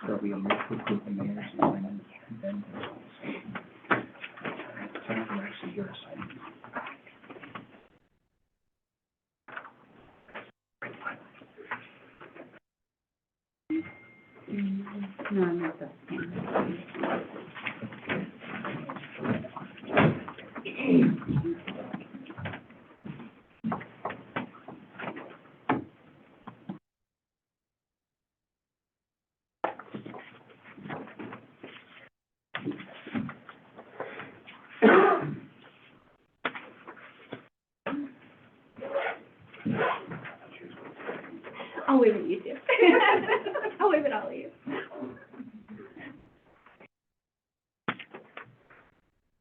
So we will approve the mayor's assignment and then actually your assignment. No, I'm not that. I'll wave at you too. I'll wave at all of you.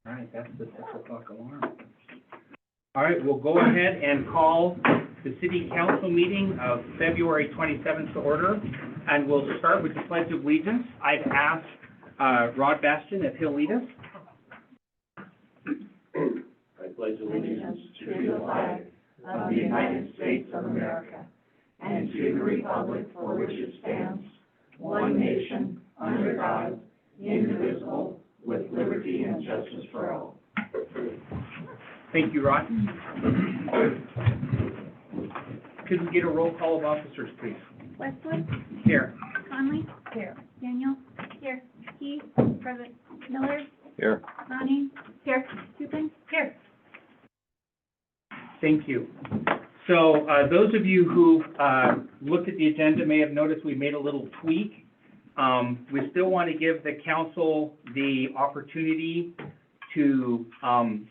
All right, that's the 6 o'clock alarm. All right, we'll go ahead and call the city council meeting of February 27th to order, and we'll start with the Pledge of Allegiance. I've asked Rod Bastian if he'll lead us. I pledge allegiance to the flag of the United States of America and to the republic for which it stands, one nation, under God, indivisible, with liberty and justice for all. Thank you, Rod. Could we get a roll call of officers, please? Westwood, Here. Conley. Here. Daniel. Here. Key. Present. Miller. Here. Ronnie. Here. Tupin. Here. Thank you. So those of you who looked at the agenda may have noticed we made a little tweak. We still want to give the council the opportunity to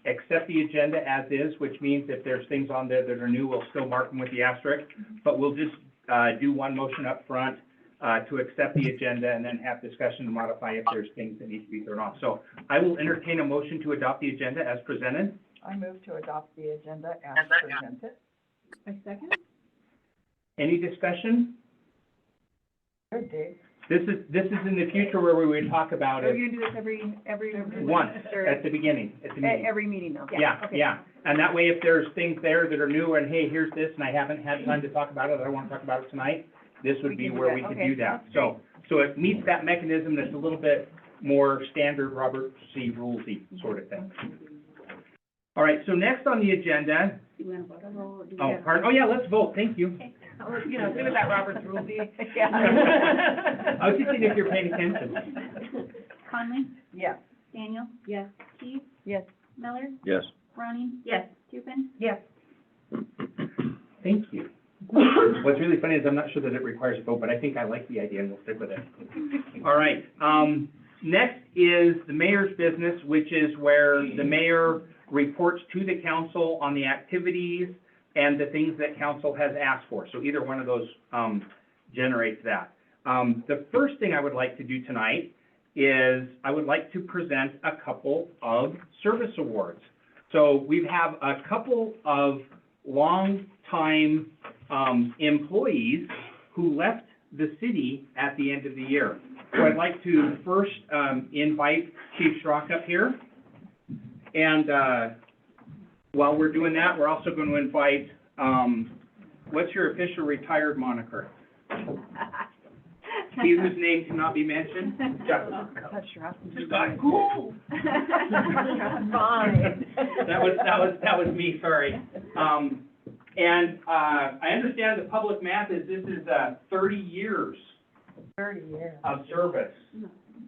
accept the agenda as is, which means if there's things on there that are new, we'll still mark them with the asterisk. But we'll just do one motion up front to accept the agenda and then have discussion and modify if there's things that need to be thrown off. So I will entertain a motion to adopt the agenda as presented. I move to adopt the agenda as presented. A second? Any discussion? Good, Dave. This is in the future where we would talk about Are it we gonna do this every? once Or at the beginning, every meeting though? Yeah, Okay. yeah. And that way, if there's things there that are new and, hey, here's this, and I haven't had time to talk about it, I don't want to talk about it tonight, this would We be can do where that. we could Okay, do that. that's So it meets that mechanism that's a little bit more standard Robert C. Rulesy sort of thing. All right, so next on the agenda, Do you wanna vote on roll? oh, yeah, let's vote, thank you. You know, give it that Robert's rule. I was just seeing if you're paying attention. Conley. Yes. Daniel. Yes. Key. Yes. Miller. Yes. Ronnie. Yes. Tupin. Yes. Thank you. What's really funny is I'm not sure that it requires a vote, but I think I like the idea and we'll stick with it. All right, next is the mayor's business, which is where the mayor reports to the council on the activities and the things that council has asked for. So either one of those generates that. The first thing I would like to do tonight is I would like to present a couple of service awards. So we have a couple of long-time employees who left the city at the end of the year. So I'd like to first invite Chief Schrock up here. And while we're doing that, we're also going to invite, what's your official retired moniker? He whose name cannot be mentioned? That's your Scott Cool. Fine. That was me, sorry. And I understand the public math is this is 30 years 30 years. of service.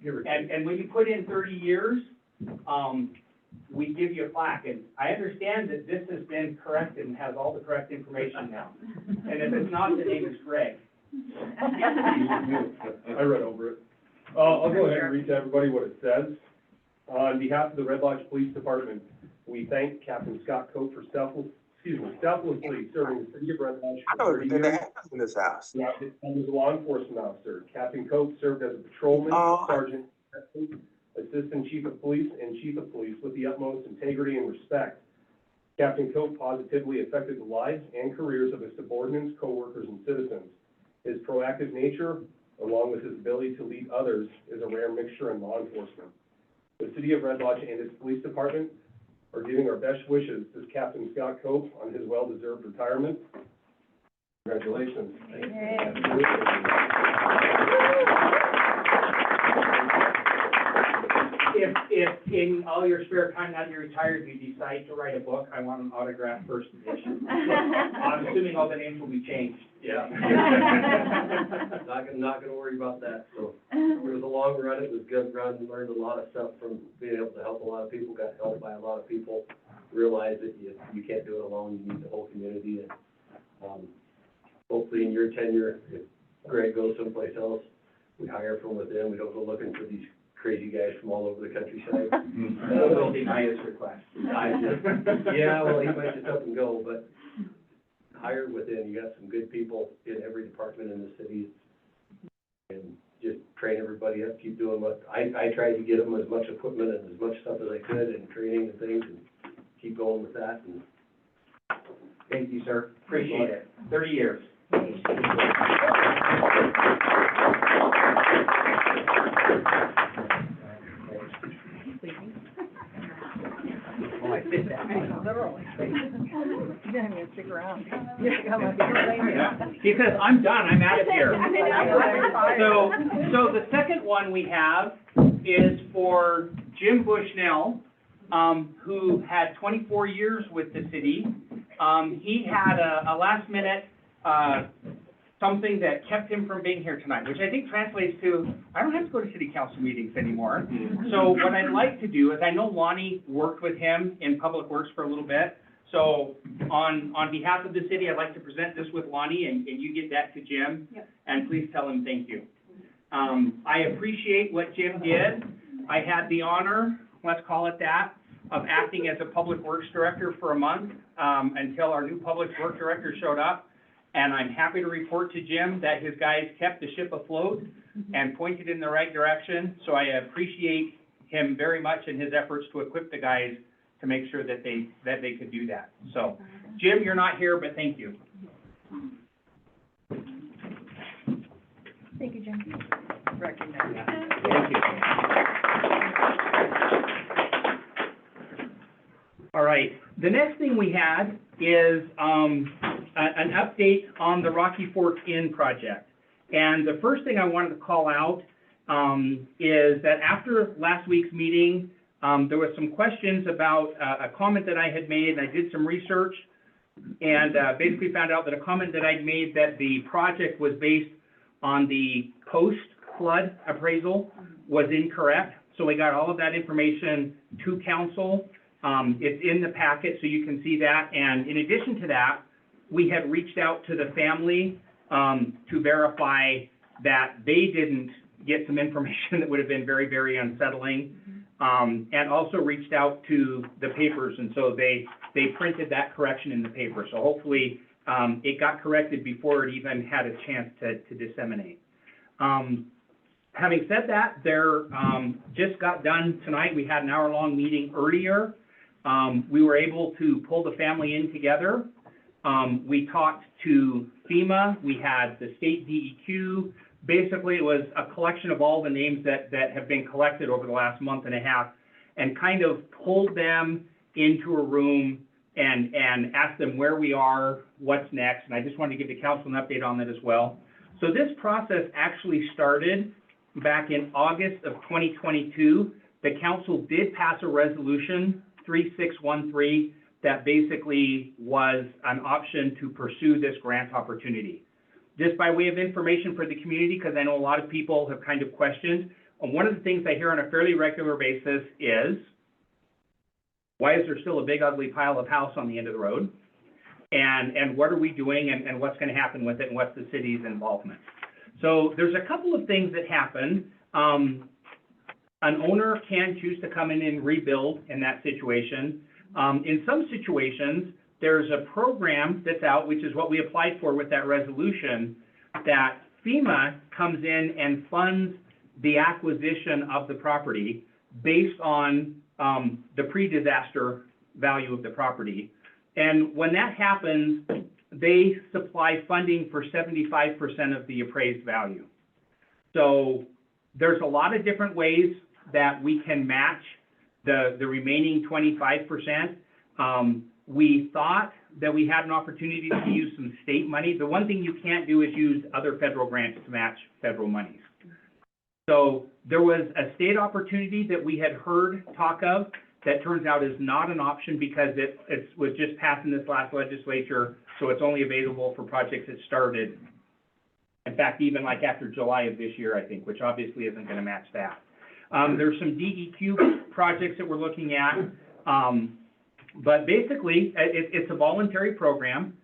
And when you put in 30 years, we give you a plaque. And I understand that this has been corrected and has all the correct information now. And if it's not, the name is Greg. I read over it. I'll go ahead and read to everybody what it says. On behalf of the Red Lodge Police Department, we thank Captain Scott Cope for selflessly serving the city of Red Lodge for 30 years. In this house. He was a law enforcement officer. Captain Cope served as a patrolman, sergeant, Assistant Chief of Police, and Chief of Police with the utmost integrity and respect. Captain Cope positively affected the lives and careers of his subordinates, coworkers, and citizens. His proactive nature, along with his ability to lead others, is a rare mixture in law enforcement. The City of Red Lodge and its police department are giving our best wishes to Captain Scott Cope on his well-deserved retirement. Congratulations. If in all your spare time now that you're retired, you decide to write a book, I want an autographed first edition. I'm assuming all the names will be changed. Yeah. Not gonna worry about that, so. It was a long run, it was a good run, learned a lot of stuff from being able to help a lot of people, got helped by a lot of people, realized that you can't do it alone, you need the whole community, and, hopefully in your tenure, if Greg goes someplace else, we hire from within, we don't go looking for these crazy guys from all over the countryside. We'll deny his request. Yeah, well, he might just up and go, but hire within, you got some good people in every department in the city. And just train everybody up, keep doing what, I tried to get them as much equipment and as much stuff as I could and training and things, and keep going with that, and. Thank you, sir. Appreciate it. 30 years. Oh, I did that, literally. You didn't even stick around. You have to come up here. He says, I'm done, I'm out of here. I know. So the second one we have is for Jim Bushnell, who had 24 years with the city. He had a last minute, something that kept him from being here tonight, which I think translates to, I don't have to go to city council meetings anymore. So what I'd like to do is, I know Lonnie worked with him in Public Works for a little bit. So on behalf of the city, I'd like to present this with Lonnie, and you get that to Jim. Yep. And please tell him thank you. I appreciate what Jim did. I had the honor, let's call it that, of acting as a Public Works Director for a month, until our new Public Works Director showed up. And I'm happy to report to Jim that his guys kept the ship afloat and pointed in the right direction. So I appreciate him very much in his efforts to equip the guys to make sure that they could do that. So, Jim, you're not here, but thank you. Thank you, Jim. Recognize. Thank you. All right, the next thing we had is an update on the Rocky Fork Inn project. And the first thing I wanted to call out is that after last week's meeting, there was some questions about a comment that I had made, and I did some research and basically found out that a comment that I'd made that the project was based on the post-flood appraisal was incorrect. So we got all of that information to council. It's in the packet, so you can see that. And in addition to that, we had reached out to the family to verify that they didn't get some information that would have been very, very unsettling, and also reached out to the papers. And so they printed that correction in the paper. So hopefully it got corrected before it even had a chance to disseminate. Having said that, there just got done tonight. We had an hour-long meeting earlier. We were able to pull the family in together. We talked to FEMA. We had the state DEQ. Basically, it was a collection of all the names that have been collected over the last month and a half, and kind of pulled them into a room and asked them where we are, what's next. And I just wanted to give the council an update on that as well. So this process actually started back in August of 2022. The council did pass a resolution, 3613, that basically was an option to pursue this grant opportunity. Just by way of information for the community, because I know a lot of people have kind of questioned, and one of the things I hear on a fairly regular basis is, why is there still a big ugly pile of house on the end of the road? And what are we doing, and what's going to happen with it, and what's the city's involvement? So there's a couple of things that happen. An owner can choose to come in and rebuild in that situation. In some situations, there's a program that's out, which is what we applied for with that resolution, that FEMA comes in and funds the acquisition of the property based on, the pre-disaster value of the property. And when that happens, they supply funding for 75% of the appraised value. So there's a lot of different ways that we can match the remaining 25%. We thought that we had an opportunity to use some state money. The one thing you can't do is use other federal grants to match federal monies. So there was a state opportunity that we had heard talk of that turns out is not an option because it was just passed in this last legislature, so it's only available for projects that started, in fact, even like after July of this year, I think, which obviously isn't gonna match that. There's some DEQ projects that we're looking at, but basically, it's a voluntary program.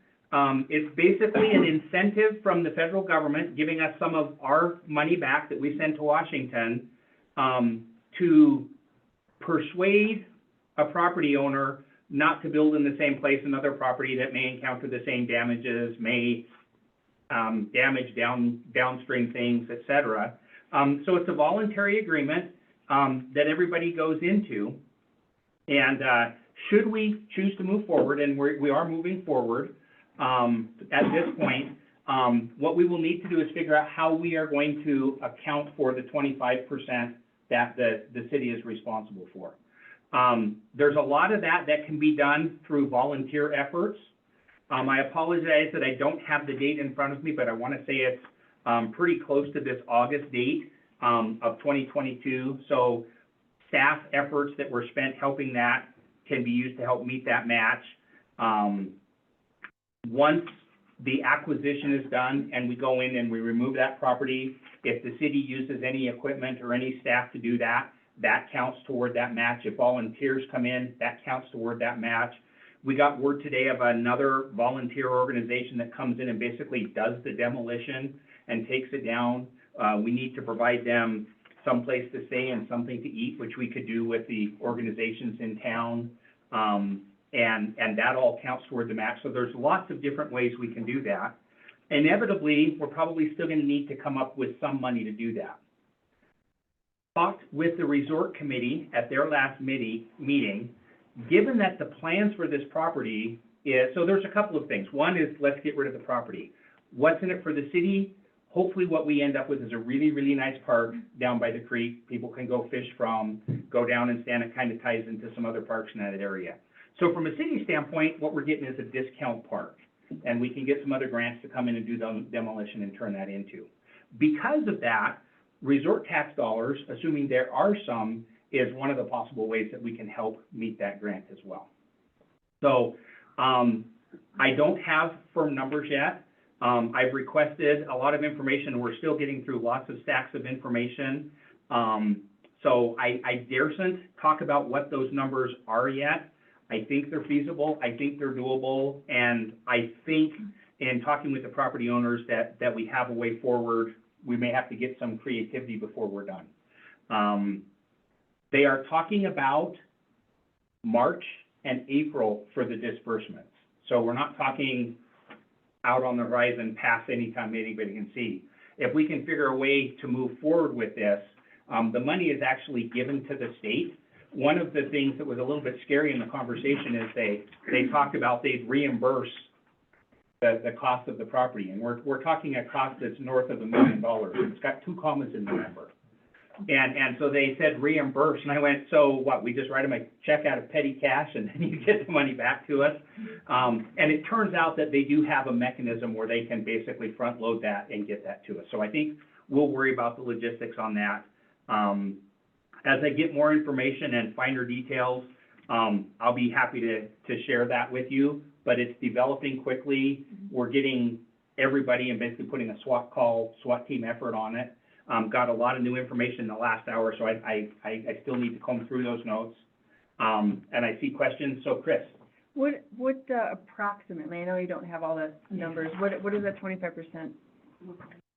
It's basically an incentive from the federal government giving us some of our money back that we send to Washington, to persuade a property owner not to build in the same place another property that may encounter the same damages, may damage downstream things, et cetera. So it's a voluntary agreement that everybody goes into. And should we choose to move forward, and we are moving forward at this point, what we will need to do is figure out how we are going to account for the 25% that the city is responsible for. There's a lot of that can be done through volunteer efforts. I apologize that I don't have the date in front of me, but I want to say it's pretty close to this August date of 2022. So staff efforts that were spent helping that can be used to help meet that match. Once the acquisition is done and we go in and we remove that property, if the city uses any equipment or any staff to do that, that counts toward that match. If volunteers come in, that counts toward that match. We got word today of another volunteer organization that comes in and basically does the demolition and takes it down. We need to provide them some place to stay and something to eat, which we could do with the organizations in town. And that all counts toward the match. So there's lots of different ways we can do that. Inevitably, we're probably still gonna need to come up with some money to do that. Talked with the resort committee at their last meeting, given that the plans for this property is, so there's a couple of things. One is, let's get rid of the property. What's in it for the city? Hopefully what we end up with is a really, really nice park down by the creek. People can go fish from, go down and stand. It kind of ties into some other parks in that area. So from a city standpoint, what we're getting is a discount park. And we can get some other grants to come in and do the demolition and turn that into. Because of that, resort tax dollars, assuming there are some, is one of the possible ways that we can help meet that grant as well. So I don't have firm numbers yet. I've requested a lot of information. We're still getting through lots of stacks of information. So I daresn't talk about what those numbers are yet. I think they're feasible. I think they're doable. And I think in talking with the property owners that we have a way forward. We may have to get some creativity before we're done. They are talking about March and April for the disbursements. So we're not talking out on the horizon past any time anybody can see. If we can figure a way to move forward with this, the money is actually given to the state. One of the things that was a little bit scary in the conversation is they talked about they'd reimburse the cost of the property. And we're talking a cost that's north of $1 million. It's got 2 commas in the number. And so they said reimburse, and I went, so what, we just write them a check out of petty cash and then you get the money back to us? And it turns out that they do have a mechanism where they can basically front load that and get that to us. So I think we'll worry about the logistics on that. As I get more information and finer details, I'll be happy to share that with you, but it's developing quickly. We're getting everybody and basically putting a SWAT team effort on it. Got a lot of new information in the last hour, so I still need to comb through those notes. And I see questions, so Chris. What approximately, I know you don't have all the numbers, what is that 25%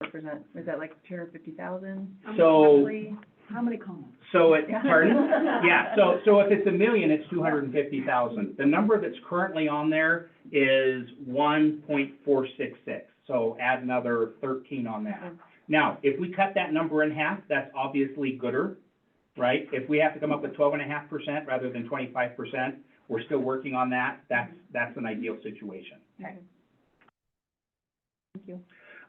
represent? Is that like 250,000? So, How many comments? so it, pardon? Yeah, so if it's $1 million, it's 250,000. The number that's currently on there is 1.466, so add another 13 on that. Now, if we cut that number in half, that's obviously gooder. right? If we have to come up with 12.5% rather than 25%, we're still working on that. That's an ideal situation. Okay. Thank you.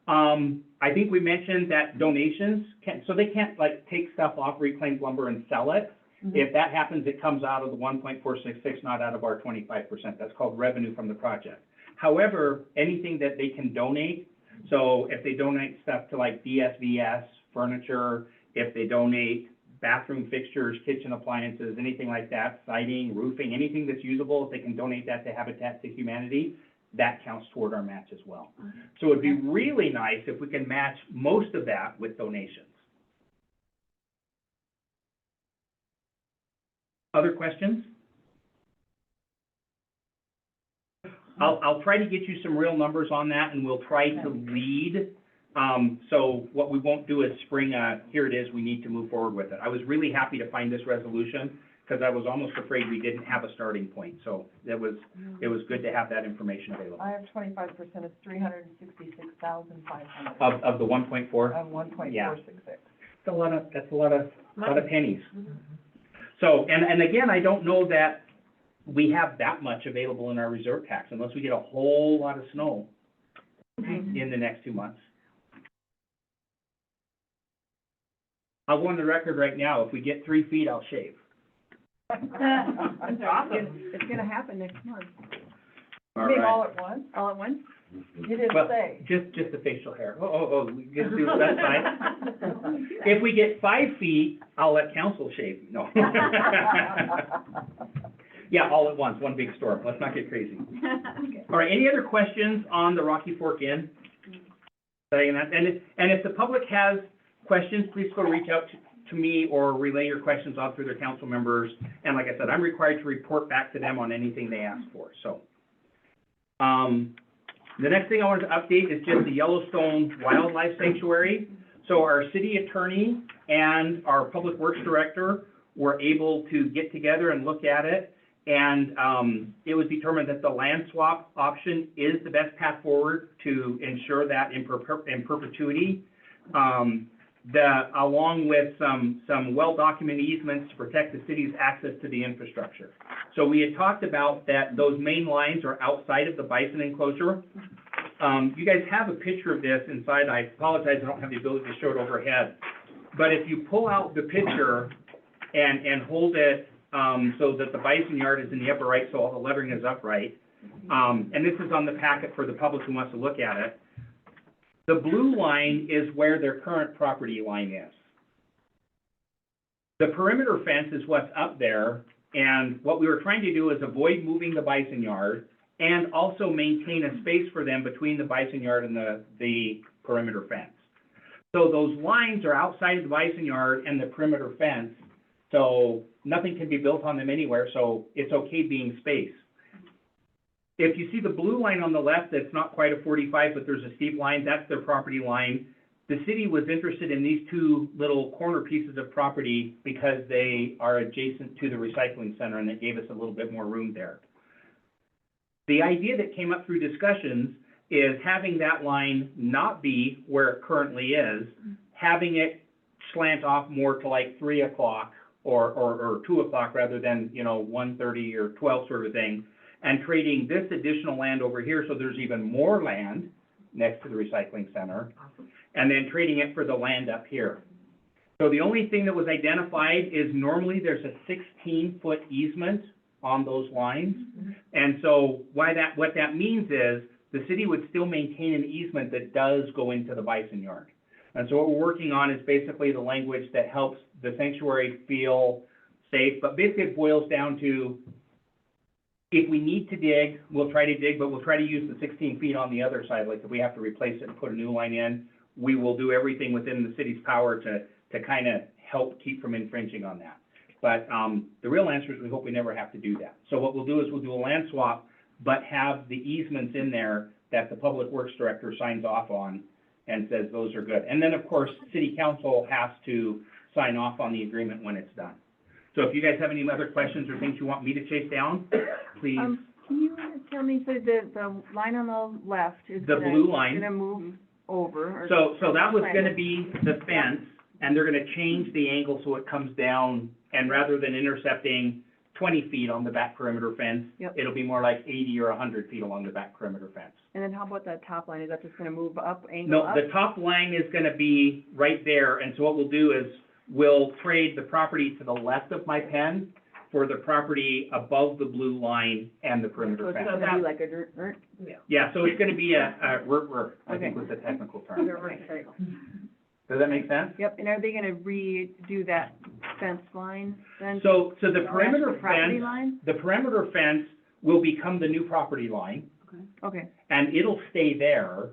I think we mentioned that donations they can't like take stuff off reclaimed lumber and sell it. If that happens, it comes out of the 1.466, not out of our 25%. That's called revenue from the project. However, anything that they can donate, so if they donate stuff to like DSVS, furniture, if they donate bathroom fixtures, kitchen appliances, anything like that, siding, roofing, anything that's usable, if they can donate that to Habitat to Humanity, that counts toward our match as well. So it'd be really nice if we can match most of that with donations. Other questions? I'll try to get you some real numbers on that, and we'll try to lead. So what we won't do is spring here it is, we need to move forward with it. I was really happy to find this resolution, because I was almost afraid we didn't have a starting point. So it was good to have that information available. I have 25%, it's 366,500. Of the 1.4? Of 1.466. That's a lot of pennies. So, and again, I don't know that we have that much available in our reserve tax unless we get a whole lot of snow in the next 2 months. I'll go on the record right now, if we get 3 feet, I'll shave. That's awesome. It's gonna happen next month. You mean all at once? All at once? You didn't Well, say. just the facial hair. We just do that side. If we get 5 feet, I'll let council shave. No. Yeah, all at once, one big storm. Let's not get crazy. All right, any other questions on the Rocky Fork Inn? And if the public has questions, please go reach out to me or relay your questions on through their council members. And like I said, I'm required to report back to them on anything they ask for, so. The next thing I wanted to update is just the Yellowstone Wildlife Sanctuary. So our city attorney and our public works director were able to get together and look at it. And it was determined that the land swap option is the best path forward to ensure that in perpetuity. Along with some well-documented easements to protect the city's access to the infrastructure. So we had talked about that those main lines are outside of the bison enclosure. You guys have a picture of this inside. I apologize, I don't have the ability to show it overhead. But if you pull out the picture and hold it so that the bison yard is in the upper right, so all the lettering is upright, and this is on the packet for the public who wants to look at it. The blue line is where their current property line is. The perimeter fence is what's up there, and what we were trying to do is avoid moving the bison yard and also maintain a space for them between the bison yard and the perimeter fence. So those lines are outside of the bison yard and the perimeter fence, so nothing can be built on them anywhere, so it's okay being space. If you see the blue line on the left, that's not quite a 45, but there's a steep line, that's their property line. The city was interested in these two little corner pieces of property because they are adjacent to the recycling center and it gave us a little bit more room there. The idea that came up through discussions is having that line not be where it currently is, having it slant off more to like 3 o'clock or 2 o'clock rather than, 1:30 or 12 sort of thing, and trading this additional land over here so there's even more land next to the recycling center, and then trading it for the land up here. So the only thing that was identified is normally there's a 16-foot easement on those lines, and so what that means is the city would still maintain an easement that does go into the bison yard. And so what we're working on is basically the language that helps the sanctuary feel safe, but basically it boils down to if we need to dig, we'll try to dig, but we'll try to use the 16 feet on the other side. Like if we have to replace it and put a new line in, we will do everything within the city's power to kind of help keep from infringing on that. But the real answer is we hope we never have to do that. So what we'll do is we'll do a land swap, but have the easements in there that the public works director signs off on and says those are good. And then of course, city council has to sign off on the agreement when it's done. So if you guys have any other questions or things you want me to chase down, please. Can you tell me, so the line on the left is The blue line. gonna move over? Or So that was gonna be the fence and they're gonna change the angle so it comes down, and rather than intercepting 20 feet on the back perimeter fence, Yep. it'll be more like 80 or 100 feet along the back perimeter fence. And then how about that top line? Is that just gonna move up, angle No, up? the top line is gonna be right there, and so what we'll do is, we'll trade the property to the left of my pen for the property above the blue line and the So perimeter it's fence. gonna be like a dirt, Yeah, so it's gonna be a I think was the technical term. okay. Does that make sense? Yep, and are they gonna redo that fence line then? So the Match perimeter the property fence, line? the perimeter fence will become the new property line, Okay, and it'll stay there.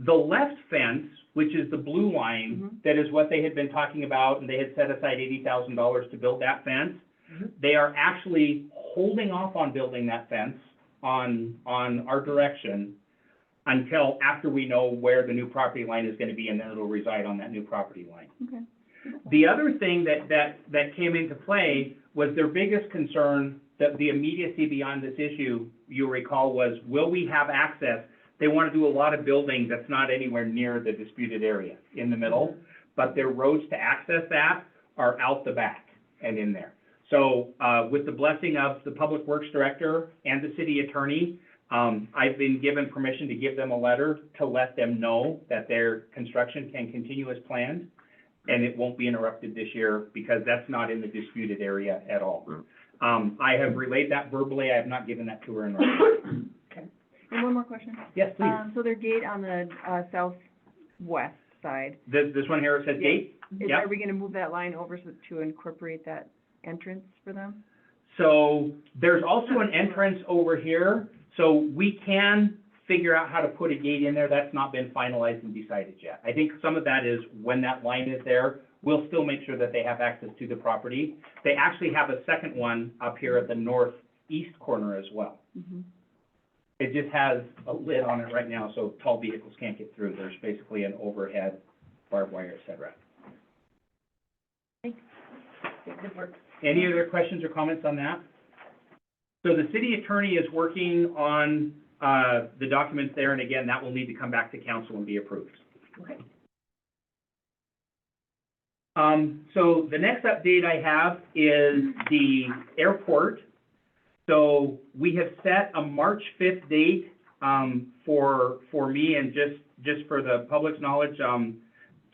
The left fence, which is the blue line, Mhm. that is what they had been talking about, and they had set aside $80,000 to build that fence. Mhm. They are actually holding off on building that fence on our direction until after we know where the new property line is gonna be, and then it'll reside on that new property line. okay. The other thing that came into play was their biggest concern, that the immediacy beyond this issue, you'll recall, was will we have access? They want to do a lot of building that's not anywhere near the disputed area in the middle, but their roads to access that are out the back and in there. So, with the blessing of the Public Works Director and the City Attorney, I've been given permission to give them a letter to let them know that their construction can continue as planned, and it won't be interrupted this year, because that's not in the disputed area at all. I have relayed that verbally, I have not given that to her in writing. And one more question. Yes, please. So their gate on the, southwest side, This one here says gate? Yep. are we gonna move that line over to incorporate that entrance for them? So there's also an entrance over here, so we can figure out how to put a gate in there. That's not been finalized and decided yet. I think some of that is when that line is there, we'll still make sure that they have access to the property. They actually have a second one up here at the northeast corner as well. Mm-hmm. It just has a lid on it right now, so tall vehicles can't get through. There's basically an overhead barbed wire, et cetera. Any other questions or comments on that? So the city attorney is working on, the documents there, and again, that will need to come back to council and be approved. Okay. So the next update I have is the airport. So we have set a March 5th date, for me, and just for the public's knowledge,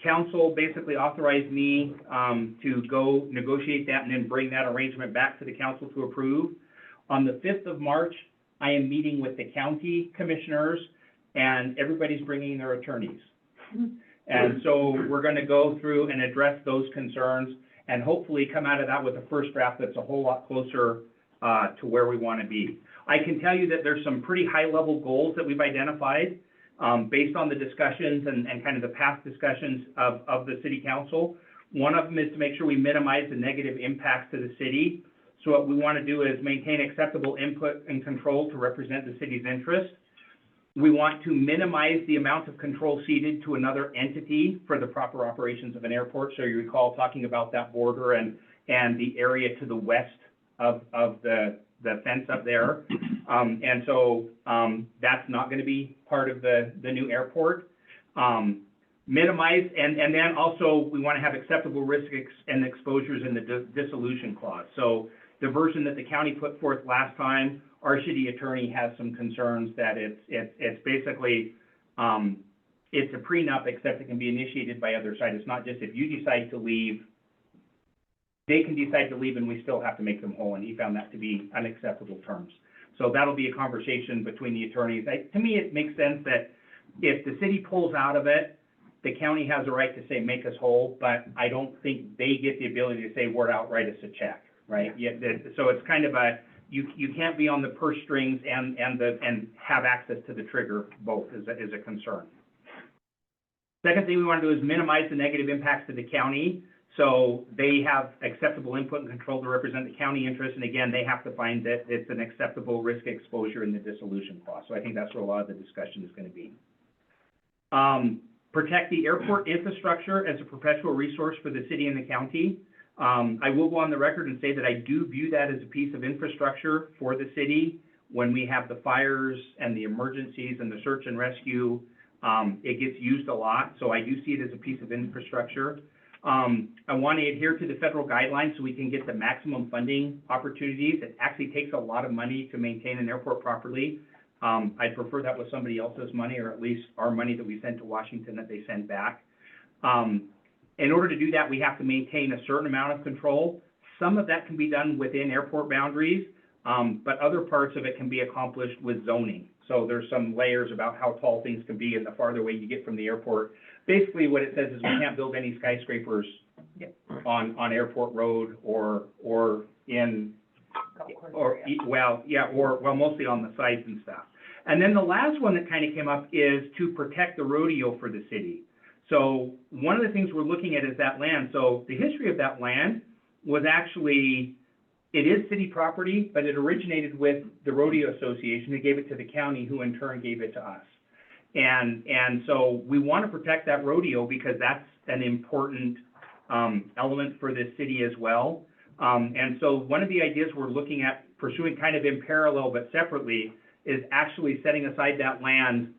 council basically authorized me, to go negotiate that and then bring that arrangement back to the council to approve. On the 5th of March, I am meeting with the county commissioners, and everybody's bringing their attorneys. And so we're gonna go through and address those concerns, and hopefully come out of that with a first draft that's a whole lot closer to where we wanna be. I can tell you that there's some pretty high-level goals that we've identified, based on the discussions and kind of the past discussions of the city council. One of them is to make sure we minimize the negative impacts to the city. So what we wanna do is maintain acceptable input and control to represent the city's interest. We want to minimize the amount of control ceded to another entity for the proper operations of an airport. So you recall talking about that border and the area to the west of the fence up there. And so, that's not gonna be part of the new airport. Minimize, and then also, we wanna have acceptable risks and exposures in the dissolution clause. So the version that the county put forth last time, our city attorney has some concerns that it's basically, it's a prenup, except it can be initiated by other side. It's not just if you decide to leave, they can decide to leave and we still have to make them whole, and he found that to be unacceptable terms. So that'll be a conversation between the attorneys. To me, it makes sense that if the city pulls out of it, the county has a right to say, make us whole, but I don't think they get the ability to say, we're outright us a check, right? Yeah, so it's kind of a, you can't be on the purse strings and have access to the trigger both is a concern. Second thing we want to do is minimize the negative impacts to the county. So they have acceptable input and control to represent the county interest, and again, they have to find that it's an acceptable risk exposure in the dissolution clause. So I think that's where a lot of the discussion is going to be. Protect the airport infrastructure as a perpetual resource for the city and the county. I will go on the record and say that I do view that as a piece of infrastructure for the city. When we have the fires and the emergencies and the search and rescue, it gets used a lot. So I do see it as a piece of infrastructure. I want to adhere to the federal guidelines so we can get the maximum funding opportunities. It actually takes a lot of money to maintain an airport properly. I'd prefer that was somebody else's money, or at least our money that we send to Washington that they send back. In order to do that, we have to maintain a certain amount of control. Some of that can be done within airport boundaries, but other parts of it can be accomplished with zoning. So there's some layers about how tall things can be and the farther away you get from the airport. Basically, what it says is we can't build any skyscrapers on Airport Road or in, mostly on the sites and stuff. And then the last one that kind of came up is to protect the rodeo for the city. So one of the things we're looking at is that land. So the history of that land was actually, it is city property, but it originated with the Rodeo Association, who gave it to the county, who in turn gave it to us. And so we want to protect that rodeo because that's an important element for this city as well. And so one of the ideas we're looking at pursuing kind of in parallel but separately is actually setting aside that land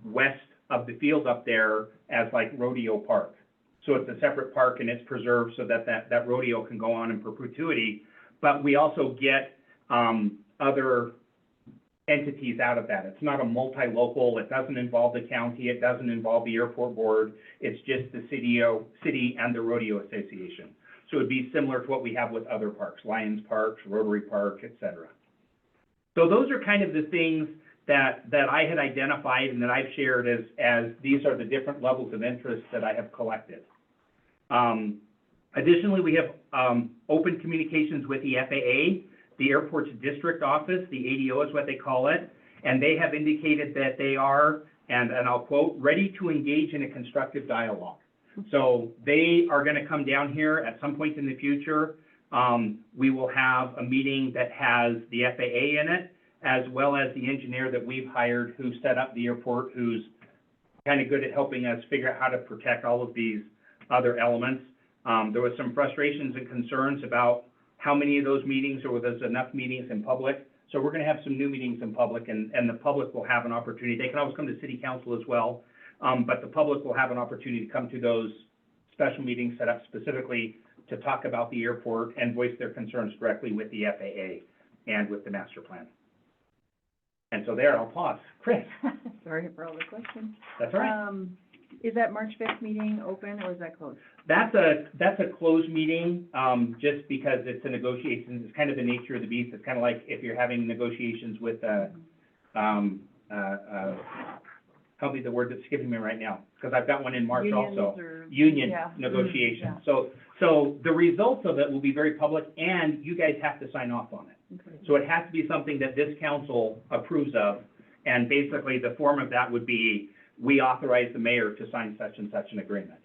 west of the field up there as like Rodeo Park. So it's a separate park and it's preserved so that that rodeo can go on in perpetuity. But we also get other entities out of that. It's not a multi-local, it doesn't involve the county, it doesn't involve the airport board, it's just the city and the Rodeo Association. So it'd be similar to what we have with other parks, Lions Parks, Rotary Park, et cetera. So those are kind of the things that I had identified and that I've shared as these are the different levels of interest that I have collected. Additionally, we have open communications with the FAA, the airport's district office, the ADO is what they call it, and they have indicated that they are, and I'll quote, ready to engage in a constructive dialogue. So they are going to come down here at some point in the future. We will have a meeting that has the FAA in it, as well as the engineer that we've hired who set up the airport, who's kind of good at helping us figure out how to protect all of these other elements. There was some frustrations and concerns about how many of those meetings, or whether there's enough meetings in public. So we're going to have some new meetings in public, and the public will have an opportunity. They can always come to city council as well, but the public will have an opportunity to come to those special meetings set up specifically to talk about the airport and voice their concerns directly with the FAA and with the master plan. And so there, I'll pause. Chris? Sorry for all the questions. That's all right. Is that March 5th meeting open or is that closed? That's a closed meeting, just because it's a negotiation. It's kind of the nature of the beast. It's kind of like if you're having negotiations with, help me the word that's skipping me right now, because I've got one in March Unions also. or- Union Yeah. negotiations. Yeah. So the results of it will be very public, and you guys have to sign off on it. Okay. So it has to be something that this council approves of, and basically the form of that would be, we authorize the mayor to sign such and such an agreement.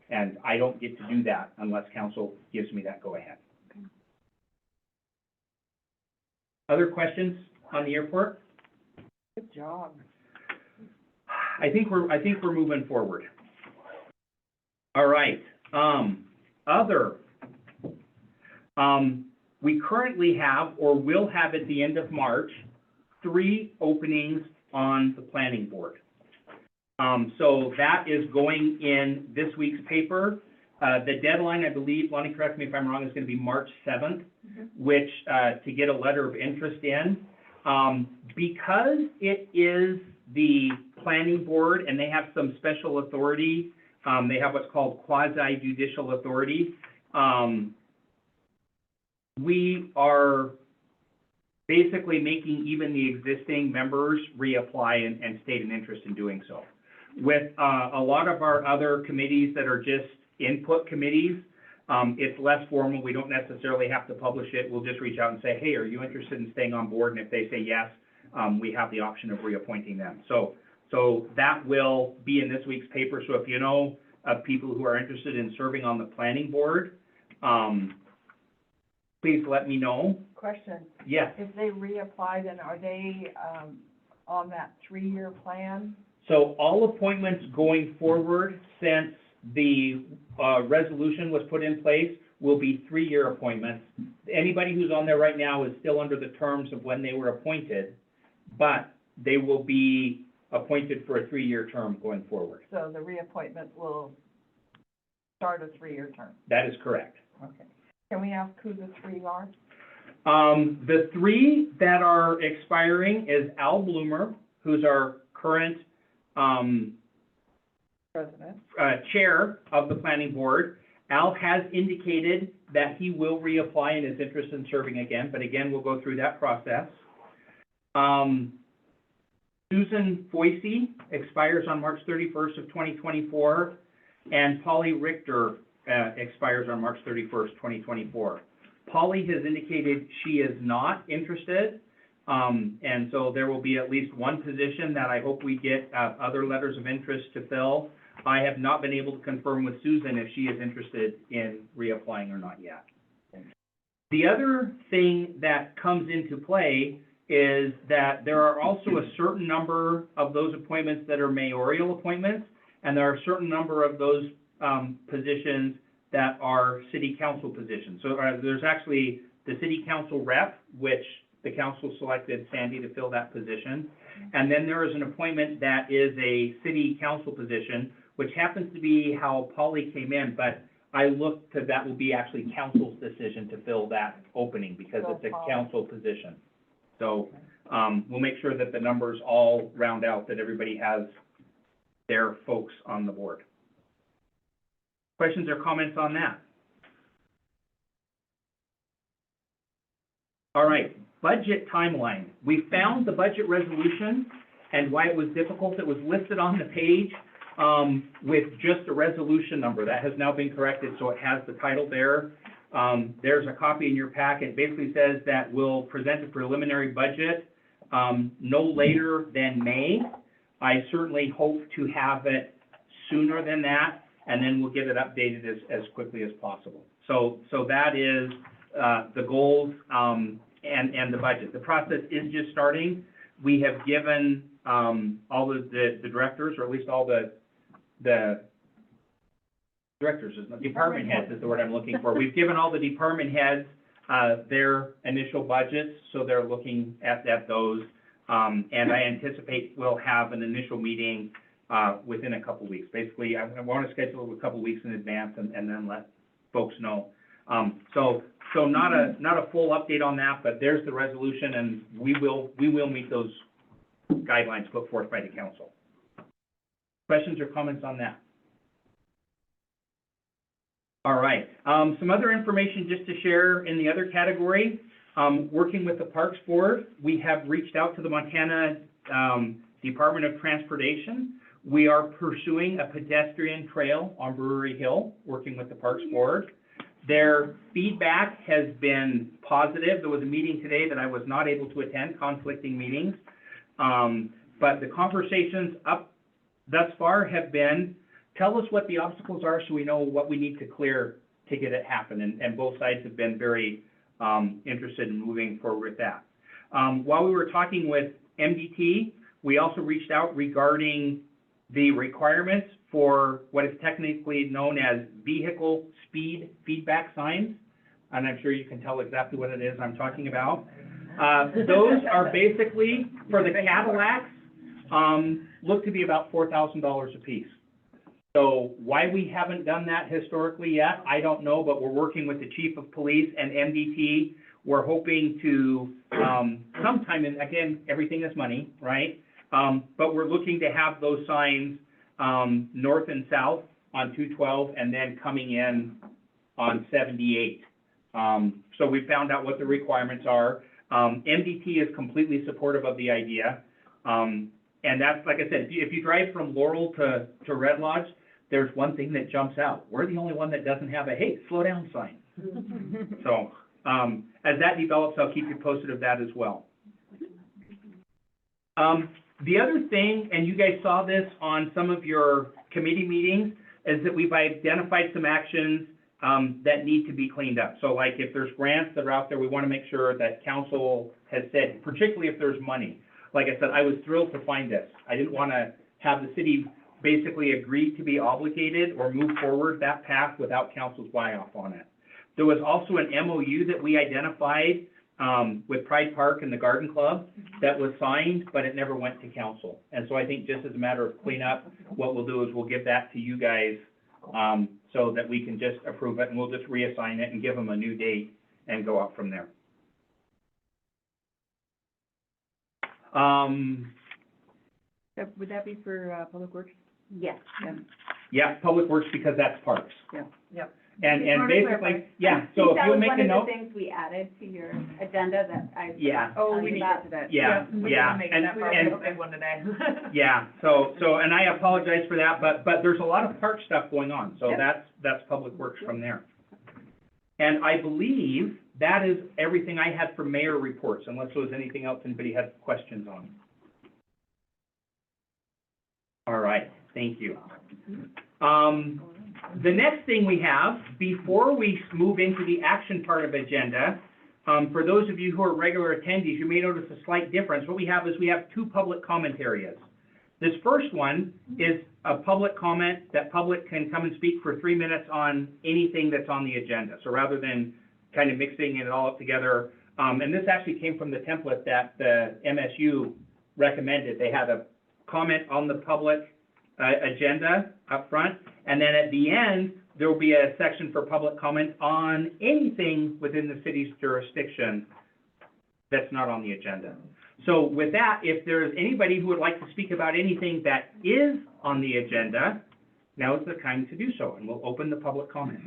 And I don't get to do that unless council gives me that go-ahead. Okay. Other questions on the airport? Good job. I think we're moving forward. All right, we currently have, or will have at the end of March, 3 openings on the planning board. So that is going in this week's paper. The deadline, I believe, Lonnie, correct me if I'm wrong, is going to be March 7th, which, to get a letter of interest in. Because it is the planning board and they have some special authority, they have what's called quasi-judicial authority. We are basically making even the existing members reapply and state an interest in doing so. With a lot of our other committees that are just input committees, it's less formal. We don't necessarily have to publish it. We'll just reach out and say, hey, are you interested in staying on board? And if they say yes, we have the option of reappointing them. So that will be in this week's paper. So if you know of people who are interested in serving on the planning board, please let me know. Question, Yes. if they reapply, then are they, on that 3-year plan? So all appointments going forward, since the resolution was put in place, will be 3-year appointments. Anybody who's on there right now is still under the terms of when they were appointed, but they will be appointed for a 3-year term going forward. So the reappointment will start a 3-year term. That is correct. Okay. Can we ask who the 3 are? The 3 that are expiring is Al Bloomer, who's our current, President. chair of the planning board. Al has indicated that he will reapply and is interested in serving again, but again, we'll go through that process. Susan Foisey expires on March 31st of 2024, and Polly Richter expires on March 31st, 2024. Polly has indicated she is not interested, and so there will be at least one position that I hope we get other letters of interest to fill. I have not been able to confirm with Susan if she is interested in reapplying or not yet. The other thing that comes into play is that there are also a certain number of those appointments that are mayoral appointments, and there are a certain number of those positions that are city council positions. So there's actually the city council rep, which the council selected Sandy to fill that position. And then there is an appointment that is a city council position, which happens to be how Polly came in, but I look to that will be actually council's decision to fill that opening because it's a council position. So we'll make sure that the numbers all round out, that everybody has their folks on the board. Questions or comments on that? All right, budget timeline. We found the budget resolution and why it was difficult. It was listed on the page with just a resolution number. That has now been corrected, so it has the title there. There's a copy in your packet. It basically says that we'll present a preliminary budget no later than May. I certainly hope to have it sooner than that, and then we'll get it updated as quickly as possible. So that is the goals and the budget. The process is just starting. We have given all the directors, or at least all the directors, department heads is the word I'm looking for. We've given all the department heads their initial budgets, so they're looking at those. And I anticipate we'll have an initial meeting within a couple weeks. Basically, I want to schedule it a couple weeks in advance and then let folks know. So not a full update on that, but there's the resolution, and we will meet those guidelines put forth by the council. Questions or comments on that? All right, some other information just to share in the other category. Working with the Parks Board, we have reached out to the Montana Department of Transportation. We are pursuing a pedestrian trail on Brewery Hill, working with the Parks Board. Their feedback has been positive. There was a meeting today that I was not able to attend, conflicting meetings. But the conversations up thus far have been, tell us what the obstacles are so we know what we need to clear to get it happen. And both sides have been very interested in moving forward with that. While we were talking with MDT, we also reached out regarding the requirements for what is technically known as vehicle speed feedback signs. And I'm sure you can tell exactly what it is I'm talking about. Those are basically, for the Cadillacs, look to be about $4,000 a piece. So why we haven't done that historically yet, I don't know, but we're working with the Chief of Police and MDT. We're hoping to, sometime in, again, everything is money, right? But we're looking to have those signs north and south on 212 and then coming in on 78. So we found out what the requirements are. MDT is completely supportive of the idea. And that's, like I said, if you drive from Laurel to Red Lodge, there's one thing that jumps out. We're the only one that doesn't have a, hey, slow down sign. So as that develops, I'll keep you posted of that as well. The other thing, and you guys saw this on some of your committee meetings, is that we've identified some actions that need to be cleaned up. So like if there's grants that are out there, we want to make sure that council has said, particularly if there's money. Like I said, I was thrilled to find this. I didn't want to have the city basically agree to be obligated or move forward that path without council's buy-off on it. There was also an MOU that we identified with Pride Park and the Garden Club that was signed, but it never went to council. And so I think just as a matter of cleanup, what we'll do is we'll give that to you guys so that we can just approve it, and we'll just reassign it and give them a new date and go up from there. Would that be for, Public Works? Yes. Yeah. Yeah, Public Works, because that's parks. Yeah. Yep. And Just wanted to basically, clarify. yeah, so if you'll make a I think that was one note. of the things we added to your agenda that I. Yeah. Oh, Tell we you need to about. get to that. Yeah, We yeah, didn't make and, that far, and, we don't make one today. yeah, so, and I apologize for that, but there's a lot of park stuff going on, so Yep. that's Public Works from there. And I believe that is everything I had for mayor reports, unless there was anything else anybody had questions on. All right, thank you. The next thing we have, before we move into the action part of agenda, for those of you who are regular attendees, you may notice a slight difference. What we have is we have two public comment areas. This first one is a public comment that public can come and speak for 3 minutes on anything that's on the agenda. So rather than kind of mixing it all up together, and this actually came from the template that the MSU recommended. They had a comment on the public agenda up front, and then at the end, there will be a section for public comment on anything within the city's jurisdiction that's not on the agenda. So with that, if there's anybody who would like to speak about anything that is on the agenda, now is the time to do so, and we'll open the public comment.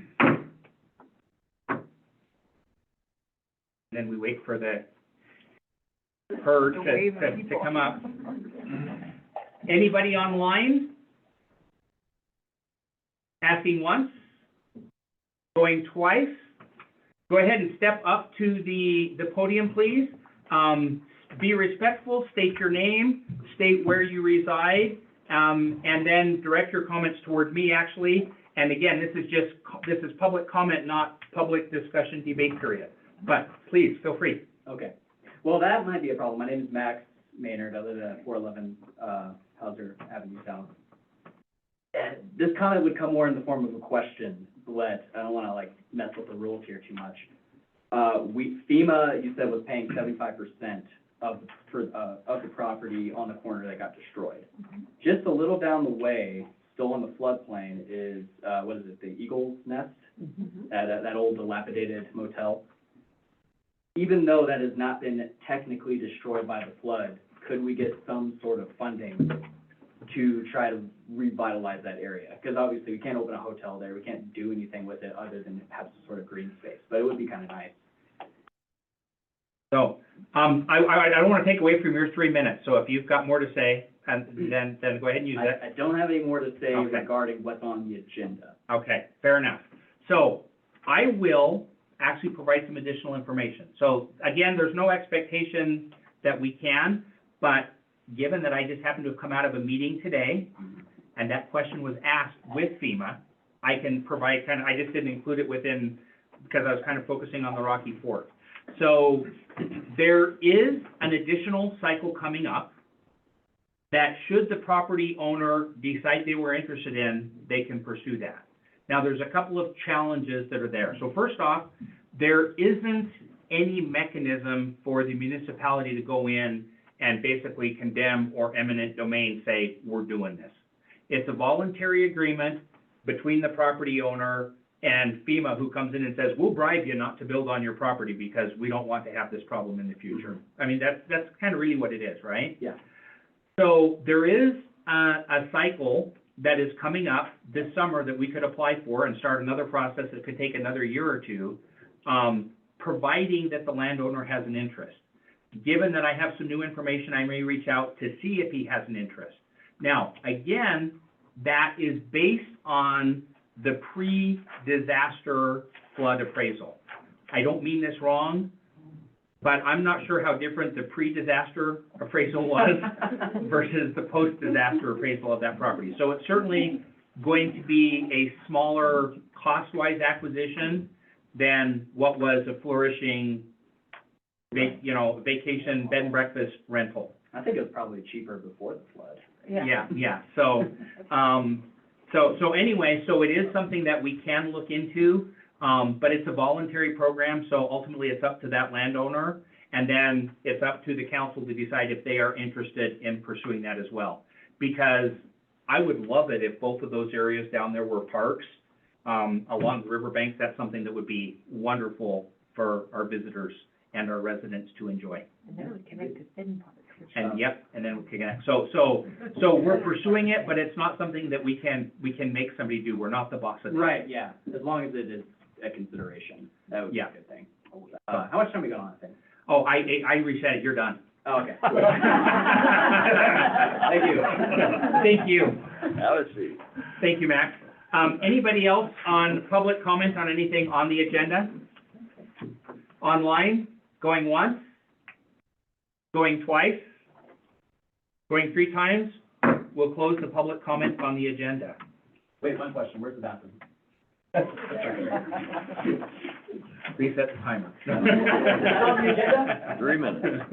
Then we wait for the herd The wave of to people. come up. Anybody online? Asking once? Going twice? Go ahead and step up to the podium, please. Be respectful, state your name, state where you reside, and then direct your comments toward me, actually. And again, this is public comment, not public discussion debate period. But please, feel free. Okay. Well, that might be a problem. My name is Max Maynard. I live at 411 Hauser Avenue South. This comment would come more in the form of a question, but I don't want to, mess with the rules here too much. FEMA, you said, was paying 75% of the property on the corner that got destroyed. Just a little down the way, still in the floodplain, is, the Eagle's Nest? That old dilapidated motel. Even though that has not been technically destroyed by the flood, could we get some sort of funding to try to revitalize that area? Because obviously we can't open a hotel there, we can't do anything with it other than have some sort of green space, but it would be kind of nice. So, I don't want to take away from your 3 minutes, so if you've got more to say, then go ahead and use it. I don't have any more to say Okay. regarding what's on the agenda. Okay, fair enough. So I will actually provide some additional information. So again, there's no expectation that we can, but given that I just happened to have come out of a meeting today, and that question was asked with FEMA, I can provide I just didn't include it within, because I was kind of focusing on the Rocky Fork. So there is an additional cycle coming up that should the property owner decide they were interested in, they can pursue that. Now, there's a couple of challenges that are there. So first off, there isn't any mechanism for the municipality to go in and basically condemn or eminent domain say, we're doing this. It's a voluntary agreement between the property owner and FEMA, who comes in and says, we'll bribe you not to build on your property because we don't want to have this problem in the future. I mean, that's kind of really what it is, right? Yeah. So there is a cycle that is coming up this summer that we could apply for and start another process that could take another year or two, providing that the landowner has an interest. Given that I have some new information, I may reach out to see if he has an interest. Now, again, that is based on the pre-disaster flood appraisal. I don't mean this wrong, but I'm not sure how different the pre-disaster appraisal was versus the post-disaster appraisal of that property. So it's certainly going to be a smaller cost-wise acquisition than what was a flourishing vacation bed and breakfast rental. I think it was probably cheaper before the flood. Yeah. So anyway, so it is something that we can look into, but it's a voluntary program, so ultimately it's up to that landowner, and then it's up to the council to decide if they are interested in pursuing that as well. Because I would love it if both of those areas down there were parks, along the riverbanks. That's something that would be wonderful for our visitors and our residents to enjoy. And then we connect to Finn Park. And yep, and then we can connect. So we're pursuing it, but it's not something that we can make somebody do. We're not the boss of that. Right, yeah, as long as it is a consideration, that would be a Yeah. good thing. How much time we got on, I think? Oh, I reset it. You're done. Oh, okay. Thank you. Thank you. Now let's see. Thank you, Max. Anybody else on public comment on anything on the agenda? Online? Going once? Going twice? Going 3 times? We'll close the public comment on the agenda. Wait, one question, where's the bathroom? Reset the timer. 3 minutes.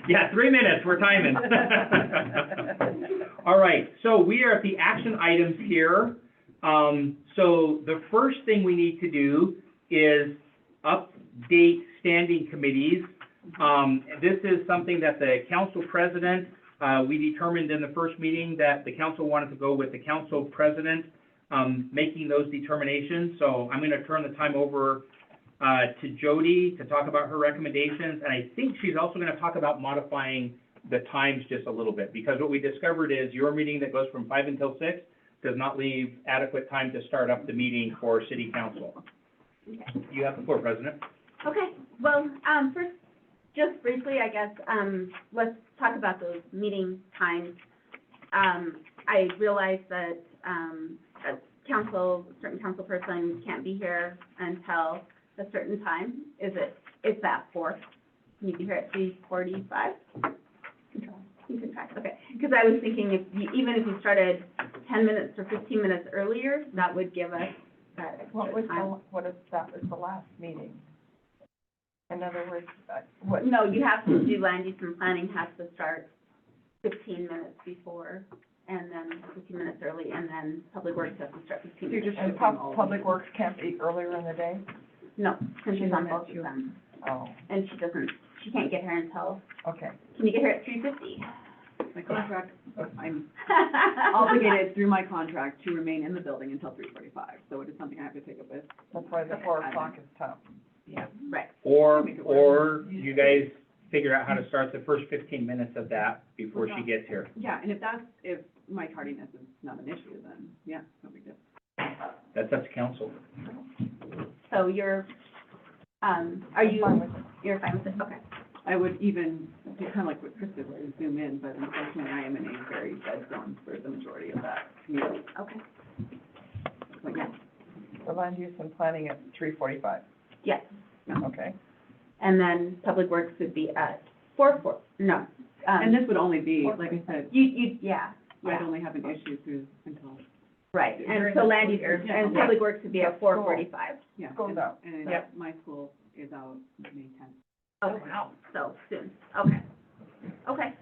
Yeah, 3 minutes, we're timing. All right, so we are at the action items here. So the first thing we need to do is update standing committees. This is something that the council president, we determined in the first meeting that the council wanted to go with the council president making those determinations. So I'm gonna turn the time over to Jody to talk about her recommendations, and I think she's also gonna talk about modifying the times just a little bit, because what we discovered is your meeting that goes from 5 until 6 does not leave adequate time to start up the meeting for city council. You have the floor, President. Okay, well, first, just briefly, I guess, let's talk about those meeting times. I realize that, a certain council person can't be here until a certain time. Is that 4? Can you be here at 3:45? You can try, okay. Because I was thinking even if you started 10 minutes or 15 minutes earlier, that would give us that extra time. What if that was the last meeting? In other words, what? No, you have to do land use and planning has to start 15 minutes before, and then 15 minutes early, and then public works has to start 15 minutes. And Public Works can't be earlier in the day? No, since she's on She's both of them, Oh, and she can't get here until, okay. can you get here at 3:50? My contract, I'm obligated through my contract to remain in the building until 3:45, so it is something I have to take up with. That's why the 4 o'clock is tough. Yeah. Right, Or you guys figure out how to start the first 15 minutes of that before she gets here. Yeah, and if my tardiness is not an issue, then, yeah, no big deal. That's up to council. so you're, are you, Fine with it. you're fine with it, okay. I would even do kind of like what Chris did, where you zoom in, but unfortunately, I am in a very dead zone for the majority of that commute. Okay, Like, yeah. The land use and planning at 3:45, yes, okay. and then public works would be at 4, no. And this would only be, like I said, Yeah. I'd only have an issue through until, Right, and During so the land use, school year. and Yeah. public works would be at 4:45. yeah. School's and- out. And Yep. my school is out May 10th. Okay, so soon, okay. Okay,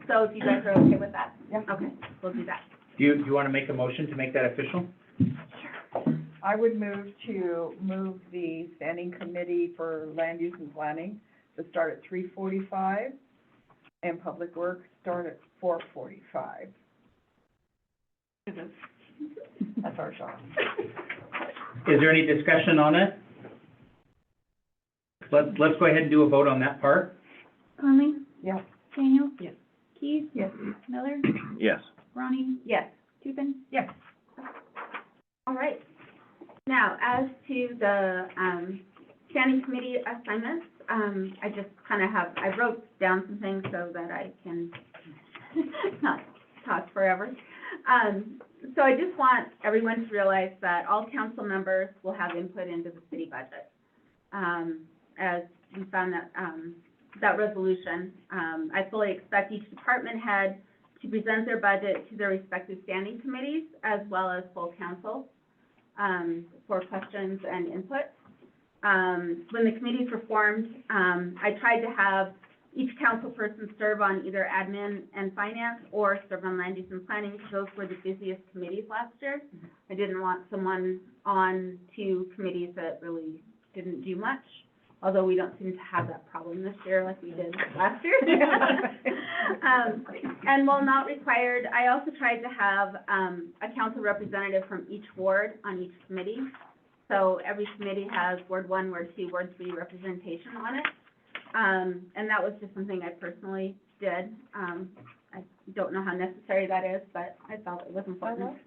so if you guys are okay with that? Yeah. Okay, we'll do that. Do you want to make a motion to make that official? I would move the standing committee for land use and planning to start at 3:45, and public works start at 4:45. That's our job. Is there any discussion on it? Let's go ahead and do a vote on that part. Conley? Yeah. Daniel? Yes. Keith? Yes. Miller? Yes. Ronnie? Yes. Tupin? Yes. All right. Now, as to the, standing committee assignments, I just kind of I wrote down some things so that I can not talk forever. So I just want everyone to realize that all council members will have input into the city budget. As we found that resolution, I fully expect each department head to present their budget to their respective standing committees as well as full council, for questions and input. When the committees were formed, I tried to have each council person serve on either admin and finance or serve on land use and planning, because those were the busiest committees last year. I didn't want someone on 2 committees that really didn't do much. although we don't seem to have that problem this year like we did last year. And while not required, I also tried to have, a council representative from each ward on each committee. So every committee has Ward 1, Ward 2, Ward 3 representation on it. And that was just something I personally did. I don't know how necessary that is, but I felt it was important.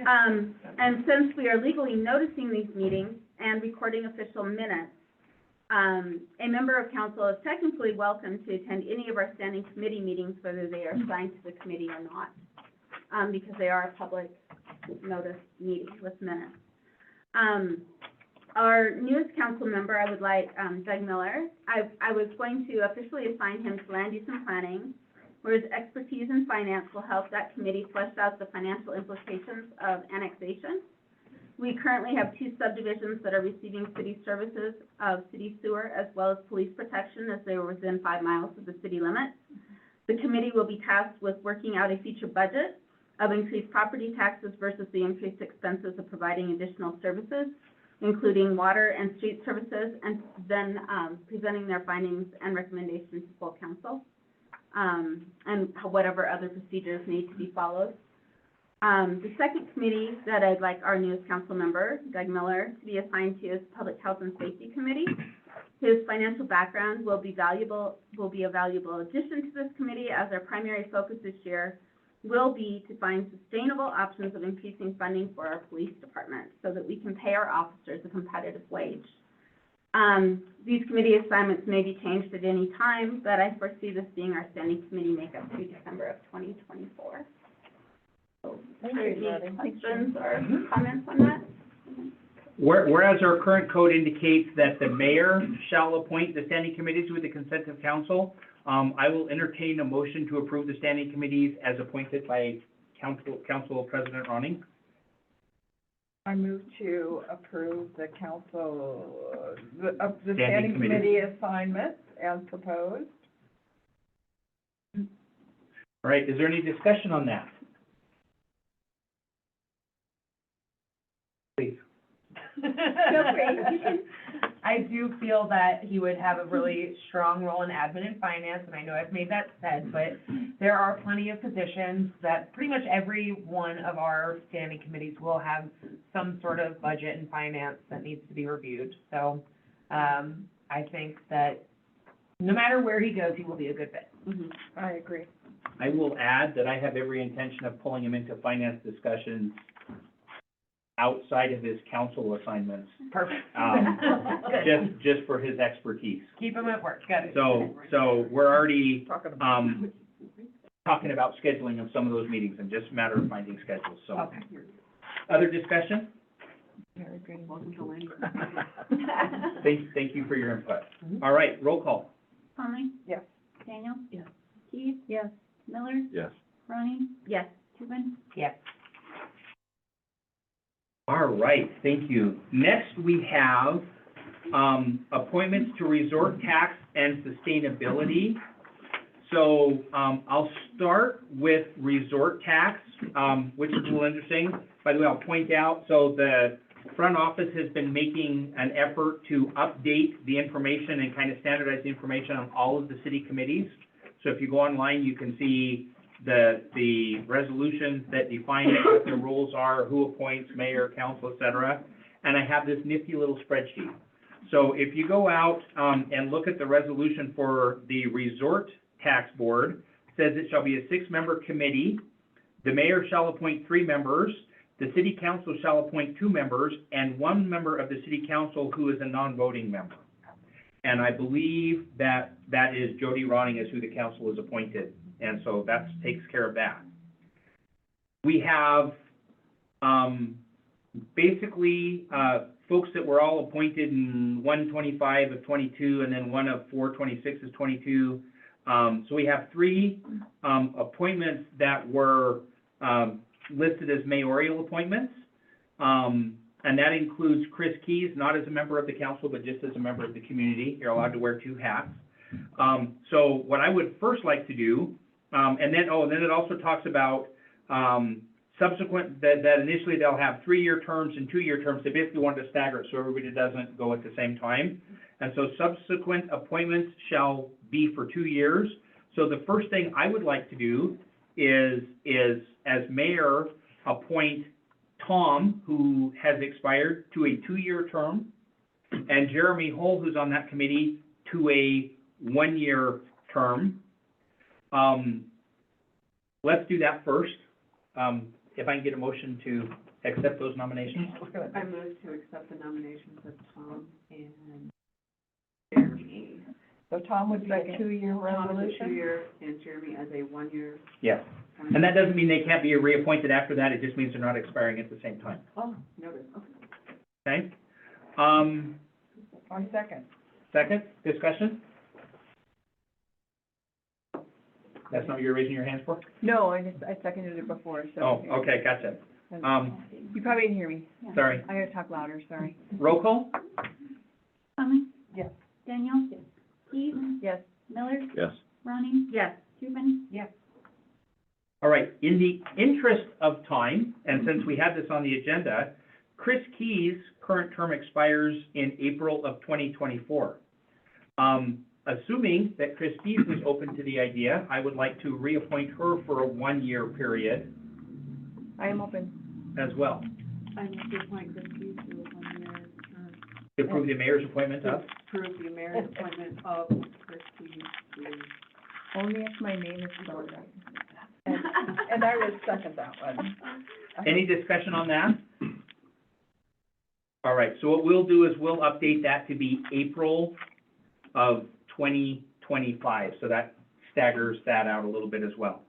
And since we are legally noticing these meetings and recording official minutes, a member of council is technically welcome to attend any of our standing committee meetings, whether they are assigned to the committee or not, because they are a public notice meeting with minutes. Our newest council member, I would like, Doug Miller. I was going to officially assign him to land use and planning, where his expertise in finance will help that committee flesh out the financial implications of annexation. We currently have 2 subdivisions that are receiving city services of city sewer as well as police protection, as they were within 5 miles of the city limits. The committee will be tasked with working out a future budget of increased property taxes versus the increased expenses of providing additional services, including water and street services, and then presenting their findings and recommendations to full council, and whatever other procedures need to be followed. The second committee that I'd like our newest council member, Doug Miller, to be assigned to is Public Health and Safety Committee. His financial background will be a valuable addition to this committee, as our primary focus this year will be to find sustainable options of increasing funding for our police department so that we can pay our officers a competitive wage. These committee assignments may be changed at any time, but I foresee this being our standing committee makeup through December of 2024. So, any questions or comments on that? Whereas our current code indicates that the mayor shall appoint the standing committees with the consent of council, I will entertain a motion to approve the standing committees as appointed by Council President Ronning. I move to approve the council, the Standing standing committee. committee assignments as proposed. All right, is there any discussion on that? Please. Feel free, you can. I do feel that he would have a really strong role in admin and finance, and I know I've made that said, but there are plenty of positions that pretty much every one of our standing committees will have some sort of budget and finance that needs to be reviewed. So, I think that no matter where he goes, he will be a good fit. I agree. I will add that I have every intention of pulling him into finance discussions outside of his council assignments, Perfect. just for his expertise. Keep him at work, got it. So we're already, Talking about. talking about scheduling of some of those meetings, and just a matter of finding schedules, so. Okay. Other discussion? Very good. Welcome to Landy. Thank you for your input. All right, roll call. Conley? Yes. Daniel? Yes. Keith? Yes. Miller? Yes. Ronnie? Yes. Tubin? Yes. All right, thank you. Next, we have, appointments to resort tax and sustainability. So, I'll start with resort tax, which is a little interesting. By the way, I'll point out, so the front office has been making an effort to update the information and kind of standardize the information on all of the city committees. So if you go online, you can see the resolutions that define it, what the rules are, who appoints mayor, council, et cetera. And I have this nifty little spreadsheet. So if you go out, and look at the resolution for the resort tax board, it says it shall be a 6-member committee. The mayor shall appoint 3 members. The city council shall appoint 2 members, and 1 member of the city council who is a non-voting member. And I believe that is Jody Ronning is who the council has appointed. And so that takes care of that. We have, basically, folks that were all appointed in 125 of 22, and then one of 426 of 22. So we have 3, appointments that were, listed as mayoral appointments. And that includes Chris Keys, not as a member of the council, but just as a member of the community. You're allowed to wear 2 hats. So what I would first like to do, and then it also talks about subsequent, that initially they'll have 3-year terms and 2-year terms. They basically wanted to stagger it so everybody doesn't go at the same time. And so subsequent appointments shall be for 2 years. So the first thing I would like to do is as mayor, appoint Tom, who has expired, to a 2-year term, and Jeremy Hull, who's on that committee, to a 1-year term. Let's do that first. If I can get a motion to accept those nominations. I move to accept the nominations of Tom and Jeremy. So Tom would be a Second. 2-year Tom is a resolution? 2-year and Jeremy as a 1-year. Yes. And that doesn't mean they can't be reappointed after that, it just means they're not expiring at the same time, Oh, noted, okay. okay? I second. Second, discussion? That's not what you're raising your hands for? No, I seconded it before, so. Oh, okay, gotcha. You probably didn't hear me. Sorry. I gotta talk louder, sorry. Roll call? Conley? Yes. Daniel? Yes. Keith? Yes. Miller? Yes. Ronnie? Yes. Tubin? Yes. All right, in the interest of time, and since we had this on the agenda, Chris Key's current term expires in April of 2024. Assuming that Chris Keys was open to the idea, I would like to reappoint her for a 1-year period I am open. as well. I move to appoint Christie to a 1-year term. To approve the mayor's appointment of? Approve the mayor's appointment of Christie to. Only if my name is spelled right. And I would second that one. Any discussion on that? All right, so what we'll do is we'll update that to be April of 2025, so that staggers that out a little bit as well.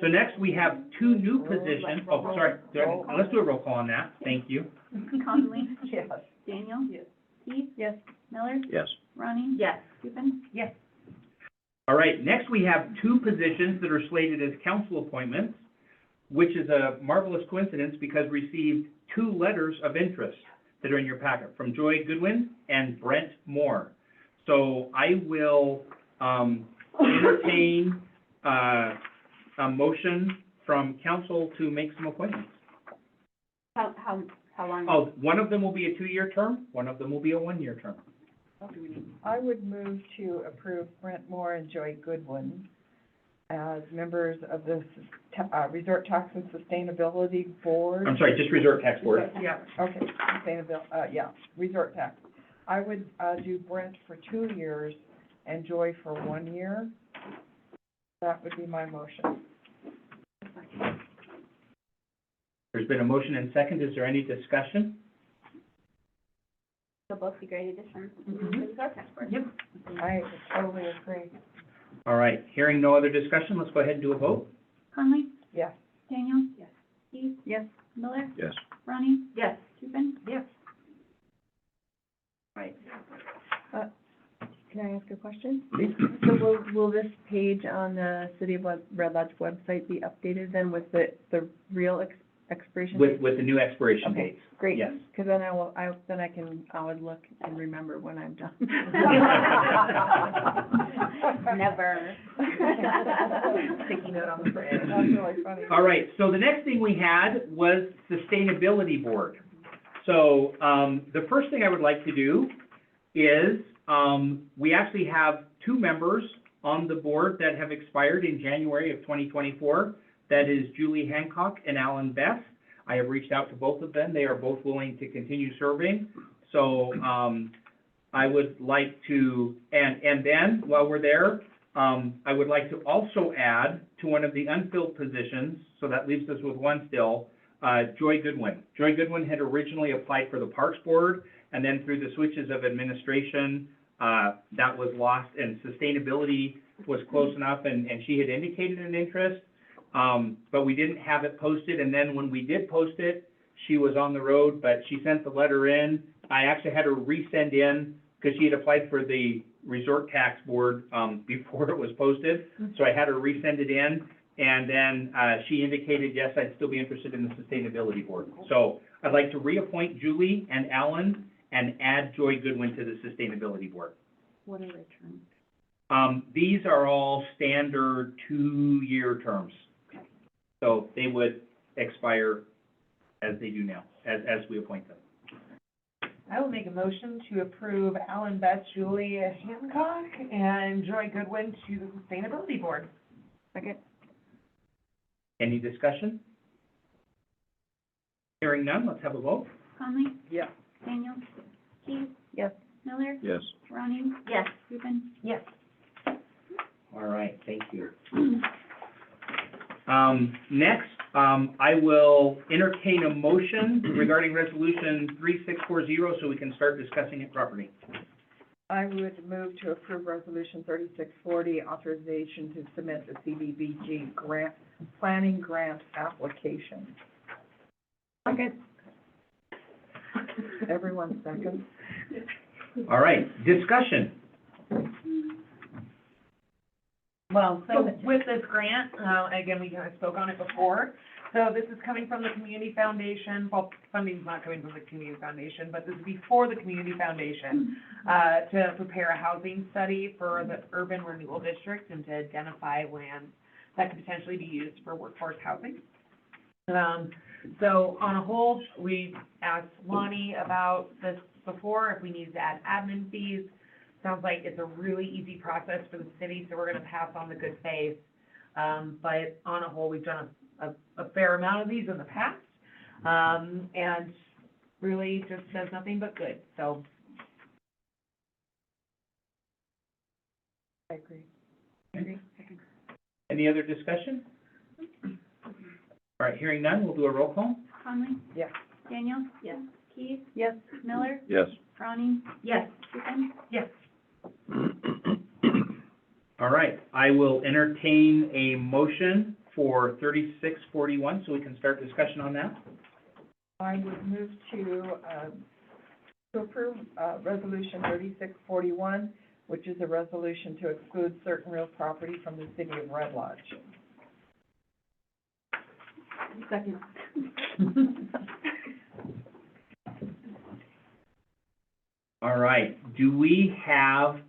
So next, we have 2 new positions. Oh, sorry, let's do a roll call on that. Thank you. Conley? Yes. Daniel? Yes. Keith? Yes. Miller? Yes. Ronnie? Yes. Tubin? Yes. All right, next we have 2 positions that are slated as council appointments, which is a marvelous coincidence because received 2 letters of interest that are in your packet from Joy Goodwin and Brent Moore. So I will entertain a motion from council to make some appointments. How long? Oh, one of them will be a 2-year term, one of them will be a 1-year term. I would move to approve Brent Moore and Joy Goodwin as members of the Resort Tax and Sustainability Board. I'm sorry, just Resort Tax Board. Yeah. Okay, Resort Tax. I would, do Brent for 2 years and Joy for 1 year. That would be my motion. There's been a motion and second, is there any discussion? They'll both be great additions to the Resort Tax Board. Yep. I totally agree. All right, hearing no other discussion, let's go ahead and do a vote. Conley? Yes. Daniel? Yes. Keith? Yes. Miller? Yes. Ronnie? Yes. Tubin? Yes. Right. Can I ask a question? Please. So will this page on the City of Red Lodge website be updated then with the real expiration date? With the new expiration Okay, dates. great. Yes. Because then I would look and remember when I'm done. Never. Sticky note on the fridge. That's really funny. All right, so the next thing we had was Sustainability Board. So, the first thing I would like to do is, we actually have 2 members on the board that have expired in January of 2024. That is Julie Hancock and Alan Best. I have reached out to both of them. They are both willing to continue serving. So, I would like to, and then, while we're there, I would like to also add to one of the unfilled positions, so that leaves us with 1 still, Joy Goodwin. Joy Goodwin had originally applied for the Parks Board, and then through the switches of administration, that was lost, and sustainability was close enough, and she had indicated an interest, but we didn't have it posted, and then when we did post it, she was on the road, but she sent the letter in. I actually had her resend in, because she had applied for the Resort Tax Board, before it was posted, so I had her resend it in, and then, she indicated, yes, I'd still be interested in the Sustainability Board. So, I'd like to reappoint Julie and Alan, and add Joy Goodwin to the Sustainability Board. What are their terms? These are all standard 2-year terms. So they would expire as they do now, as we appoint them. I will make a motion to approve Alan Betts, Julia Hancock, and Joy Goodwin to the Sustainability Board. Second? Any discussion? Hearing none, let's have a vote. Conley? Yeah. Daniel? Keith? Yes. Miller? Yes. Ronnie? Yes. Reuben? Yes. All right, thank you. Next, I will entertain a motion regarding resolution 3640, so we can start discussing it properly. I would move to approve resolution 3640, authorization to submit the CDBG grant, planning grant application. Okay. Everyone second? All right, discussion. Well, so with this grant, again, we kind of spoke on it before. So this is coming from the Community Foundation, well, funding's not coming from the Community Foundation, but this is before the Community Foundation, to prepare a housing study for the urban renewal district and to identify land that could potentially be used for workforce housing. So on a whole, we asked Lonnie about this before, if we needed to add admin fees. Sounds like it's a really easy process for the city, so we're gonna pass on the good faith. But on a whole, we've done a fair amount of these in the past, and really just does nothing but good, so. I agree. Any other discussion? All right, hearing none, we'll do a roll call. Conley? Yes. Daniel? Yes. Keith? Yes. Miller? Yes. Ronnie? Yes. Reuben? Yes. All right, I will entertain a motion for 3641, so we can start discussion on that. I would move to approve, resolution 3641, which is a resolution to exclude certain real property from the city of Red Lodge. Second. All right, do we have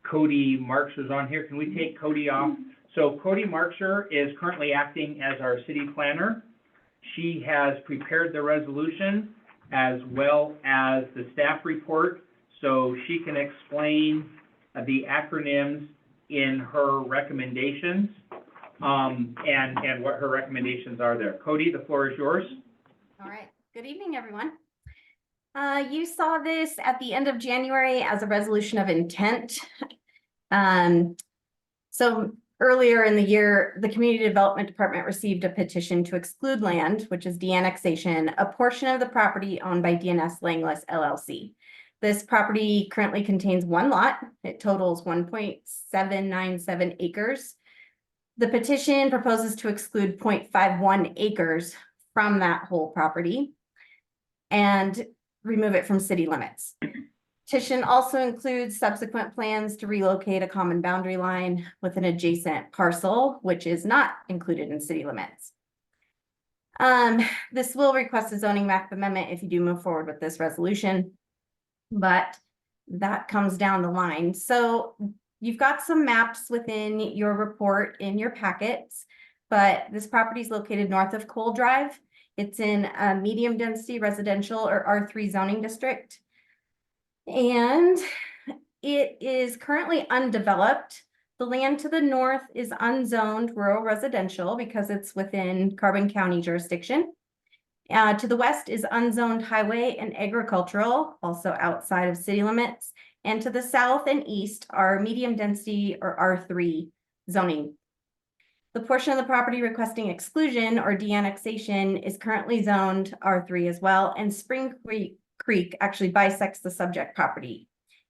Cody Marksers on here? Can we take Cody off? So Cody Markser is currently acting as our city planner. She has prepared the resolution as well as the staff report, so she can explain the acronyms in her recommendations, and what her recommendations are there. Cody, the floor is yours. All right, good evening, everyone. You saw this at the end of January as a resolution of intent. So earlier in the year, the Community Development Department received a petition to exclude land, which is de-annexation, a portion of the property owned by DNS Langless LLC. This property currently contains one lot. It totals 1.797 acres. The petition proposes to exclude 0.51 acres from that whole property and remove it from city limits. Petition also includes subsequent plans to relocate a common boundary line with an adjacent parcel, which is not included in city limits. This will request a zoning map amendment if you do move forward with this resolution, but that comes down the line. So you've got some maps within your report in your packets, but this property is located north of Cole Drive. It's in a medium density residential or R3 zoning district. And it is currently undeveloped. The land to the north is unzoned rural residential because it's within Carbon County jurisdiction. To the west is unzoned highway and agricultural, also outside of city limits. And to the south and east are medium density or R3 zoning. The portion of the property requesting exclusion or de-annexation is currently zoned R3 as well, and Spring Creek actually bisects the subject property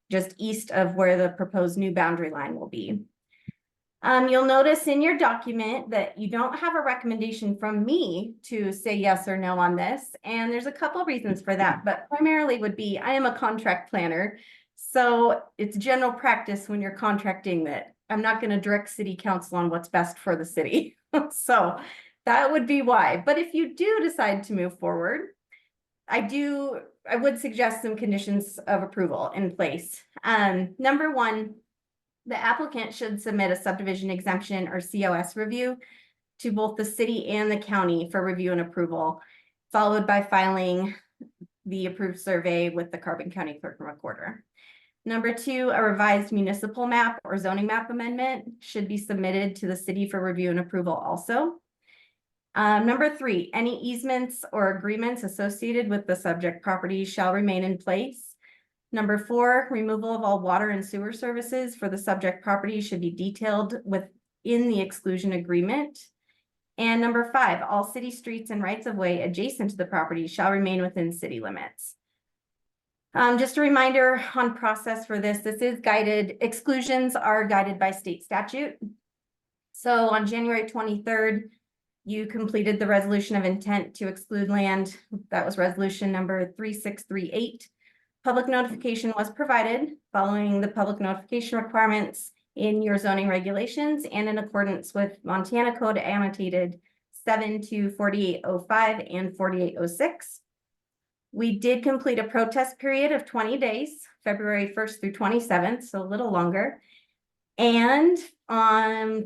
just east of where the proposed new boundary line will be. You'll notice in your document that you don't have a recommendation from me to say yes or no on this, and there's a couple reasons for that, but primarily would be I am a contract planner, so it's general practice when you're contracting that I'm not going to direct city council on what's best for the city. So that would be why. But if you do decide to move forward, I would suggest some conditions of approval in place. Number one, the applicant should submit a subdivision exemption or COS review to both the city and the county for review and approval, followed by filing the approved survey with the Carbon County Clerk and Recorder. Number 2, a revised municipal map or zoning map amendment should be submitted to the city for review and approval also. Number 3, any easements or agreements associated with the subject property shall remain in place. Number 4, removal of all water and sewer services for the subject property should be detailed within the exclusion agreement. And number 5, all city streets and rights of way adjacent to the property shall remain within city limits. Just a reminder on process for this is guided, exclusions are guided by state statute. So on January 23rd, you completed the resolution of intent to exclude land. That was resolution number 3638. Public notification was provided following the public notification requirements in your zoning regulations and in accordance with Montana Code annotated 7-4805 and 4806. We did complete a protest period of 20 days, February 1st through 27th, so a little longer. And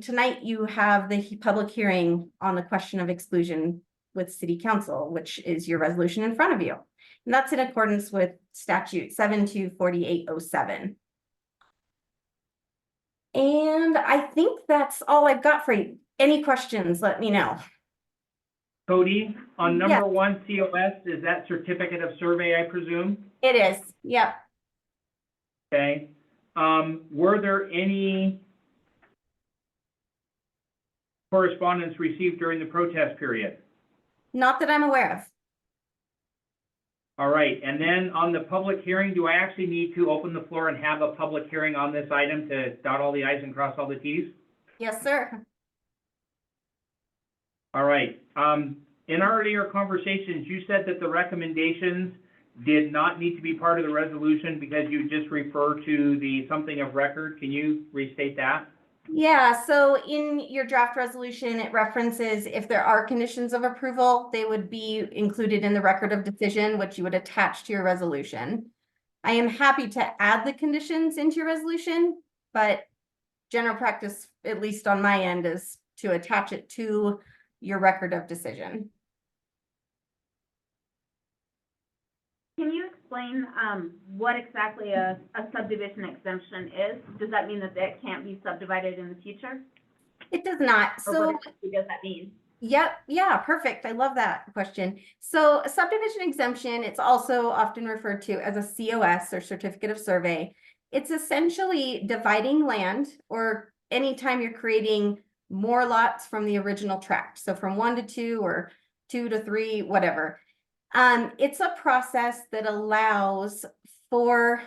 tonight you have the public hearing on the question of exclusion with City Council, which is your resolution in front of you. And that's in accordance with statute 7-4807. And I think that's all I've got for you. Any questions, let me know. Cody, on number 1 COS, is that certificate of survey, I presume? It is, yep. Okay. Were there any correspondence received during the protest period? Not that I'm aware of. All right, and then on the public hearing, do I actually need to open the floor and have a public hearing on this item to dot all the i's and cross all the t's? Yes, sir. All right. In our earlier conversations, you said that the recommendations did not need to be part of the resolution because you just refer to the something of record. Can you restate that? Yeah, so in your draft resolution, it references if there are conditions of approval, they would be included in the record of decision, which you would attach to your resolution. I am happy to add the conditions into your resolution, but general practice, at least on my end, is to attach it to your record of decision. Can you explain, what exactly a subdivision exemption is? Does that mean that that can't be subdivided in the future? It does not. Or So. what exactly does that mean? Yep, yeah, perfect. I love that question. So a subdivision exemption, it's also often referred to as a COS or certificate of survey. It's essentially dividing land, or anytime you're creating more lots from the original tract. So from 1 to 2 or 2 to 3, whatever. It's a process that allows for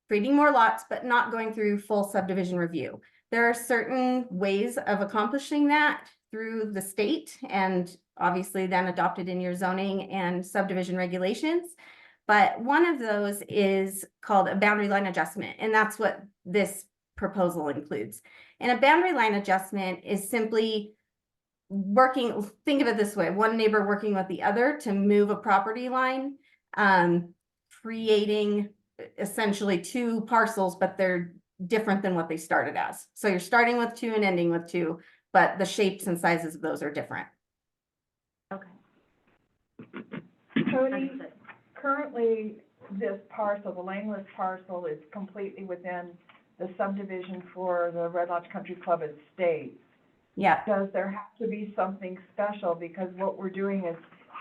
creating more lots, but not going through full subdivision review. There are certain ways of accomplishing that through the state and obviously then adopted in your zoning and subdivision regulations. But one of those is called a boundary line adjustment, and that's what this proposal includes. And a boundary line adjustment is simply working, think of it this way, one neighbor working with the other to move a property line, creating essentially 2 parcels, but they're different than what they started as. So you're starting with 2 and ending with 2, but the shapes and sizes of those are different. Okay. Cody, Understood. currently, this parcel, the Langless parcel, is completely within the subdivision for the Red Lodge Country Club Estates. Yeah. Does there have to be something special? Because what we're doing is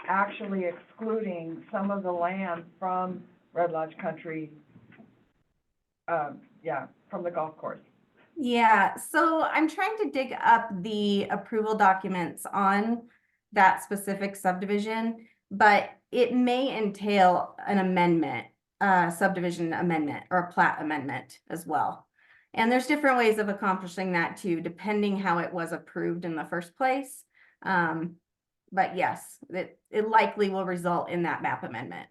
actually excluding some of the land from Red Lodge Country, from the golf course. Yeah, so I'm trying to dig up the approval documents on that specific subdivision, but it may entail an amendment, subdivision amendment or a plat amendment as well. And there's different ways of accomplishing that too, depending how it was approved in the first place. But yes, it likely will result in that map amendment.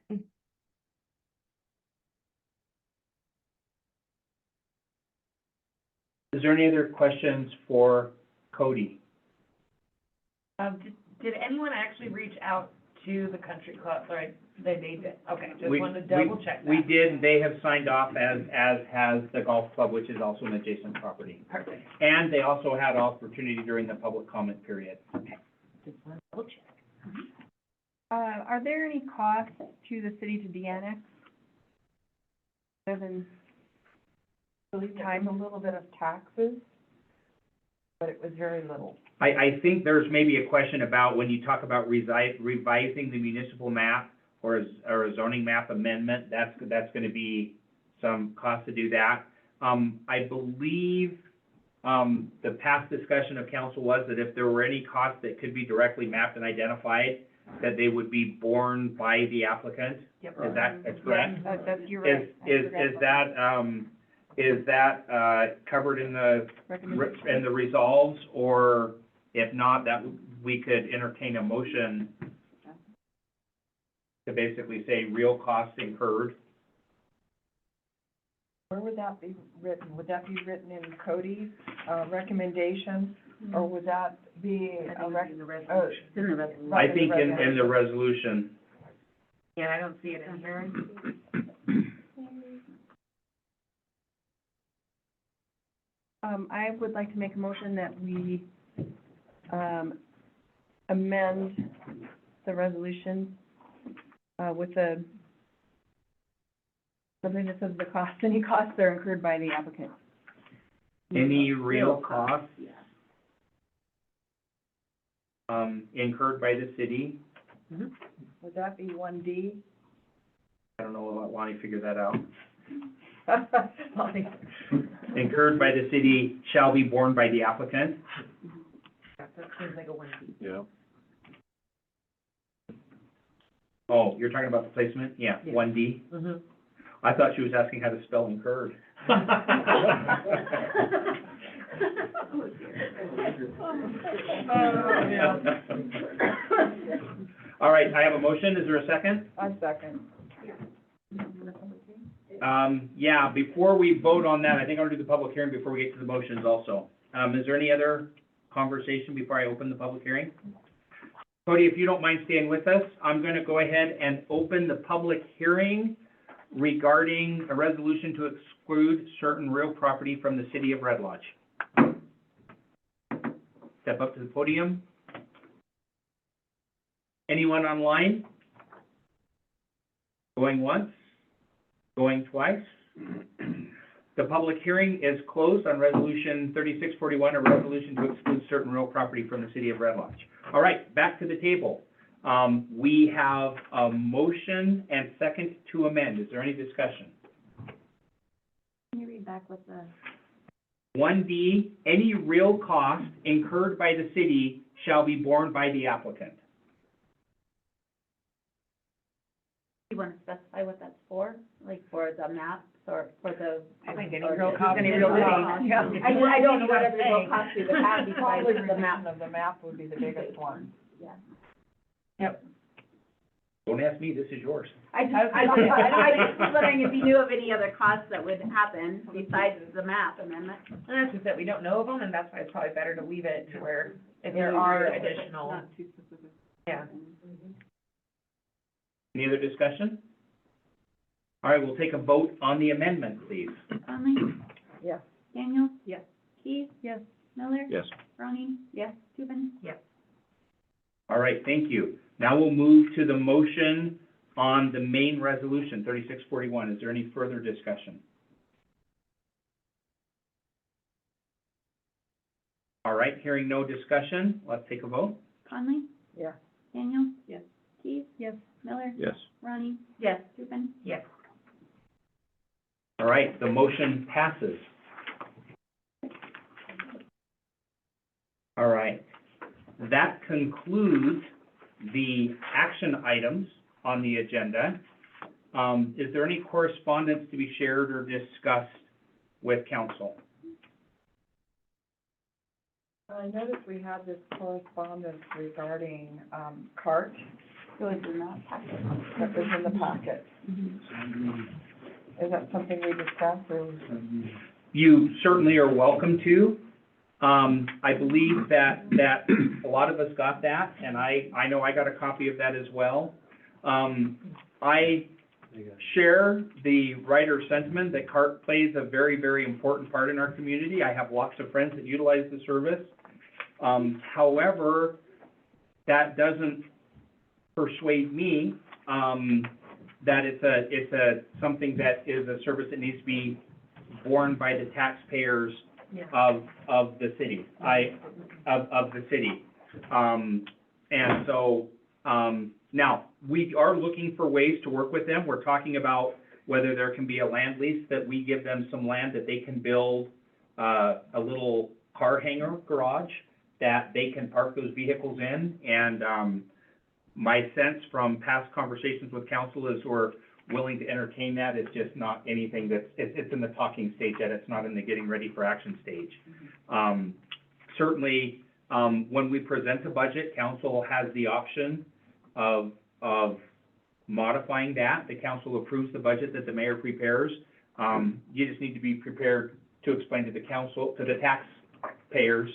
Is there any other questions for Cody? Did anyone actually reach out to the country club, or They did, okay, just We- wanted to double check that. We did, they have signed off as has the golf club, which is also an adjacent property. Perfect, And they also had opportunity during the public comment period. just wanted to double check. Are there any costs to the city to de-annex? Other than Time, a little bit of taxes, but it was very little. I think there's maybe a question about when you talk about revising the municipal map or a zoning map amendment, that's gonna be some cost to do that. I believe, the past discussion of council was that if there were any costs that could be directly mapped and identified, that they would be borne by the applicant. Yep. Is that correct? That's, you're right. Is that covered in the Recommendation. in the resolves, or if not, that we could entertain a motion to basically say real costs incurred? Where would that be written? Would that be written in Cody's, recommendation, or would that be I a think rec- it's in the oh, resolution. It's in the resolution. I think in the resolution. Yeah, I don't see it in here. I would like to make a motion that we, amend the resolution, with something that says the cost, any costs are incurred by the applicant. Any real costs incurred by the city? would that be 1D? I don't know, I'll let Lonnie figure that out. Incurred by the city shall be borne by the applicant. That seems like a one. Yeah. Oh, you're talking about the placement? Yeah, Yeah. 1D. Mm-hmm. I thought she was asking how to spell incurred. All right, I have a motion. Is there a second? A second. Yeah, before we vote on that, I think I'll do the public hearing before we get to the motions also. Is there any other conversation before I open the public hearing? Cody, if you don't mind staying with us, I'm gonna go ahead and open the public hearing regarding a resolution to exclude certain real property from the city of Red Lodge. Step up to the podium. Anyone online? Going once? Going twice? The public hearing is closed on resolution 3641, a resolution to exclude certain real property from the city of Red Lodge. All right, back to the table. We have a motion and second to amend. Is there any discussion? Can you read back what the? 1D, any real cost incurred by the city shall be borne by the applicant. You want to specify what that's for, like for the maps or for the? I think any or real just cost. any real cost? Yeah. I don't know what every real cost we would have besides Probably the revision map. of the map would be the biggest one. Don't ask me, this is yours. I just was wondering if you knew of any other costs that would happen besides the map amendment. And that's just that we don't know of them, and that's why it's probably better to leave it to where if there are additional, Not too specific. yeah. Any other discussion? All right, we'll take a vote on the amendment, please. Conley? Yes. Daniel? Yes. Keith? Yes. Miller? Yes. Ronnie? Yes. Tubin? Yes. All right, thank you. Now we'll move to the motion on the main resolution, 3641. Is there any further discussion? All right, hearing no discussion, let's take a vote. Conley? Yeah. Daniel? Yes. Keith? Yes. Miller? Yes. Ronnie? Yes. Tubin? Yes. All right, the motion passes. All right, that concludes the action items on the agenda. Is there any correspondence to be shared or discussed with council? I noticed we had this correspondence regarding, CART It was in the packet. that was in the packet. Is that something we discussed, or? You certainly are welcome to. I believe that a lot of us got that, and I know I got a copy of that as well. I share the writer's sentiment that CART plays a very, very important part in our community. I have lots of friends that utilize the service. However, that doesn't persuade me, that it's something that is a service that needs to be borne by the taxpayers of the city, of the city. And so, now, we are looking for ways to work with them. We're talking about whether there can be a land lease, that we give them some land that they can build a little car hangar garage that they can park those vehicles in. And my sense from past conversations with council is we're willing to entertain that. It's just not anything that's, it's in the talking stage yet. It's not in the getting ready for action stage. Certainly, when we present a budget, council has the option of modifying that. The council approves the budget that the mayor prepares. You just need to be prepared to explain to the council, to the taxpayers,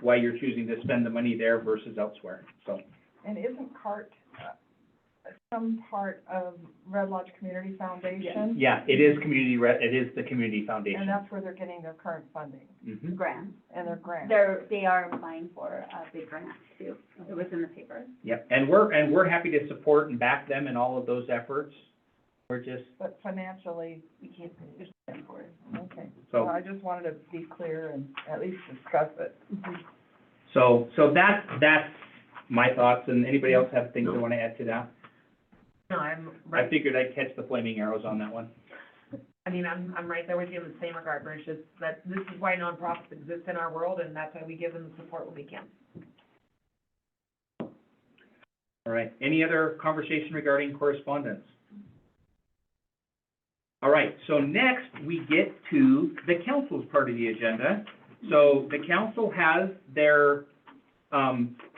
why you're choosing to spend the money there versus elsewhere, so. And isn't CART some part of Red Lodge Community Foundation? Yeah, it is it is the community foundation. And that's where they're getting their current funding Mhm. Grants. and their grants. They are applying for a big grant too. It was in the paper. Yep, and we're happy to support and back them in all of those efforts. We're just, But financially, We can't finish them for it. okay. So- Well, I just wanted to be clear and at least discuss it. so that's my thoughts, and anybody else have things they want to add to that? No, I'm I right, figured I'd catch the flaming arrows on that one. I mean, I'm right there with you in the same regard, Bruce, it's that this is why nonprofits exist in our world, and that's why we give them the support when we can. All right, any other conversation regarding correspondence? All right, so next we get to the council's part of the agenda. So the council has their,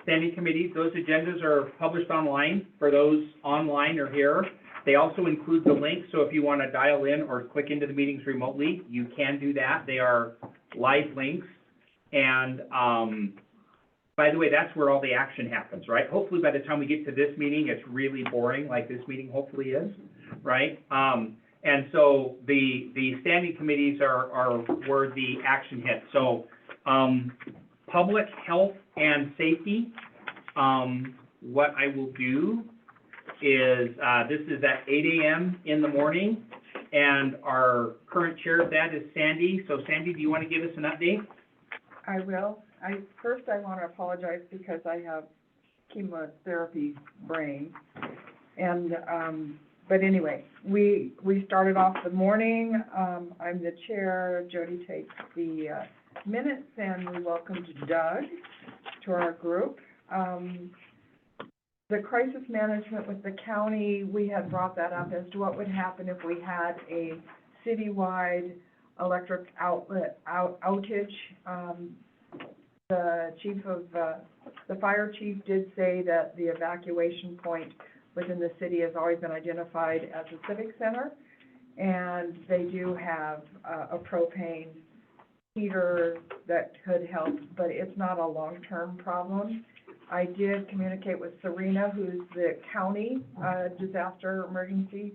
standing committees. Those agendas are published online for those online or here. They also include the link, so if you want to dial in or click into the meetings remotely, you can do that. They are live links. And, by the way, that's where all the action happens, right? Hopefully by the time we get to this meeting, it's really boring, like this meeting hopefully is, right? And so the standing committees are where the action hits. So, public health and safety, what I will do is, this is at 8 a.m. in the morning, and our current chair of that is Sandy. So Sandy, do you want to give us an update? I will. First I want to apologize because I have chemotherapy brain. And, but anyway, we started off the morning. I'm the chair. Jody takes the minutes, and we welcomed Doug to our group. The crisis management with the county, we had brought that up as to what would happen if we had a citywide electric outage. The chief of, the fire chief did say that the evacuation point within the city has always been identified as a civic center, and they do have a propane heater that could help, but it's not a long-term problem. I did communicate with Serena, who's the county disaster emergency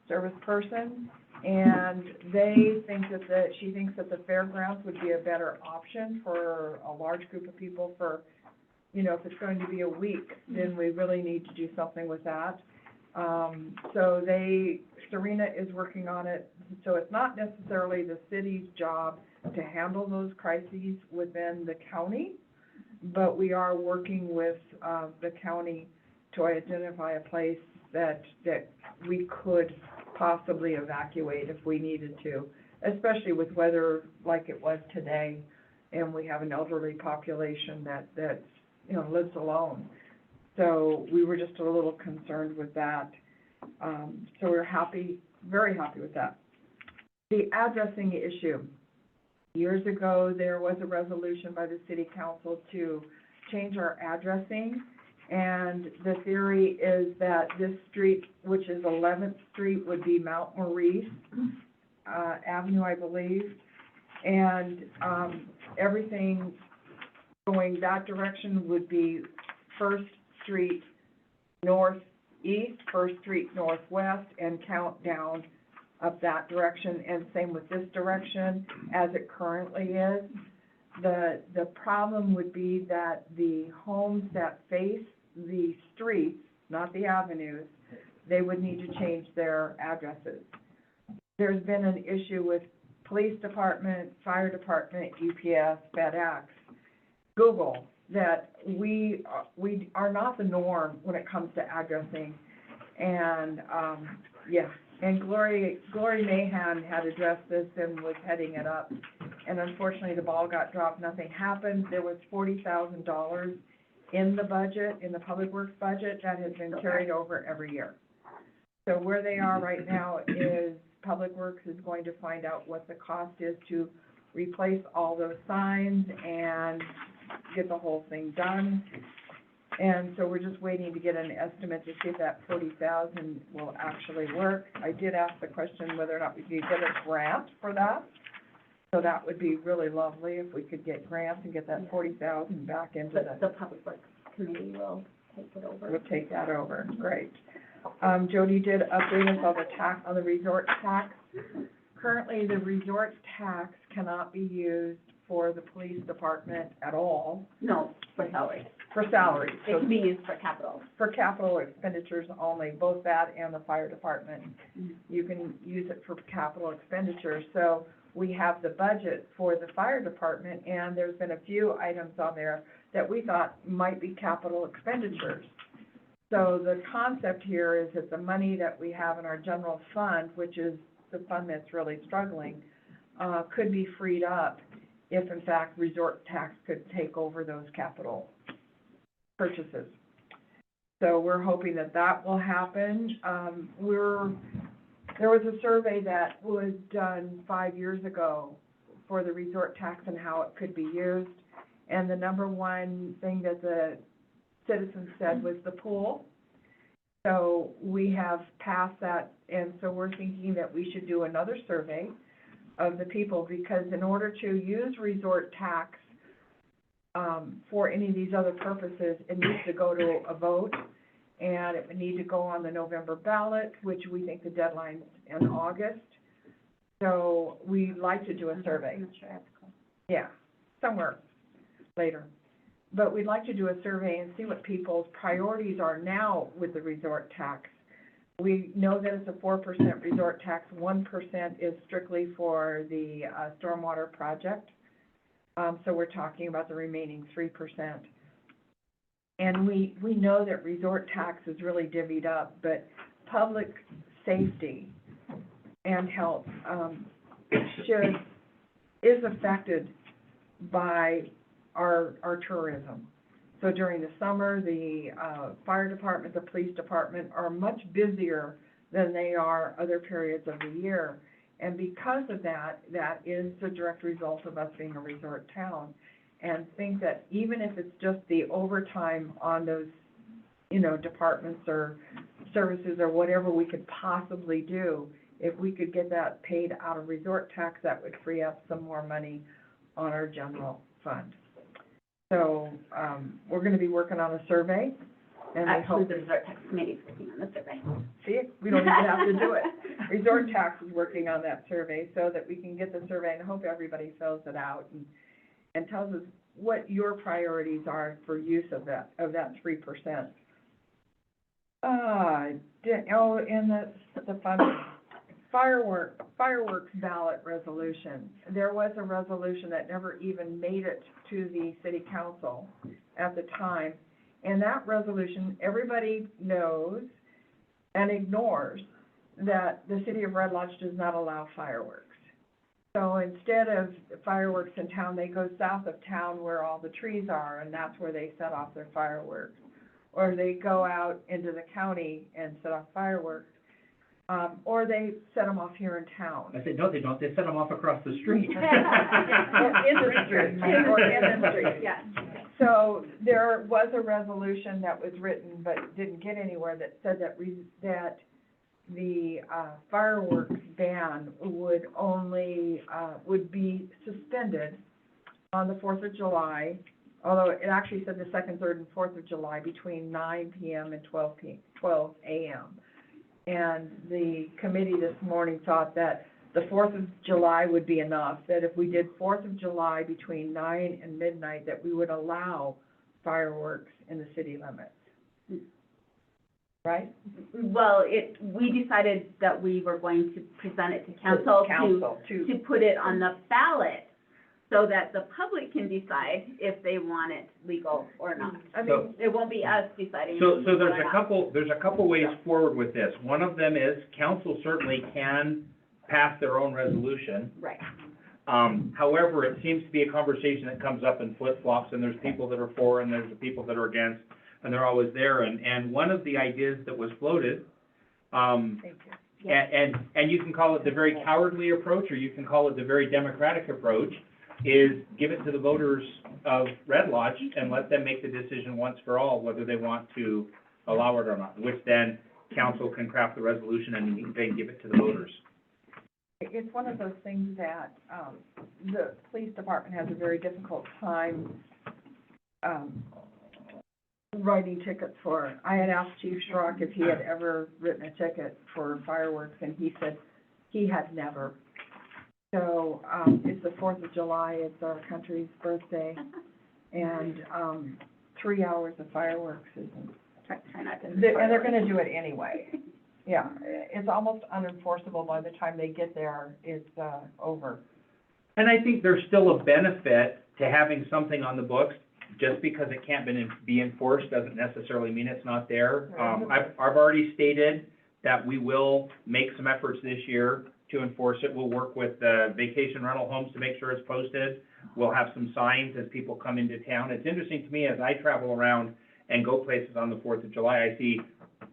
service person, and they think that she thinks that the fairgrounds would be a better option for a large group of people for, you know, if it's going to be a week, then we really need to do something with that. So Serena is working on it, so it's not necessarily the city's job to handle those crises within the county, but we are working with the county to identify a place that we could possibly evacuate if we needed to, especially with weather like it was today, and we have an elderly population that you know, lives alone. So we were just a little concerned with that. So we're happy, very happy with that. The addressing issue. Years ago, there was a resolution by the city council to change our addressing, and the theory is that this street, which is 11th Street, would be Mount Maurice Avenue, I believe, and everything going that direction would be First Street North east, First Street northwest, and count down up that direction, and same with this direction as it currently is. The problem would be that the homes that face the streets, not the avenues, they would need to change their addresses. There's been an issue with police department, fire department, UPS, FedEx, Google, that we are not the norm when it comes to addressing. And, yeah, and Glory Mahan had addressed this and was heading it up. And unfortunately, the ball got dropped, nothing happened. There was $40,000 in the budget, in the Public Works budget, that has been carried over every year. So where they are right now is Public Works is going to find out what the cost is to replace all those signs and get the whole thing done. And so we're just waiting to get an estimate to see if that 40,000 will actually work. I did ask the question whether or not we could get a grant for that. So that would be really lovely if we could get grants and get that 40,000 back into The Public Works Committee will take it over. We'll take that over, great. Jody did update us on the tax, on the resort tax. Currently, the resort tax cannot be used for the police department at all, No, for salary. for salaries. It So can be used for capital. for capital expenditures only, both that and the fire department. Mhm. You can use it for capital expenditures. So we have the budget for the fire department, and there's been a few items on there that we thought might be capital expenditures. So the concept here is that the money that we have in our general fund, which is the fund that's really struggling, could be freed up if in fact resort tax could take over those capital purchases. So we're hoping that that will happen. There was a survey that was done 5 years ago for the resort tax and how it could be used. And the number one thing that the citizens said was the pool. So we have passed that, and so we're thinking that we should do another survey of the people, because in order to use resort tax for any of these other purposes, it needs to go to a vote, and it would need to go on the November ballot, which we think the deadline's in August. So we'd like to do a survey. I'm not sure I have to call. Yeah, somewhere later. But we'd like to do a survey and see what people's priorities are now with the resort tax. We know that it's a 4% resort tax, 1% is strictly for the stormwater project. So we're talking about the remaining 3%. And we know that resort tax is really divvied up, but public safety and health is affected by our tourism. So during the summer, the fire department, the police department are much busier than they are other periods of the year. And because of that, that is the direct result of us being a resort town. And think that even if it's just the overtime on those, departments or services or whatever we could possibly do, if we could get that paid out of resort tax, that would free up some more money on our general fund. So, we're gonna be working on a survey, and I Actually, hope, the Resort Tax Committee is working on the survey. see, we don't even have to do it. Resort tax is working on that survey so that we can get the survey, and I hope everybody fills it out and tells us what your priorities are for use of that 3%. In the funding, fireworks ballot resolution. There was a resolution that never even made it to the city council at the time. And that resolution, everybody knows and ignores that the city of Red Lodge does not allow fireworks. So instead of fireworks in town, they go south of town where all the trees are, and that's where they set off their fireworks. Or they go out into the county and set off fireworks. Or they set them off here in town. I said, no, they don't, they set them off across the street. Or in the street. Yeah. So there was a resolution that was written but didn't get anywhere that said that the fireworks ban would only, would be suspended on the 4th of July, although it actually said the second, third, and 4th of July between 9 PM and 12 AM. And the committee this morning thought that the 4th of July would be enough, that if we did 4th of July between 9 and midnight, that we would allow fireworks in the city limits. Right? Well, we decided that we were going to present it to council to put it on the ballot so that the public can decide if they want it legal or not. I mean, it won't be us deciding. So if it's legal there's or a not. couple ways forward with this. One of them is council certainly can pass their own resolution. Right. However, it seems to be a conversation that comes up in flip-flops, and there's people that are for, and there's the people that are against, and they're always there. And one of the ideas that was floated, Thank you. and you can call it the very cowardly approach, or you can call it the very democratic approach, is give it to the voters of Red Lodge and let them make the decision once for all whether they want to allow it or not, which then council can craft the resolution and then give it to the voters. It's one of those things that, the police department has a very difficult time, writing tickets for. I had asked Chief Schrock if he had ever written a ticket for fireworks, and he said he had never. So, it's the 4th of July, it's our country's birthday, and, 3 hours of fireworks isn't. Try not to. And they're gonna do it anyway. Yeah, it's almost unenforceable by the time they get there, it's, over. And I think there's still a benefit to having something on the books. Just because it can't be enforced doesn't necessarily mean it's not there. I've already stated that we will make some efforts this year to enforce it. We'll work with vacation rental homes to make sure it's posted. We'll have some signs as people come into town. It's interesting to me as I travel around and go places on the 4th of July, I see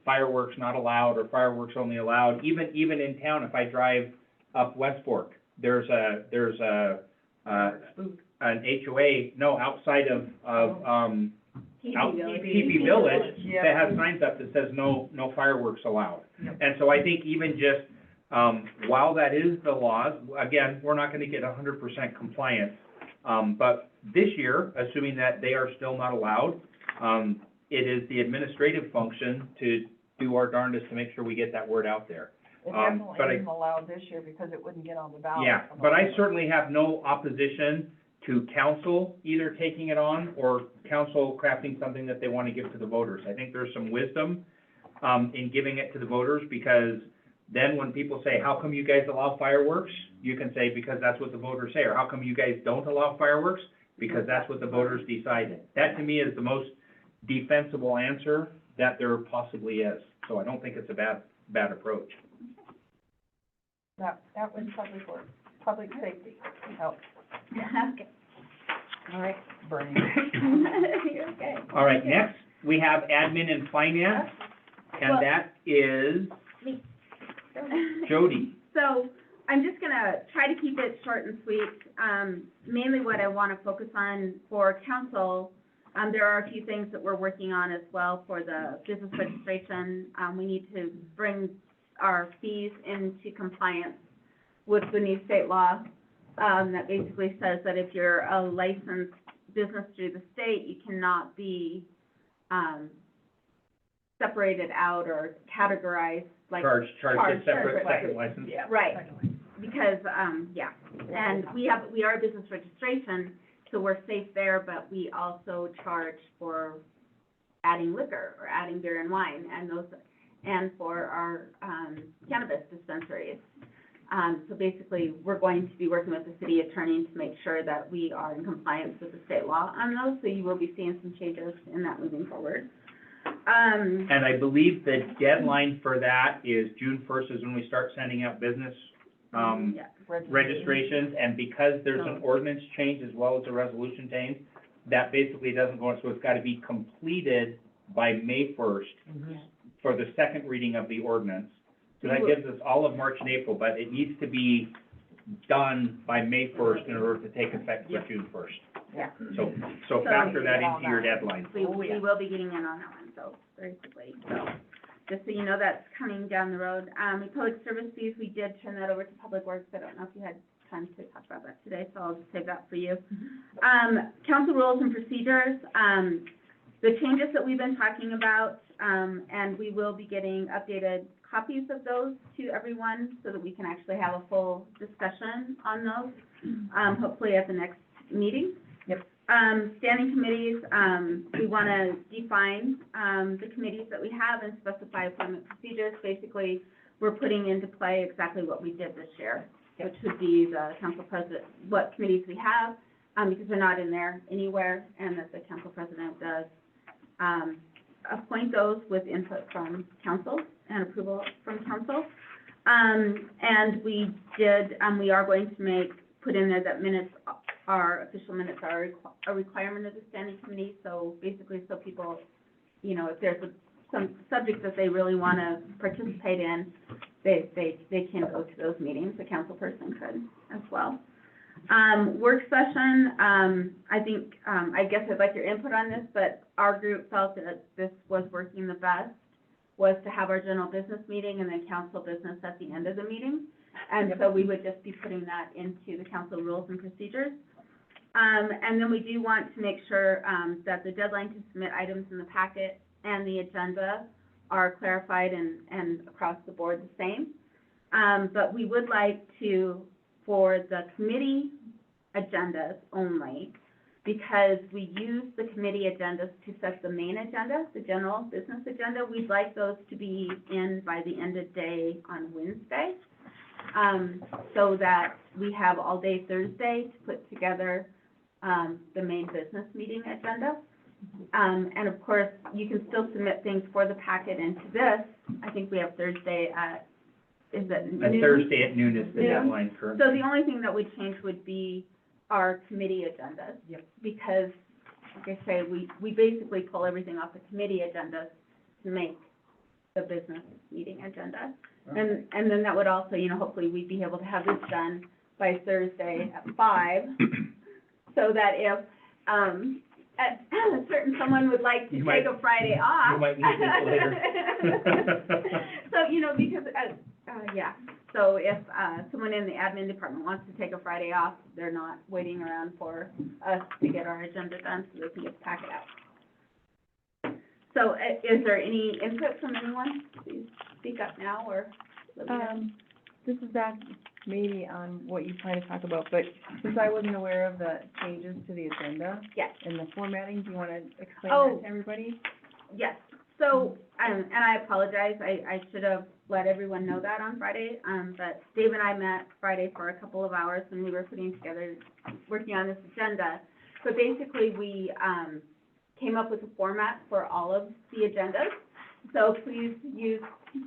fireworks not allowed or fireworks only allowed. Even in town, if I drive up West Fork, there's an HOA, outside of TP Village, Yeah. that has signs up that says no fireworks allowed. And so I think even just, while that is the law, again, we're not gonna get 100% compliance. But this year, assuming that they are still not allowed, it is the administrative function to do our darndest to make sure we get that word out there. It but definitely isn't allowed this year because it wouldn't get on the ballot. Yeah, but I certainly have no opposition to council either taking it on or council crafting something that they want to give to the voters. I think there's some wisdom, in giving it to the voters, because then when people say, how come you guys allow fireworks? You can say, because that's what the voters say, or how come you guys don't allow fireworks? Because that's what the voters decided. That to me is the most defensible answer that there possibly is. So I don't think it's a bad approach. That was public safety, help. Okay. All right, Bernie. You're okay. All right, next, we have admin and finance, and Well- that is Me. Jody. So, I'm just gonna try to keep it short and sweet. Mainly what I wanna focus on for council, there are a few things that we're working on as well for the business registration. We need to bring our fees into compliance with the new state law, that basically says that if you're a licensed business through the state, you cannot be, separated out or categorized like. Charged a separate Charged. second license. Yeah. Right, because, yeah, and we are a business registration, so we're safe there, but we also charge for adding liquor or adding beer and wine and for our, cannabis dispensaries. So basically, we're going to be working with the city attorney to make sure that we are in compliance with the state law on those, so you will be seeing some changes in that moving forward. And I believe the deadline for that is June 1st is when we start sending out business, Yeah. registrations. And because there's an ordinance change as well as a resolution change, that basically doesn't go, so it's gotta be completed by May 1st for the second reading of the ordinance. So that gives us all of March and April, but it needs to be done by May 1st in order to take effect for June 1st. Yeah. So factor that into your deadline. We will be getting in on that one, so very quickly, so, just so you know, that's coming down the road. Public service fees, we did turn that over to Public Works, I don't know if you had time to talk about that today, so I'll just save that for you. Council rules and procedures, the changes that we've been talking about, and we will be getting updated copies of those to everyone so that we can actually have a full discussion on those, hopefully at the next meeting. Yep. Standing committees, we want to define, the committees that we have and specify appointment procedures. Basically, we're putting into play exactly what we did this year, which would be the council president, what committees we have, because they're not in there anywhere, and that the council president does, appoint those with input from council and approval from council. And we did, we are going to put in there that minutes official minutes are a requirement of the standing committee, so basically, so people, you know, if there's some subject that they really want to participate in, they can go to those meetings, the council person could as well. Work session, I think, I guess I'd like your input on this, but our group felt that this was working the best, was to have our general business meeting and then council business at the end of the meeting. And so we would just be putting that into the council rules and procedures. And then we do want to make sure, that the deadline to submit items in the packet and the agenda are clarified and across the board the same. But we would like to, for the committee agendas only, because we use the committee agendas to set the main agenda, the general business agenda, we'd like those to be in by the end of day on Wednesday, so that we have all day Thursday to put together the main business meeting agenda. And of course, you can still submit things for the packet into this. I think we have Thursday at, is it noon? Thursday at noon is the Noon. deadline currently. So the only thing that would change would be our committee agendas. Yep. Because, like I say, we basically pull everything off the committee agendas to make the business meeting agenda. And then that would also, you know, hopefully we'd be able to have this done by Thursday at 5, so that if, at a certain someone would like to You take might- a Friday off. you might need people later. So, you know, because, yeah, so if, someone in the admin department wants to take a Friday off, they're not waiting around for us to get our agenda done so they can get the packet out. So, is there any input from anyone? Please speak up now, or let me know. This is back maybe on what you plan to talk about, but since I wasn't aware of the changes to the agenda Yes. and the formatting, do you want to explain Oh. that to everybody? Yes, so, and I apologize, I should have let everyone know that on Friday, but Dave and I met Friday for a couple of hours when we were putting together, working on this agenda. So basically, we, came up with a format for all of the agendas, so please use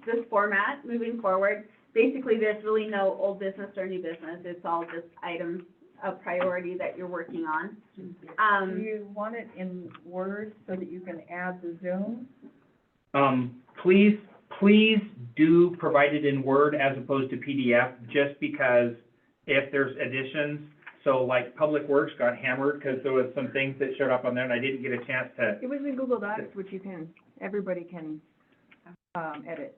this format moving forward. Basically, there's really no old business or new business, it's all just items of priority that you're working on. Do you want it in Word so that you can add the Zoom? Please do provide it in Word as opposed to PDF, just because if there's additions, so like Public Works got hammered because there was some things that showed up on there and I didn't get a chance to, It was in Google Docs, which everybody can, edit.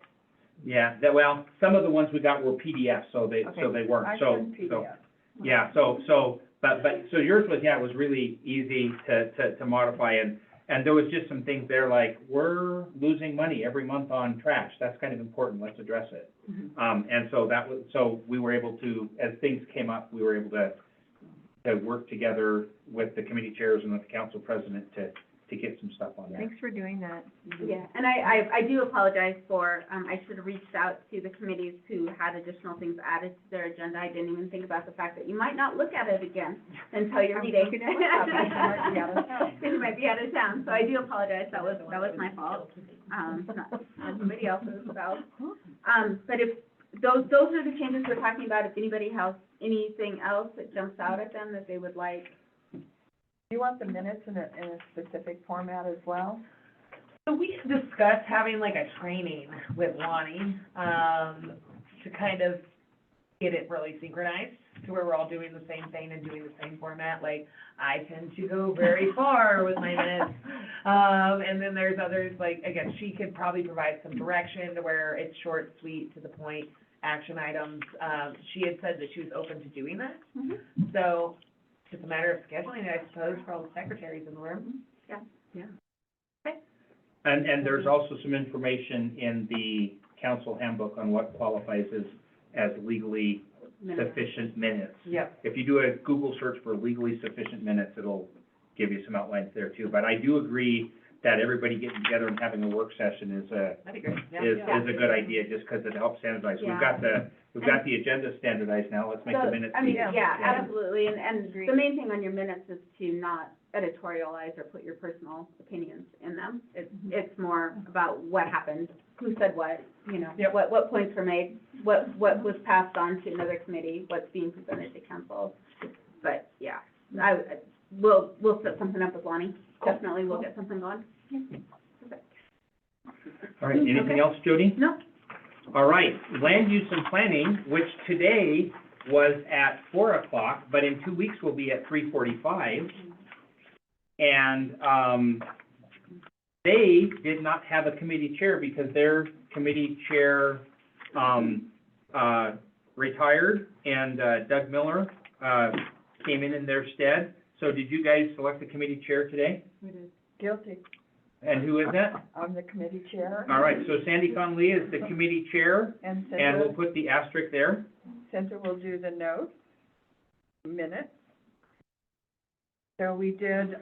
yeah, well, some of the ones we got were PDFs, so they weren't, I so, sent so. PDF. Yeah, so yours was, yeah, it was really easy to modify, and there was just some things there like, we're losing money every month on trash, that's kind of important, let's address it. And so so we were able to, as things came up, we were able to work together with the committee chairs and with the council president to get some stuff on there. Thanks for doing that. Yeah, and I do apologize for, I should have reached out to the committees who had additional things added to their agenda. I didn't even think about the fact that you might not look at it again until your meeting. looking at my copy. You might be out of town. You might be out of town, so I do apologize, that was my fault, not somebody else's, so. But if, those are the changes we're talking about. If anybody has anything else that jumps out at them that they would like. Do you want the minutes in a specific format as well? So we discussed having like a training with Lonnie, to kind of get it really synchronized to where we're all doing the same thing and doing the same format. Like, I tend to go very far with my minutes. And then there's others, like, again, she could probably provide some direction to where it's short, sweet, to the point, action items. She had said that she was open to doing that. Mhm. So it's just a matter of scheduling, I suppose, for all the secretaries in the room. And there's also some information in the council handbook on what qualifies as legally sufficient minutes. Yep. If you do a Google search for legally sufficient minutes, it'll give you some outlines there too. But I do agree that everybody getting together and having a work session is That'd be great. Yeah. is a good idea, just because it helps standardize. We've got the agenda standardized now, let's make the So, minutes. I mean, easier. yeah, absolutely, and Agreed. the main thing on your minutes is to not editorialize or put your personal opinions in them. It's more about what happened, who said what, you know, Yep. what points were made, what was passed on to another committee, what's being presented to council. But, yeah, we'll set something up with Lonnie, definitely, we'll get something going. All right, anything else, Jody? No, All right, land use and planning, which today was at 4:00, but in 2 weeks will be at 3:45. And, they did not have a committee chair because their committee chair, retired, and, Doug Miller, came in their stead. So did you guys select the committee chair today? Guilty. And who is that? I'm the committee chair. All right, so Sandy Conley is the committee chair, And and we'll Cinda, put the asterisk there. Cinda will do the notes, minutes. So we did,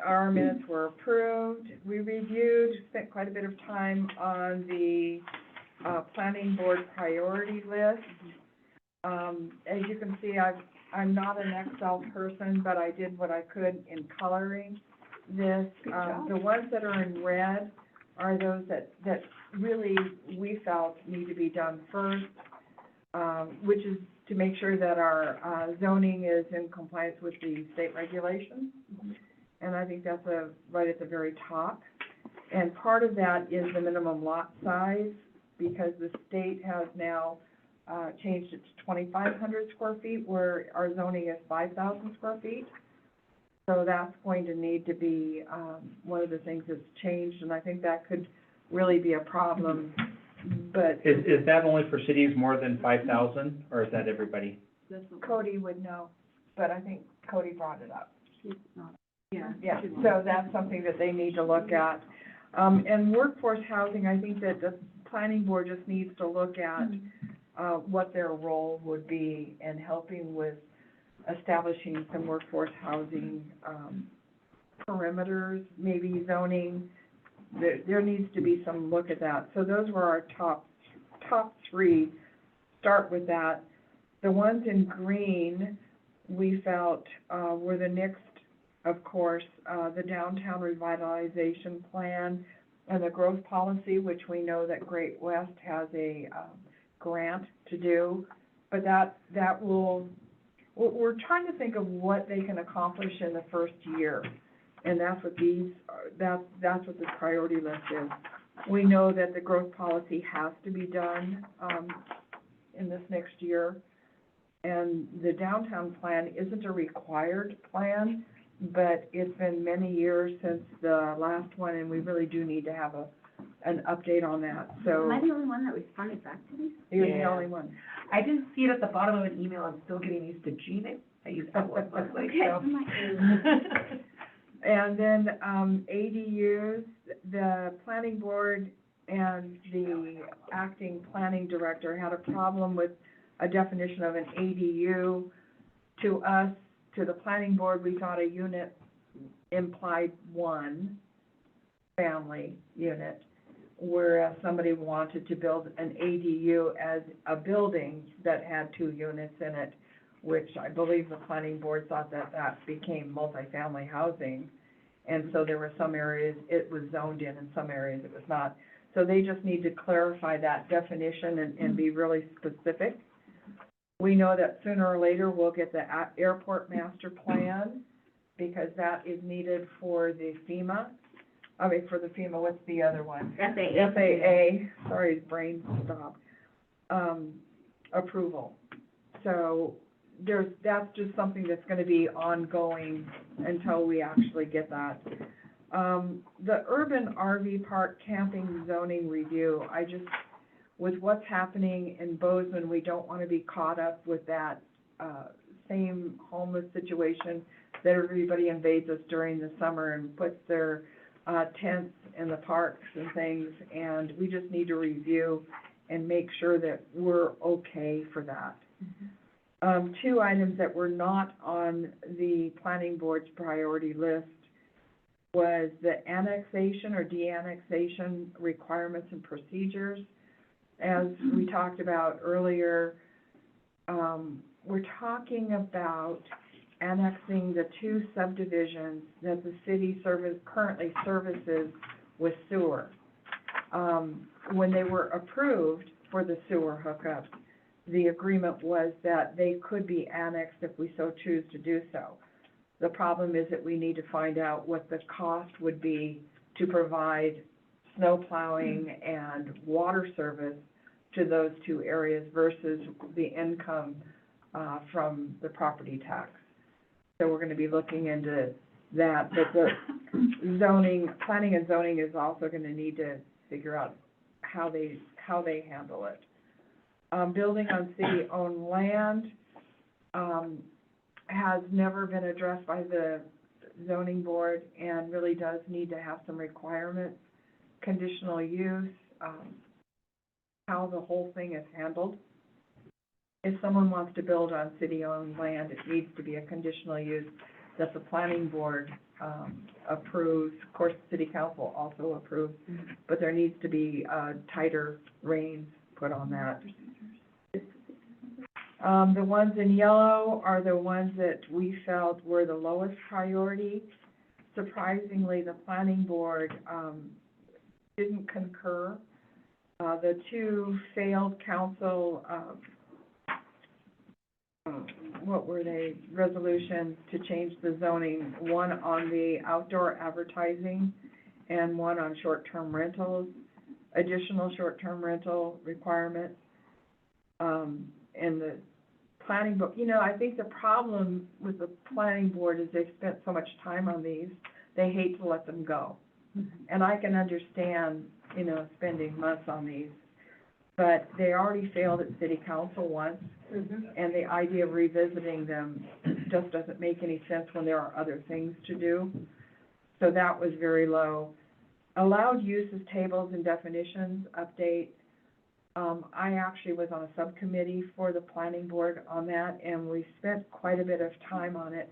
our minutes were approved, we reviewed, spent quite a bit of time on the, planning board priority list. As you can see, I'm not an Excel person, but I did what I could in coloring this. The ones that are in red are those that really we felt need to be done first, which is to make sure that our zoning is in compliance with the state regulations. And I think that's right at the very top. And part of that is the minimum lot size, because the state has now changed it to 2,500 square feet, where our zoning is 5,000 square feet. So that's going to need to be one of the things that's changed, and I think that could really be a problem, but Is that only for cities more than 5,000, or is that everybody? Cody would know, but I think Cody brought it up. Yeah. Yeah, so that's something that they need to look at. And workforce housing, I think that the planning board just needs to look at what their role would be in helping with establishing some workforce housing perimeters, maybe zoning. There needs to be some look at that. So those were our top three. Start with that. The ones in green, we felt were the next, of course, the downtown revitalization plan and the growth policy, which we know that Great West has a grant to do. But that will, we're trying to think of what they can accomplish in the first year. And that's what that's what this priority list is. We know that the growth policy has to be done in this next year. And the downtown plan isn't a required plan, but it's been many years since the last one, and we really do need to have an update on that, so. am I the only one that responded back to these? You're the Yeah. only one. I didn't see it at the bottom of an email, I'm still getting used to Gmail. I use Outlook mostly, Okay, so. I'm like, And then, ADUs, the planning board and the acting planning director had a problem with a definition of an ADU. To us, to the planning board, we thought a unit implied one family unit, whereas somebody wanted to build an ADU as a building that had 2 units in it, which I believe the planning board thought that became multifamily housing. And so there were some areas it was zoned in and some areas it was not. So they just need to clarify that definition and be really specific. We know that sooner or later we'll get the airport master plan, because that is needed for the FEMA. What's the other one? FAA, sorry, brain stop, approval. So that's just something that's gonna be ongoing until we actually get that. The urban RV park camping zoning review, with what's happening in Bozeman, we don't want to be caught up with that, same homeless situation that everybody invades us during the summer and puts their, tents in the parks and things, and we just need to review and make sure that we're okay for that. Two items that were not on the planning board's priority list was the annexation or de-annexation requirements and procedures. As we talked about earlier, we're talking about annexing the 2 subdivisions that the city currently services with sewer. When they were approved for the sewer hookup, the agreement was that they could be annexed if we so choose to do so. The problem is that we need to find out what the cost would be to provide snow plowing and water service to those 2 areas versus the income from the property tax. So we're gonna be looking into that, but the planning and zoning is also gonna need to figure out how they handle it. Building on city-owned land, has never been addressed by the zoning board and really does need to have some requirements, conditional use, how the whole thing is handled. If someone wants to build on city-owned land, it needs to be a conditional use that the planning board, approves. Of course, the city council also approves, but there needs to be, tighter reins put on that. The ones in yellow are the ones that we felt were the lowest priority. Surprisingly, the planning board, didn't concur. The 2 failed council, what were they, resolutions to change the zoning, one on the outdoor advertising and one on short-term rentals, additional short-term rental requirements. And the planning board, I think the problem with the planning board is they've spent so much time on these, they hate to let them go. And I can understand, spending months on these, but they already failed at city council once, and the idea of revisiting them just doesn't make any sense when there are other things to do. So that was very low. Allowed uses tables and definitions update. I actually was on a subcommittee for the planning board on that, and we spent quite a bit of time on it.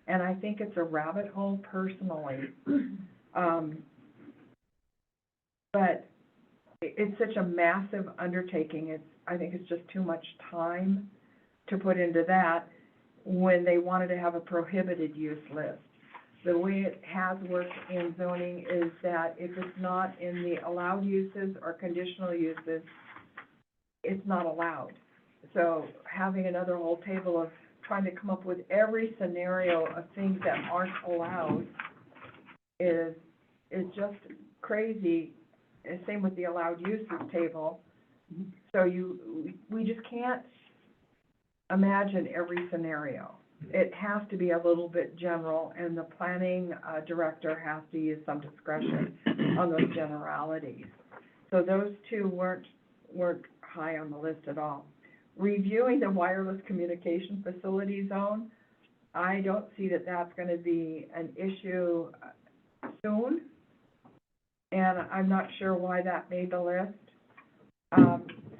And I think it's a rabbit hole personally. But it's such a massive undertaking. I think it's just too much time to put into that when they wanted to have a prohibited use list. The way it has worked in zoning is that if it's not in the allowed uses or conditional uses, it's not allowed. So having another whole table of trying to come up with every scenario of things that aren't allowed is just crazy. And same with the allowed uses table. So we just can't imagine every scenario. It has to be a little bit general, and the planning director has to use some discretion on those generalities. So those 2 weren't high on the list at all. Reviewing the wireless communication facility zone, I don't see that that's going to be an issue soon, and I'm not sure why that made the list.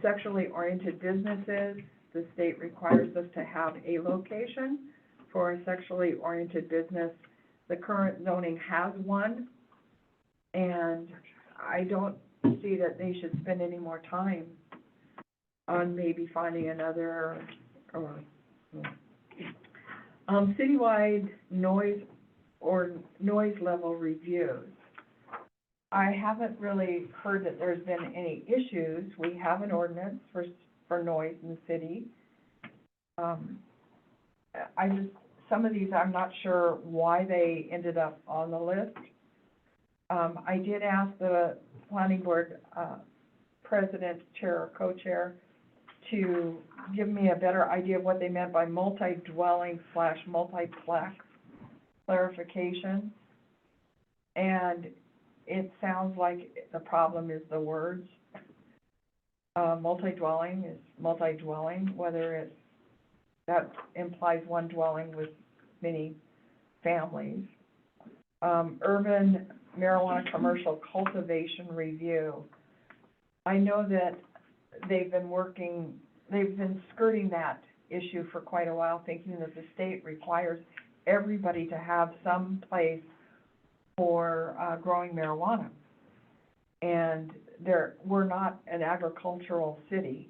Sexually oriented businesses, the state requires us to have a location for a sexually oriented business. The current zoning has one, and I don't see that they should spend any more time on maybe finding another, or, citywide noise level reviews. I haven't really heard that there's been any issues. We have an ordinance for noise in the city. Some of these, I'm not sure why they ended up on the list. I did ask the planning board, president, chair, or co-chair to give me a better idea of what they meant by multi-dwelling / multiplex clarification. And it sounds like the problem is the words. Multi-dwelling is multi-dwelling, whether it's, that implies one dwelling with many families. Urban marijuana commercial cultivation review. I know that they've been skirting that issue for quite a while, thinking that the state requires everybody to have some place for, growing marijuana. And we're not an agricultural city,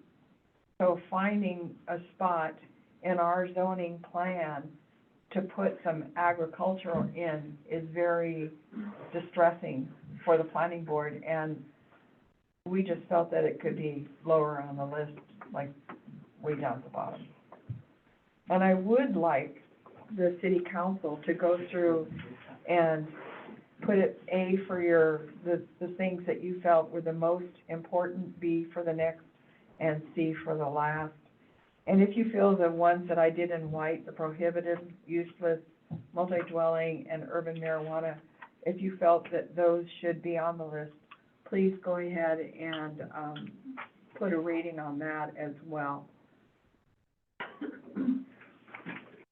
so finding a spot in our zoning plan to put some agricultural in is very distressing for the planning board, and we just felt that it could be lower on the list, like way down at the bottom. And I would like the city council to go through and put it A for the things that you felt were the most important, B for the next, and C for the last. And if you feel the ones that I did in white, the prohibited, useless, multi-dwelling, and urban marijuana, if you felt that those should be on the list, please go ahead and, put a rating on that as well.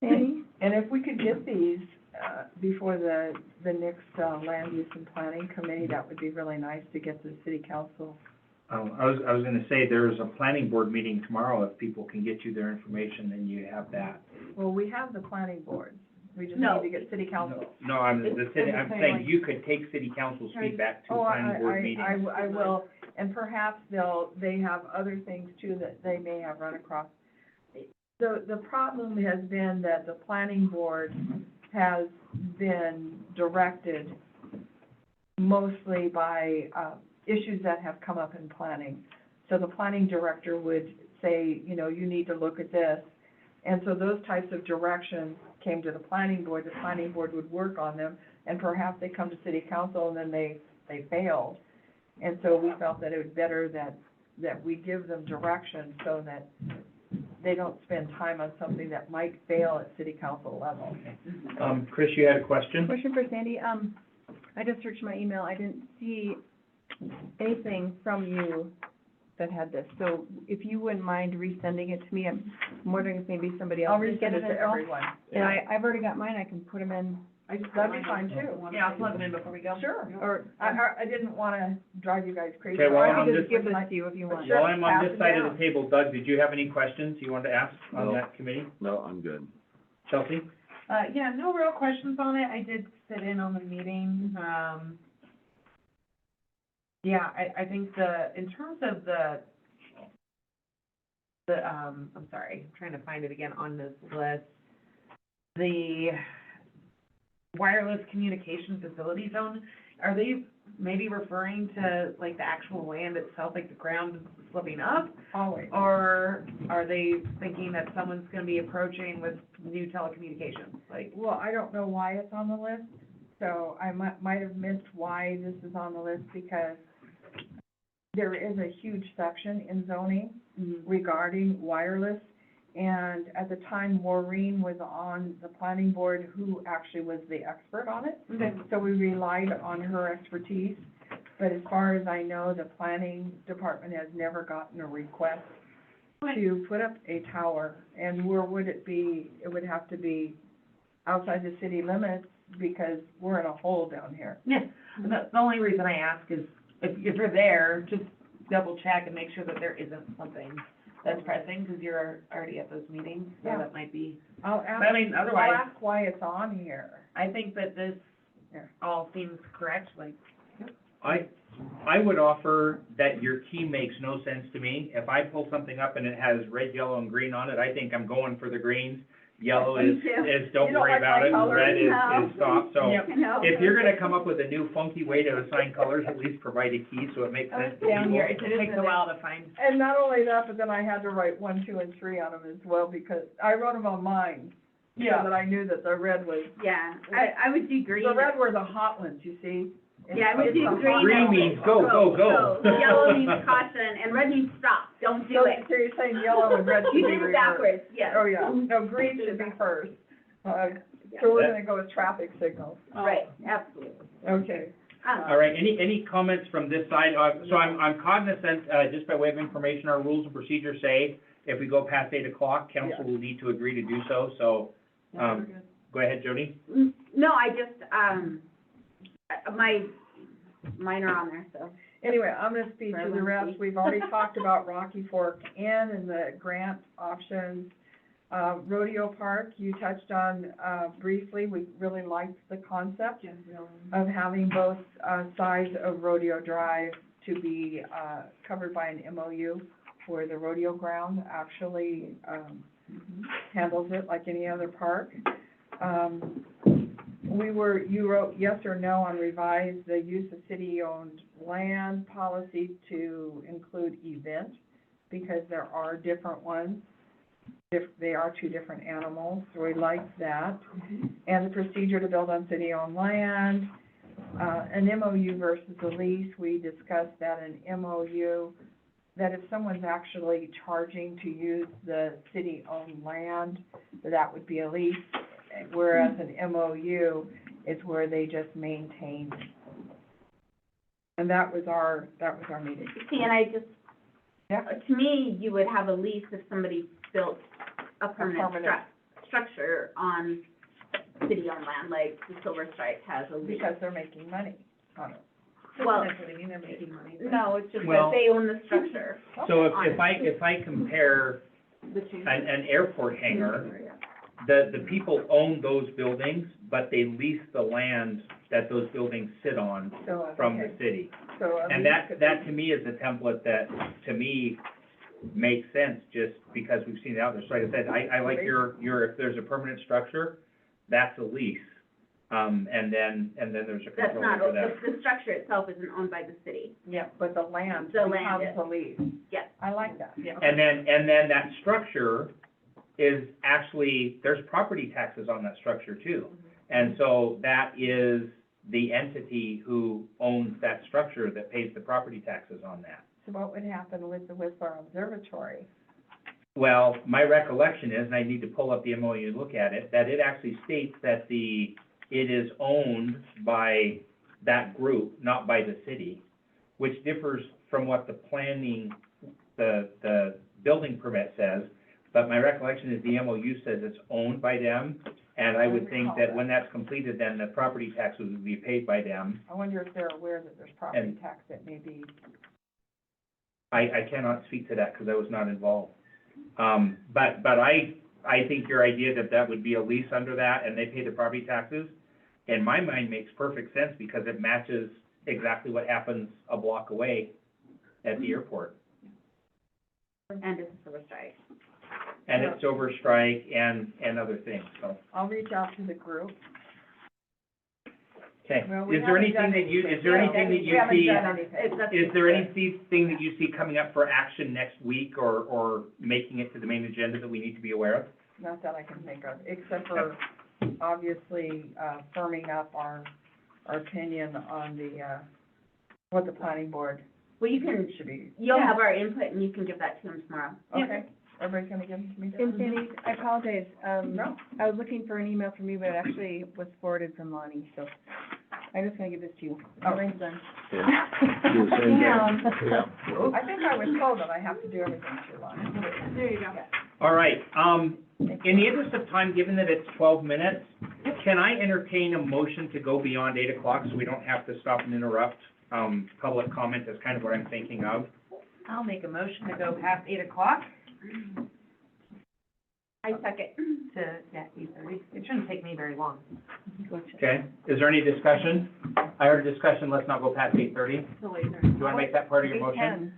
And if we could get these, before the next, land use and planning committee, that would be really nice to get the city council. I was gonna say, there's a planning board meeting tomorrow, if people can get you their information, then you have that. Well, we have the planning board, we just No. need to get city council. No, I'm It's saying you could take city council's feedback to a planning board meeting. I will, and perhaps they have other things too that they may have run across. The problem has been that the planning board has been directed mostly by, issues that have come up in planning. So the planning director would say, you know, you need to look at this. And so those types of directions came to the planning board would work on them, and perhaps they come to city council and then they failed. And so we felt that it was better that we give them direction so that they don't spend time on something that might fail at city council level. Chris, you had a question? Question for Sandy, I just searched my email, I didn't see anything from you that had this, so if you wouldn't mind resending it to me, I'm wondering if maybe somebody else I'll can get resend it it to as well. everyone. And I've already got mine, I can put them in, That'd be fine too. Yeah, I'll plug them in before we go. Sure, or, I didn't wanna drive you guys crazy. Okay, well, I I'm can just- just give this to you if you want. Sure. While I'm on Pass this it side of down. the table, Doug, did you have any questions you wanted to ask on No. that committee? No, I'm good. Chelsea? Yeah, no real questions on it. I did sit in on the meeting. Yeah, I think in terms of I'm sorry, I'm trying to find it again on this list. The wireless communication facility zone, are they maybe referring to like the actual land itself, like the ground sloping up? Always. Or are they thinking that someone's gonna be approaching with new telecommunications, like? Well, I don't know why it's on the list, so I might have missed why this is on the list, because there is a huge section in zoning regarding wireless, and at the time Maureen was on the planning board, who actually was the expert on it. Okay. So we relied on her expertise, but as far as I know, the planning department has never gotten a request to put up a tower. And where would it be? It would have to be outside the city limits, because we're in a hole down here. Yeah, the only reason I ask is, if you're there, just double check and make sure that there isn't something that's pressing, because you're already at those meetings, so Yeah. that might be, I'll ask, I mean, otherwise, I'll ask why it's on here. I think that this Yeah. all seems correct, like, I would offer that your key makes no sense to me. If I pull something up and it has red, yellow, and green on it, I think I'm going for the greens. Yellow Me is, too. don't You don't worry like about my it, colors? red No. is stop, so. Yep. No. If you're gonna come up with a new funky way to assign colors, at least provide a key so it makes sense to down people. here, it takes a while to find. And not only that, but then I had to write 1, 2, and 3 on them as well, because I wrote them on mine. So that I knew that the red was, Yeah, I would do green. the red were the hot ones, you see? Yeah, I would It's do the green. hot Green ones. means go, go, go. Yellow means caution, and red means stop, don't do So it. so you're saying yellow and red should You be did it reversed? backwards, yes. Oh, yeah, no, green should be first. So we're gonna go with traffic signals. Right, absolutely. Okay. All right, any comments from this side? So I'm cognizant, just by way of information, our rules and procedures say if we go past 8 o'clock, council will need to agree to do so, so, go ahead, Jody. No, I just, mine are on there, so. Anyway, I'm gonna speak to the rest. We've already talked about Rocky Fork Inn and the grant options. Rodeo Park, you touched on, briefly. We really liked the concept of having both, sides of Rodeo Drive to be, covered by an MOU, where the rodeo ground actually, handles it like any other park. You wrote yes or no on revise the use of city-owned land policy to include event, because there are different ones. They are two different animals, so we like that. And the procedure to build on city-owned land, an MOU versus a lease, we discussed that in MOU, that if someone's actually charging to use the city-owned land, that would be a lease, whereas an MOU is where they just maintain. And that was our meeting. See, and I just, Yeah. to me, you would have a lease if somebody built a permanent structure on city-owned land, like the Silver Strike has a lease. Because they're making money on it. Well, That's what I mean, they're making money. no, it's just Well- that they own the structure. So if I compare The two. an airport hangar, the people own those buildings, but they lease the land that those buildings sit on So, from the okay. city. So a And lease that could to be- me is a template that, to me, makes sense, just because we've seen it out there. So like I said, I like your, if there's a permanent structure, that's a lease. And then there's a That's control not, over that. the structure itself isn't owned by the city. Yeah, but the land The land becomes a lease. Yes. I like that. Yeah. And then that structure is actually, there's property taxes on that structure too. And so that is the entity who owns that structure that pays the property taxes on that. So what would happen with the Whistler Observatory? Well, my recollection is, and I need to pull up the MOU and look at it, that it actually states that it is owned by that group, not by the city, which differs from what the planning, the building permit says. But my recollection is the MOU says it's owned by them, and I would think that when that's completed, then the property taxes would be paid by them. I wonder if they're aware that there's property And- tax that may be, I cannot speak to that because I was not involved. But I think your idea that would be a lease under that and they pay the property taxes, in my mind, makes perfect sense because it matches exactly what happens a block away at the airport. And it's a Silver Strike. And it's Silver Strike and other things, so, I'll reach out to the group. okay. Well, we Is there haven't done anything that you, anything. is there anything that you We haven't see? done anything. Is there anything that you see coming up for action next week or making it to the main agenda that we need to be aware of? Not that I can think of, except for obviously, firming up our opinion on the, what the planning board Well, you can, should be. you'll have our input and you can give that to them tomorrow. Okay, everybody's gonna give them to me? And Sandy, I apologize, No. I was looking for an email from you, but it actually was forwarded from Lonnie, so I'm just gonna give this to you. Oh. Mine's done. Yeah. Do the same thing. Yeah. I think I was told that I have to do everything through line. There you go. All right, in the interest of time, given that it's 12 minutes, can I entertain a motion to go beyond 8 o'clock so we don't have to stop and interrupt, public comment? That's kind of what I'm thinking of. I'll make a motion to go past 8 o'clock I second. to, 8:30. It shouldn't take me very long. Okay, is there any discussion? I heard a discussion, let's not go past 8:30. So later. Do you want to make that part of your motion?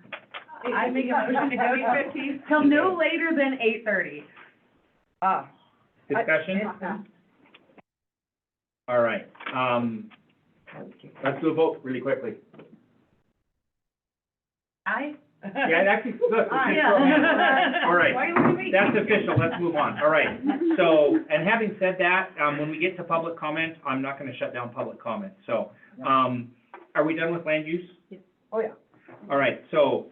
I make a motion to go till no later than 8:30. Ah, Discussion? All right, let's do a vote really quickly. Aye? Yeah, actually, look, Aye. just throw hands. All right. Why are you looking at me? That's official, let's move on, all right. So, and having said that, when we get to public comment, I'm not gonna shut down public comment, so, are we done with land use? oh, yeah. All right, so,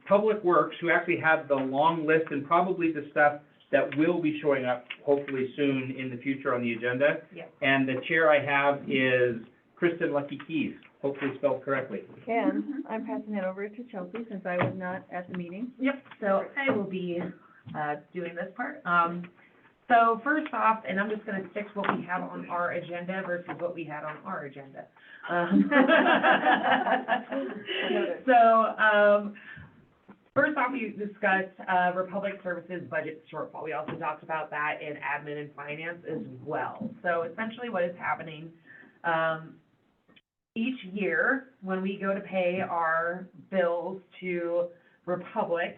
Public Works, who actually have the long list and probably the stuff that will be showing up hopefully soon in the future on the agenda. Yep. And the chair I have is Kristen Lucky Keys, hopefully spelled correctly. And I'm passing it over to Chelsea since I was not at the meeting. Yep, so I will be, doing this part. So first off, and I'm just gonna stick to what we have on our agenda versus what we had on our agenda. First off, we discussed, Republic Services budget shortfall. We also talked about that in admin and finance as well. So essentially what is happening, each year, when we go to pay our bills to Republic,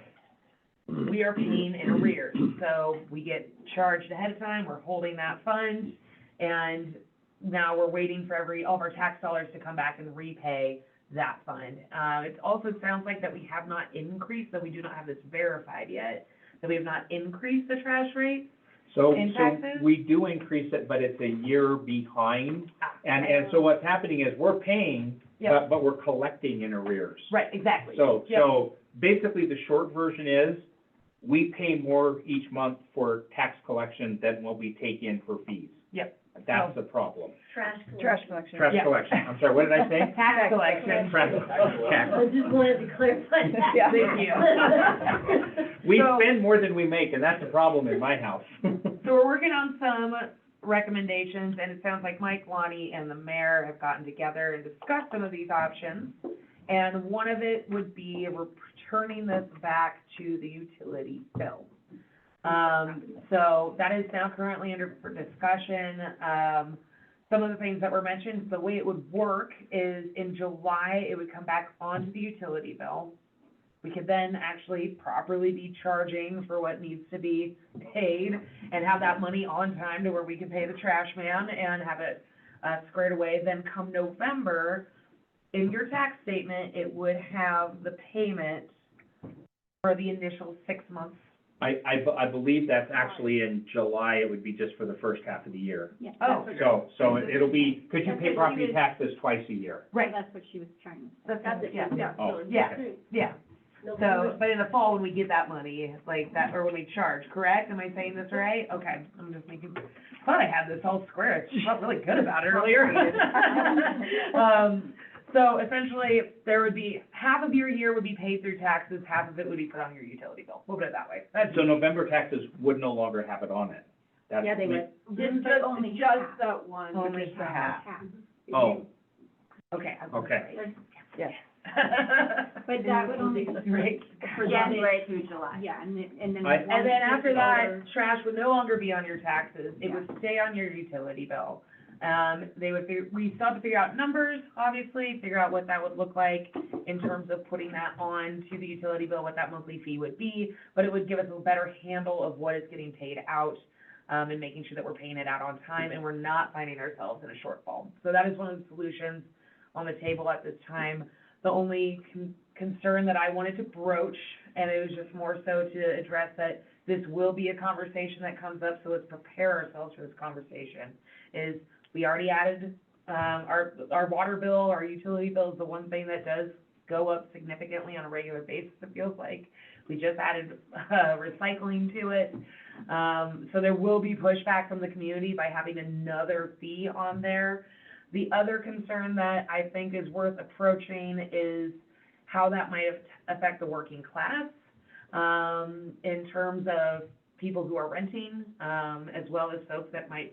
we are paying in arrears. So we get charged ahead of time, we're holding that fund, and now we're waiting for all of our tax dollars to come back and repay that fund. It also sounds like that we have not increased, that we do not have this verified yet, that we have not increased the trash rate. So In taxes? we do increase it, but it's a year behind. And so what's happening is we're paying, Yep. but we're collecting in arrears. Right, exactly. So, Yep. so basically the short version is, we pay more each month for tax collection than what we take in for fees. Yep. That's the problem. Trash collection. Trash Yeah. collection, I'm sorry, what did I say? Tax collection. Trash, I just wanted to clarify that. Yeah. Thank you. We So- spend more than we make, and that's a problem in my house. So we're working on some recommendations, and it sounds like Mike, Lonnie, and the mayor have gotten together and discussed some of these options. And one of it would be returning this back to the utility bill. So that is now currently for discussion. Some of the things that were mentioned, the way it would work is in July, it would come back onto the utility bill. We could then actually properly be charging for what needs to be paid and have that money on time to where we can pay the trash man and have it squared away. Then come November, in your tax statement, it would have the payment for the initial 6 months. I believe that's actually in July, it would be just for the first half of the year. Yeah, Oh. that's what- So it'll be, because you That's pay what property she was- taxes twice a year. Right, That's what she was trying to say. that's it, yeah, Oh, yeah, okay. yeah. So, but in the fall, when we get that money, like that, or when we charge, correct? Am I saying this right? Okay, I'm just making, thought I had this all square, I felt really good about it earlier. So essentially, there would be, half of your year would be paid through taxes, half of it would be put on your utility bill. We'll put it that way. That's, So November taxes would no longer have it on it. That's Yeah, they me- would. Just, But only just half. that one, Only which is the half. half. Oh, okay. okay. There's- Yes. But that would only, Right. for January through July. Yeah, and then. I- And then after that, trash would no longer be on your taxes, it would stay on your utility bill. They would we still have to figure out numbers, obviously, figure out what that would look like in terms of putting that on to the utility bill, what that monthly fee would be, but it would give us a better handle of what is getting paid out, and making sure that we're paying it out on time, and we're not finding ourselves in a shortfall. So that is one of the solutions on the table at this time. The only concern that I wanted to broach, and it was just more so to address that this will be a conversation that comes up, so let's prepare ourselves for this conversation, is we already added, our water bill, our utility bill is the one thing that does go up significantly on a regular basis, it feels like. We just added, recycling to it. So there will be pushback from the community by having another fee on there. The other concern that I think is worth approaching is how that might affect the working class, in terms of people who are renting, as well as folks that might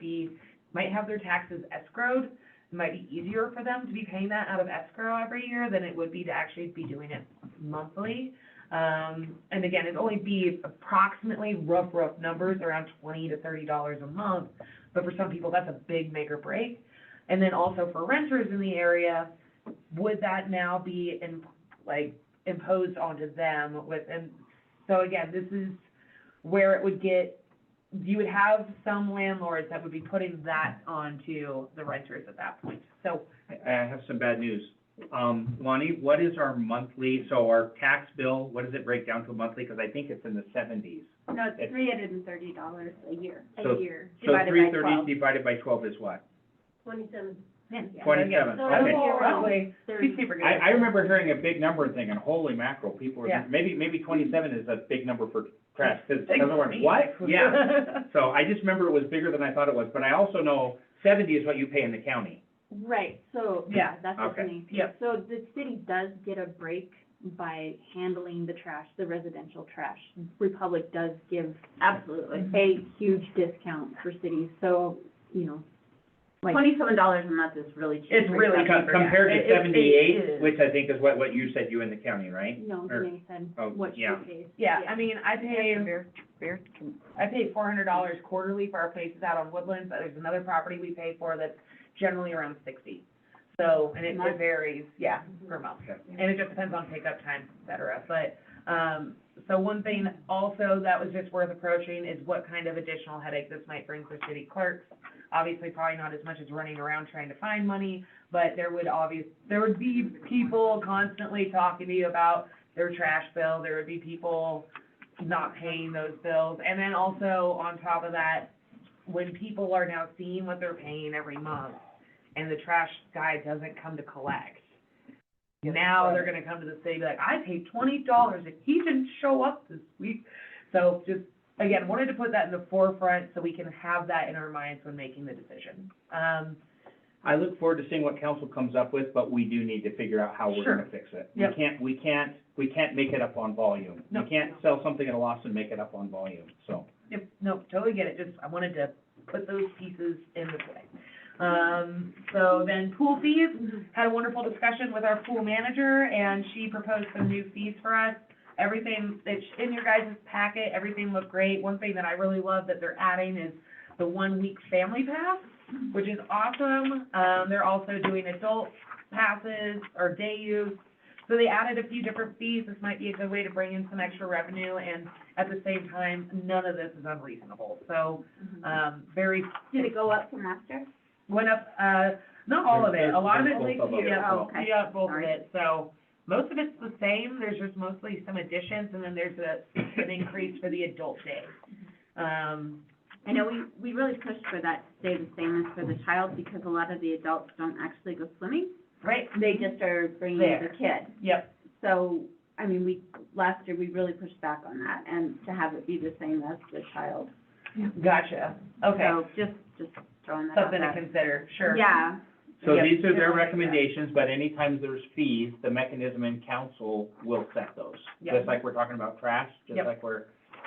have their taxes escrowed. It might be easier for them to be paying that out of escrow every year than it would be to actually be doing it monthly. And again, it'd only be approximately rough numbers, around $20 to $30 a month, but for some people, that's a big make or break. And then also for renters in the area, would that now be imposed onto them and so again, this is where it would get, you would have some landlords that would be putting that onto the renters at that point. So, I have some bad news. Lonnie, what is our monthly, so our tax bill, what does it break down to monthly? Because I think it's in the 70s. No, it's $330 a year, So- a year, So divided by 12. 330 divided by 12 is what? 27. Yeah. 27, So okay. roughly, Thirty. he's super good. I remember hearing a big number and thinking, holy mackerel, people Yeah. are, maybe 27 is a big number for trash, because Thanks, everyone, me. what? Yeah. So I just remember it was bigger than I thought it was, but I also know 70 is what you pay in the county. Right, so, yeah, that's the Okay. thing. Yep. So the city does get a break by handling the trash, the residential trash. Republic does give Absolutely. a huge discount for cities, so, you know, like, $27 a month is really cheap. It's for really something. cheap. Compared It- to it- it 78, is. which I think is what you said you in the county, right? no, Or- Denise said oh, what she yeah. pays. Yeah, I mean, I pay, Bear, I pay $400 quarterly for our places out on Woodlands. There's another property we pay for that's generally around 60. So, and it varies, yeah, per month. Okay. And it just depends on pickup time, et cetera. But, so one thing also that was just worth approaching is what kind of additional headache this might bring for city clerks. Obviously, probably not as much as running around trying to find money, but there would be people constantly talking to you about their trash bill. There would be people not paying those bills. And then also, on top of that, when people are now seeing what they're paying every month, and the trash guy doesn't come to collect, now they're gonna come to the city and be like, I paid $20 and he didn't show up this week. So just, again, wanted to put that in the forefront so we can have that in our minds when making the decision. I look forward to seeing what council comes up with, but we do need to figure out how we're Sure. gonna fix it. Yep. We can't make it up on volume. No. We can't sell something at a loss and make it up on volume, so. Yep, no, totally get it, just, I wanted to put those pieces into play. So then pool fees, had a wonderful discussion with our pool manager, and she proposed some new fees for us. Everything that's in your guys' packet, everything looked great. One thing that I really love that they're adding is the 1-week family pass, which is awesome. They're also doing adult passes or day use. So they added a few different fees. This might be a good way to bring in some extra revenue, and at the same time, none of this is unreasonable. So, very, Did it go up to master? went up, not all of it. A lot of it, There's both of them. yeah, Oh, okay. yeah, both of Sorry. it. So most of it's the same. There's just mostly some additions, and then there's an increase for the adult day. I know we really pushed for that to stay the same as for the child, because a lot of the adults don't actually go swimming. Right? They just are bringing There. the kid. Yep. So, I mean, last year, we really pushed back on that, and to have it be the same as the child. Gotcha. Okay. So just throwing that out Something to there. consider, sure. Yeah, So Yep. these are their Yep. recommendations, but anytime there's fees, the mechanism in council will set those. Yep. Just like we're talking about trash, just Yep. like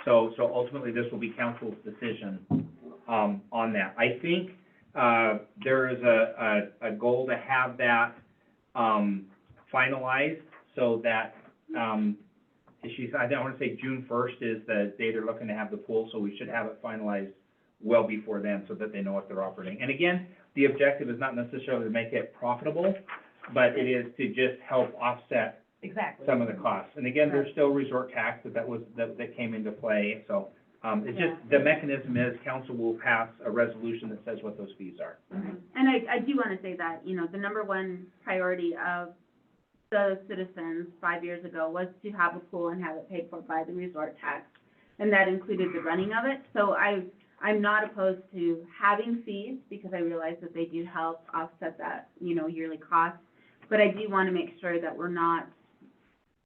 so ultimately this will be council's decision, on that. I think, there is a goal to have that, finalized so that, I don't wanna say June 1st is the day they're looking to have the pool, so we should have it finalized well before then so that they know what they're operating. And again, the objective is not necessarily to make it profitable, but it is to just help offset Exactly. some of the costs. And again, there's still resort tax that came into play, so, it's just, the mechanism is council will pass a resolution that says what those fees are. and I do want to say that, you know, the number one priority of the citizens 5 years ago was to have a pool and have it paid for by the resort tax, and that included the running of it. So I'm not opposed to having fees, because I realize that they do help offset that, you know, yearly cost. But I do want to make sure that we're not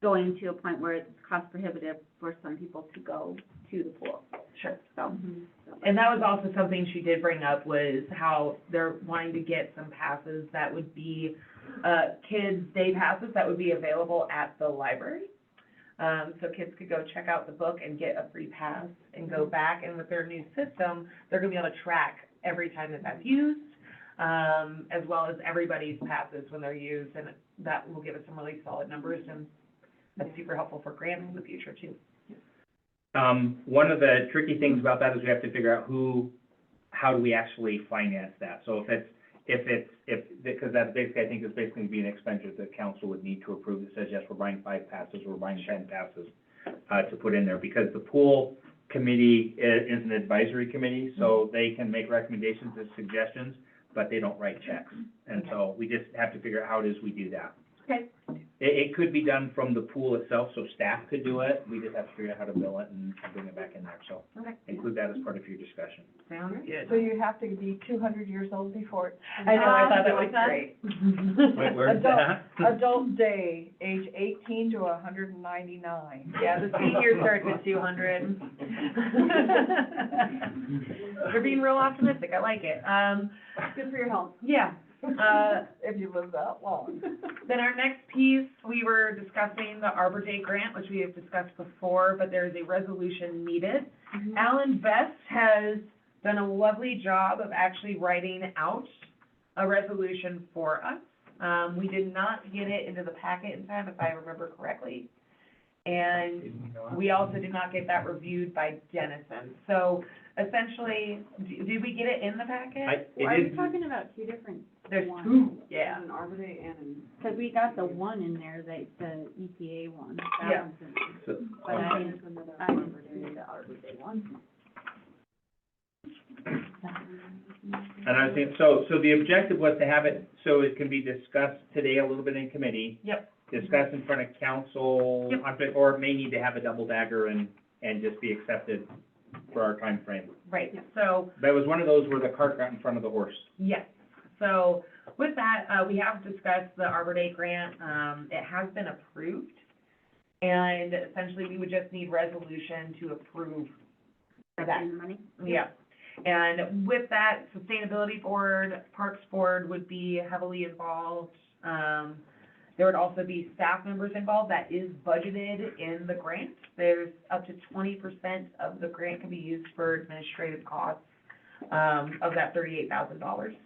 going to a point where it's cost prohibitive for some people to go to the pool. Sure. So, And that was also something she did bring up, was how they're wanting to get some passes that would be, kids' day passes that would be available at the library. So kids could go check out the book and get a free pass and go back, and with their new system, they're gonna be able to track every time that that's used, as well as everybody's passes when they're used, and that will give us some really solid numbers, and that's super helpful for grants in the future too. One of the tricky things about that is we have to figure out how do we actually finance that? So because that basically, I think is basically gonna be an expenditure that council would need to approve that says, yes, we're buying 5 passes, we're buying 10 passes, to put in there, because the pool committee is an advisory committee, so they can make recommendations and suggestions, but they don't write checks. And so we just have to figure out how it is we do that. okay, It could be done from the pool itself, so staff could do it, we just have to figure out how to bill it and bring it back in there, so Okay. include that as part of your discussion. Sounds good. So you have to be 200 years old before it's. I know, I thought that was great. Wait, where's that? Adult day, age 18 to 199. Yeah, the senior starts at 200. You're being real optimistic, I like it. Good for your health. Yeah, If you live that long. Then our next piece, we were discussing the Arbor Day grant, which we have discussed before, but there is a resolution needed. Alan Best has done a lovely job of actually writing out a resolution for us. We did not get it into the packet in time, if I remember correctly. And we also did not get that reviewed by Dennison. So essentially, did we get it in the packet? Well, are you talking about two different There's ones? two, yeah. An Arbor Day and an. Because we got the one in there, the EPA one. That Yeah. one's in there. So, But I didn't see the Arbor Day one. and I think, so the objective was to have it, so it can be discussed today a little bit in committee. Yep. Discussed in front of council, Yep. or it may need to have a double dagger and just be accepted for our time frame. Right, so, But it was one of those where the cart got in front of the horse. yes. So with that, we have discussed the Arbor Day grant. It has been approved. And essentially, we would just need resolution to approve for that. And the money? Yeah, and with that, Sustainability Board, Parks Board would be heavily involved. There would also be staff members involved, that is budgeted in the grant. There's up to 20% of the grant can be used for administrative costs, of that $38,000.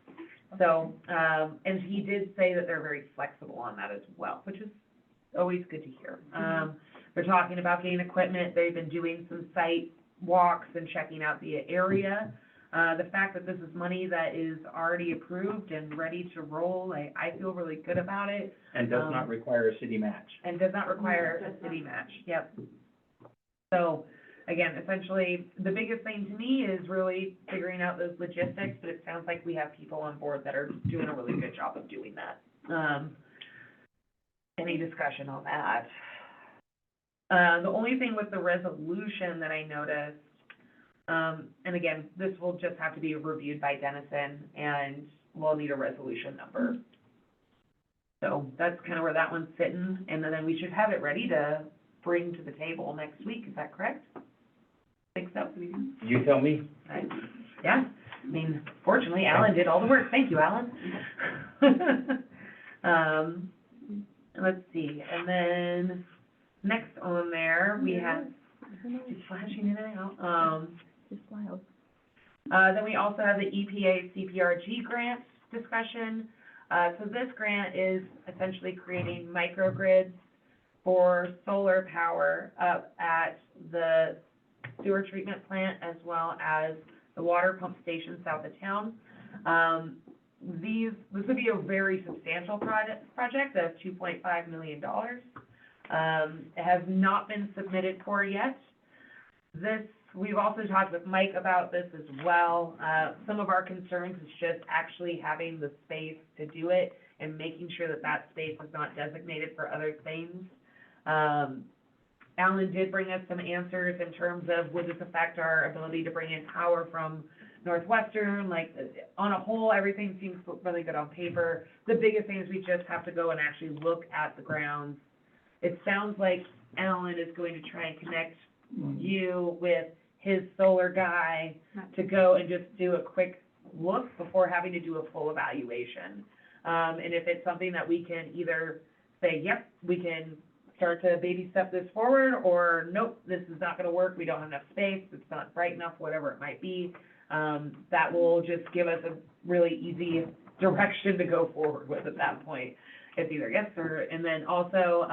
So, and he did say that they're very flexible on that as well, which is always good to hear. They're talking about getting equipment, they've been doing some site walks and checking out the area. The fact that this is money that is already approved and ready to roll, I feel really good about it, And does not require a city match. and does not require a city match, yep. So, again, essentially, the biggest thing to me is really figuring out those logistics, but it sounds like we have people on board that are doing a really good job of doing that. Any discussion on that? The only thing with the resolution that I noticed, and again, this will just have to be reviewed by Dennison, and we'll need a resolution number. So that's kind of where that one's sitting, and then we should have it ready to bring to the table next week, is that correct? Think so? You tell me. Right. Yeah, I mean, fortunately, Alan did all the work, thank you, Alan. Let's see, and then, next on there, we have, just flashing in and out, Just wild. then we also have the EPA CPRG grant discussion. So this grant is essentially creating microgrids for solar power up at the sewer treatment plant as well as the water pump station south of town. This would be a very substantial project of $2.5 million. It has not been submitted for yet. We've also talked with Mike about this as well. Some of our concerns is just actually having the space to do it and making sure that that space is not designated for other things. Alan did bring us some answers in terms of would this affect our ability to bring in power from Northwestern, like, on a whole, everything seems really good on paper. The biggest thing is we just have to go and actually look at the grounds. It sounds like Alan is going to try and connect you with his solar guy to go and just do a quick look before having to do a full evaluation. And if it's something that we can either say, yep, we can start to baby step this forward, or nope, this is not gonna work, we don't have enough space, it's not bright enough, whatever it might be, that will just give us a really easy direction to go forward with at that point. It's either yes or, and then also,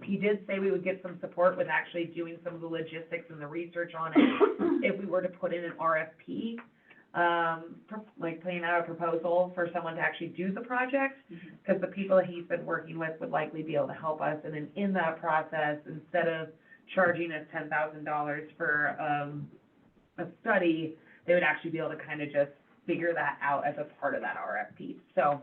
he did say we would get some support with actually doing some of the logistics and the research on it if we were to put in an RFP, like putting out a proposal for someone to actually do the project, because the people that he's been working with would likely be able to help us. And then in that process, instead of charging us $10,000 for a study, they would actually be able to kind of just figure that out as a part of that RFP. So,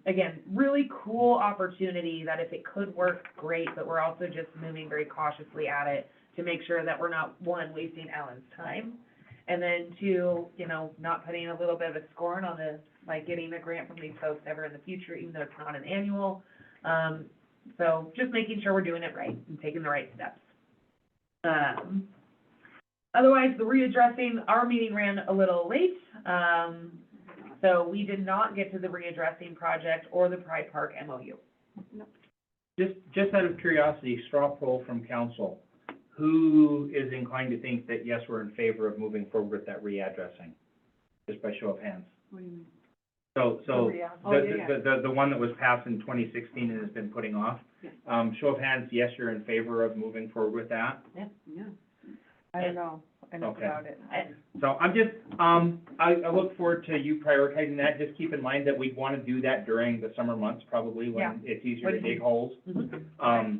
again, really cool opportunity that if it could work, great, but we're also just moving very cautiously at it to make sure that we're not, one, wasting Alan's time, and then two, you know, not putting a little bit of a scorn on the, like, getting a grant from these folks ever in the future, even though it's not an annual. So just making sure we're doing it right and taking the right steps. Otherwise, the readdressing, our meeting ran a little late. So we did not get to the readdressing project or the Pride Park MOU. Just out of curiosity, straw poll from council, who is inclined to think that, yes, we're in favor of moving forward with that readdressing? Just by show of hands. What do you mean? So, Oh, yeah. the one that was passed in 2016 and has been putting off. Yeah. Show of hands, yes, you're in favor of moving forward with that? Yeah. I don't know, I know Okay. about it. So I'm just, I look forward to you prioritizing that. Just keep in mind that we'd want to do that during the summer months probably Yeah. when it's easier to dig holes. Mhm. I'll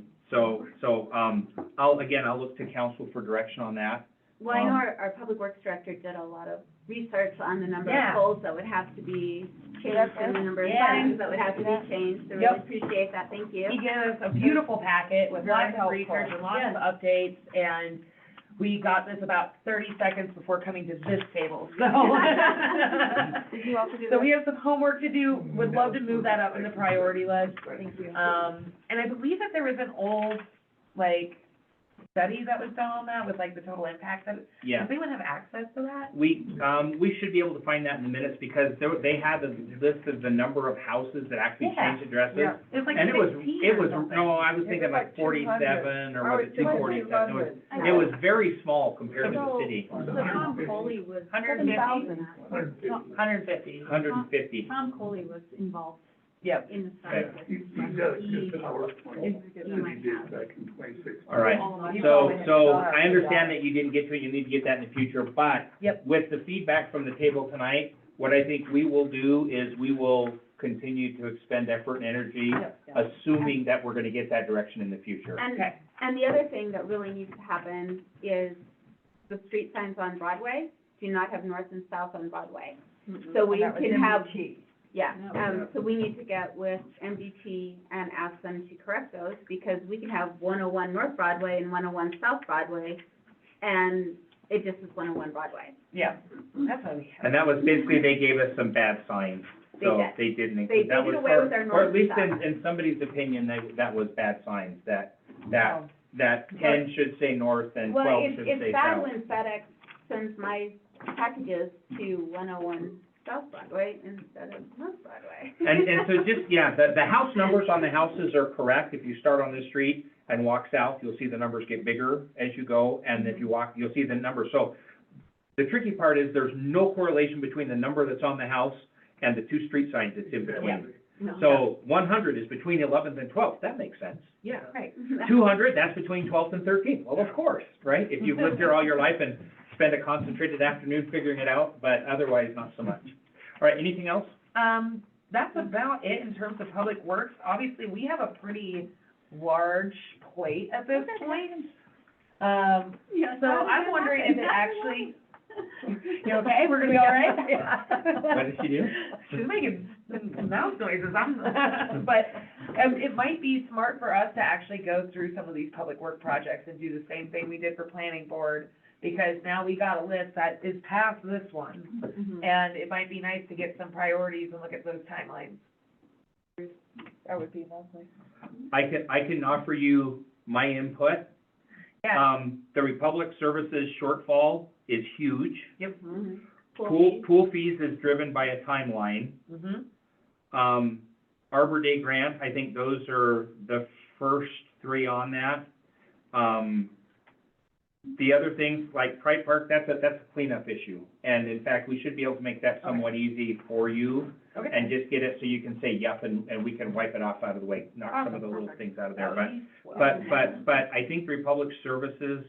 look to council for direction on that. Well, I know our Public Works Director did a lot of research on the number Yeah. of poles that would have to be changed and the number of Yeah. signs that would have to be changed, so really Yep. appreciate that, thank you. He gave us a beautiful packet with Very lots of helpful. research and lots of updates, and we got this about 30 seconds before coming to this table, so. Did you also do So that? we have some homework to do, would love to move that up in the priority list. Thank you. And I believe that there was an old, like, study that was done on that with like the total impact that, Yeah. does anyone have access to that? We should be able to find that in the minutes because they had a list of the number of houses that actually Yeah. changed addresses. Yeah. It was like And it was 16 it or was, something. no, I was It thinking was like like 200. 47 or I was was it thinking 247? 200. It was very small compared to the So- city, So Tom Coley was. 150? 7,000. 150, 150. Tom Coley was involved yep. in the Okay. study. He's got a good power point He that might he did have. back in 2016. All right. You So, probably have so to I have understand that. that you didn't get to it, you need to get that in the future, but Yep. with the feedback from the table tonight, what I think we will do is we will continue to expend effort and energy, assuming that we're gonna get that direction in the future. And, Okay. and the other thing that really needs to happen is the street signs on Broadway do not have north and south on Broadway. So we That was can have, MDT. yeah, so we need to get with MDT and ask them to correct those, because we can have 101 North Broadway and 101 South Broadway, and it just is 101 Broadway. Yeah, that's what we have. And that was basically, they gave us some bad signs, so They did. they didn't They include, that did was, away with our or north at least and in, south. in somebody's opinion, that was bad signs, that Oh. 10 should say north and Well, 12 should say it's bad south. when FedEx sends my packages to 101 South Broadway instead of North Broadway. And so just, yeah, the house numbers on the houses are correct. If you start on this street and walk south, you'll see the numbers get bigger as you go, and if you walk, you'll see the numbers. So the tricky part is there's no correlation between the number that's on the house and the two street signs that's in between. So 100 is between 11th and 12th, that makes sense. Yeah, right. 200, that's between 12th and 13th. Well, of course, right? If you've lived here all your life and spend a concentrated afternoon figuring it out, but otherwise not so much. All right, anything else? That's about it in terms of public works. Obviously, we have a pretty large plate at this point. So I'm wondering if it actually, you okay? We're gonna be all right? What did she do? She's making mouth noises, but, it might be smart for us to actually go through some of these public work projects and do the same thing we did for planning board, because now we got a list that is past this one, and it might be nice to get some priorities and look at those timelines. That would be lovely. I can offer you my input. Yeah. The Republic Services shortfall is huge. Yep. Pool fees is driven by a timeline. Mm-hmm. Arbor Day grant, I think those are the first three on that. The other things, like Pride Park, that's a cleanup issue. And in fact, we should be able to make that somewhat easy for you Okay. and just get it so you can say yep, and we can wipe it off out of the way, knock some of the little things out of there. But I think Republic Services,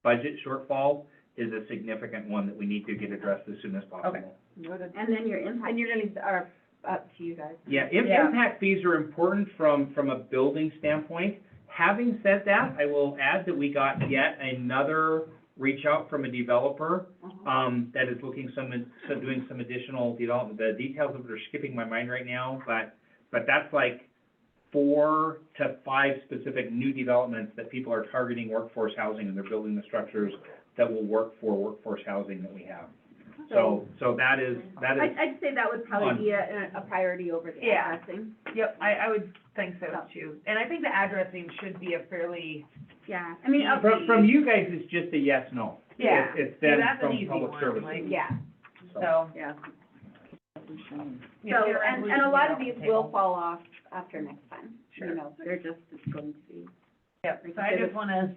budget shortfall is a significant one that we need to get addressed as soon as possible. And then your impact fees are up to you guys. Yeah, Yeah. impact fees are important from a building standpoint. Having said that, I will add that we got yet another reach out from a developer, that is looking doing some additional development. The details of it are skipping my mind right now, but that's like 4 to 5 specific new developments that people are targeting workforce housing, and they're building the structures that will work for workforce housing that we have. So that is. I'd say that would probably be a priority over the Yeah. addressing. Yep, I would think so too. And I think the addressing should be a fairly, Yeah, I mean, From you guys, it's just a yes, no. yeah. It's Yeah, then that's an from easy public one, services. like- yeah. So, Yeah. yeah, So, get a and a resolution lot off of the these table. will fall off after next time. Sure. You know, they're just, it's going to be. Yep, so I just wanna,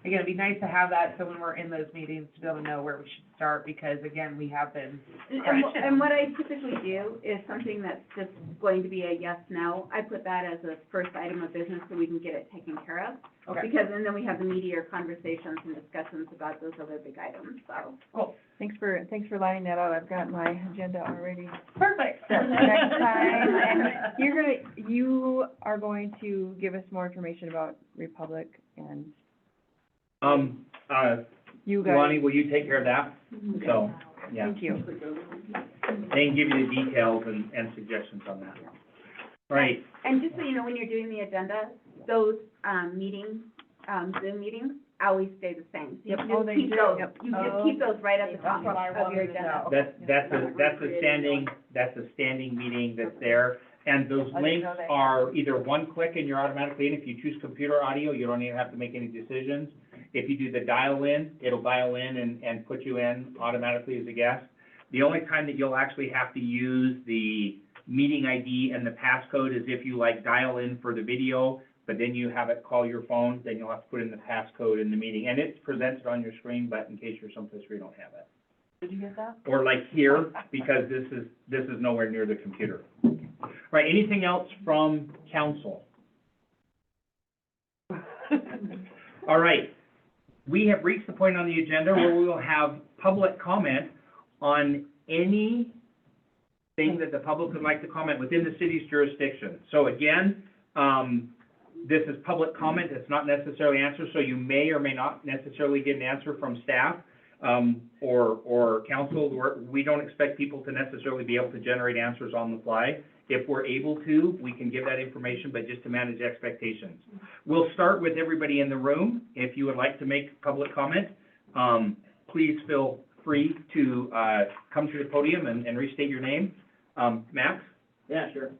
again, it'd be nice to have that, so when we're in those meetings, to be able to know where we should start, because again, we have been And what I typically do is something that's just going to be a yes, no. I put that as a first item of business so we can get it taken care of. Okay. Because, and then we have the meatier conversations and discussions about those other big items, so. Cool. Thanks for lining that out. I've got my agenda already Perfect. set for next time. And you are going to give us more information about Republic and you guys. Lonnie, will you take care of that? So, yeah, Thank you. they can give you the details and suggestions on that. Right, And just so you know, when you're doing the agenda, those, meetings, Zoom meetings, always stay the same. So you Yep. just Oh, they keep do. those, Yep. you just keep those right at the top That's what I of your wanted to agenda. know. that's a standing meeting that's there. And those I didn't links know they had are either one click and you're automatically in. If you choose computer audio, you don't even have to make any decisions. If you do the dial in, it'll dial in and put you in automatically as a guest. The only time that you'll actually have to use the meeting ID and the passcode is if you like dial in for the video, but then you have it call your phone, then you'll have to put in the passcode in the meeting. And it's presented on your screen, but in case you're someplace where you don't have it. Did you get that? Or like here, because this is nowhere near the computer. Right, anything else from council? All right, we have reached the point on the agenda where we will have public comment on anything that the public would like to comment within the city's jurisdiction. So again, this is public comment, it's not necessarily answer, so you may or may not necessarily get an answer from staff, or council. We don't expect people to necessarily be able to generate answers on the fly. If we're able to, we can give that information, but just to manage expectations. We'll start with everybody in the room. If you would like to make public comment, please feel free to, come to the podium and restate your name. Max? Yeah, sure.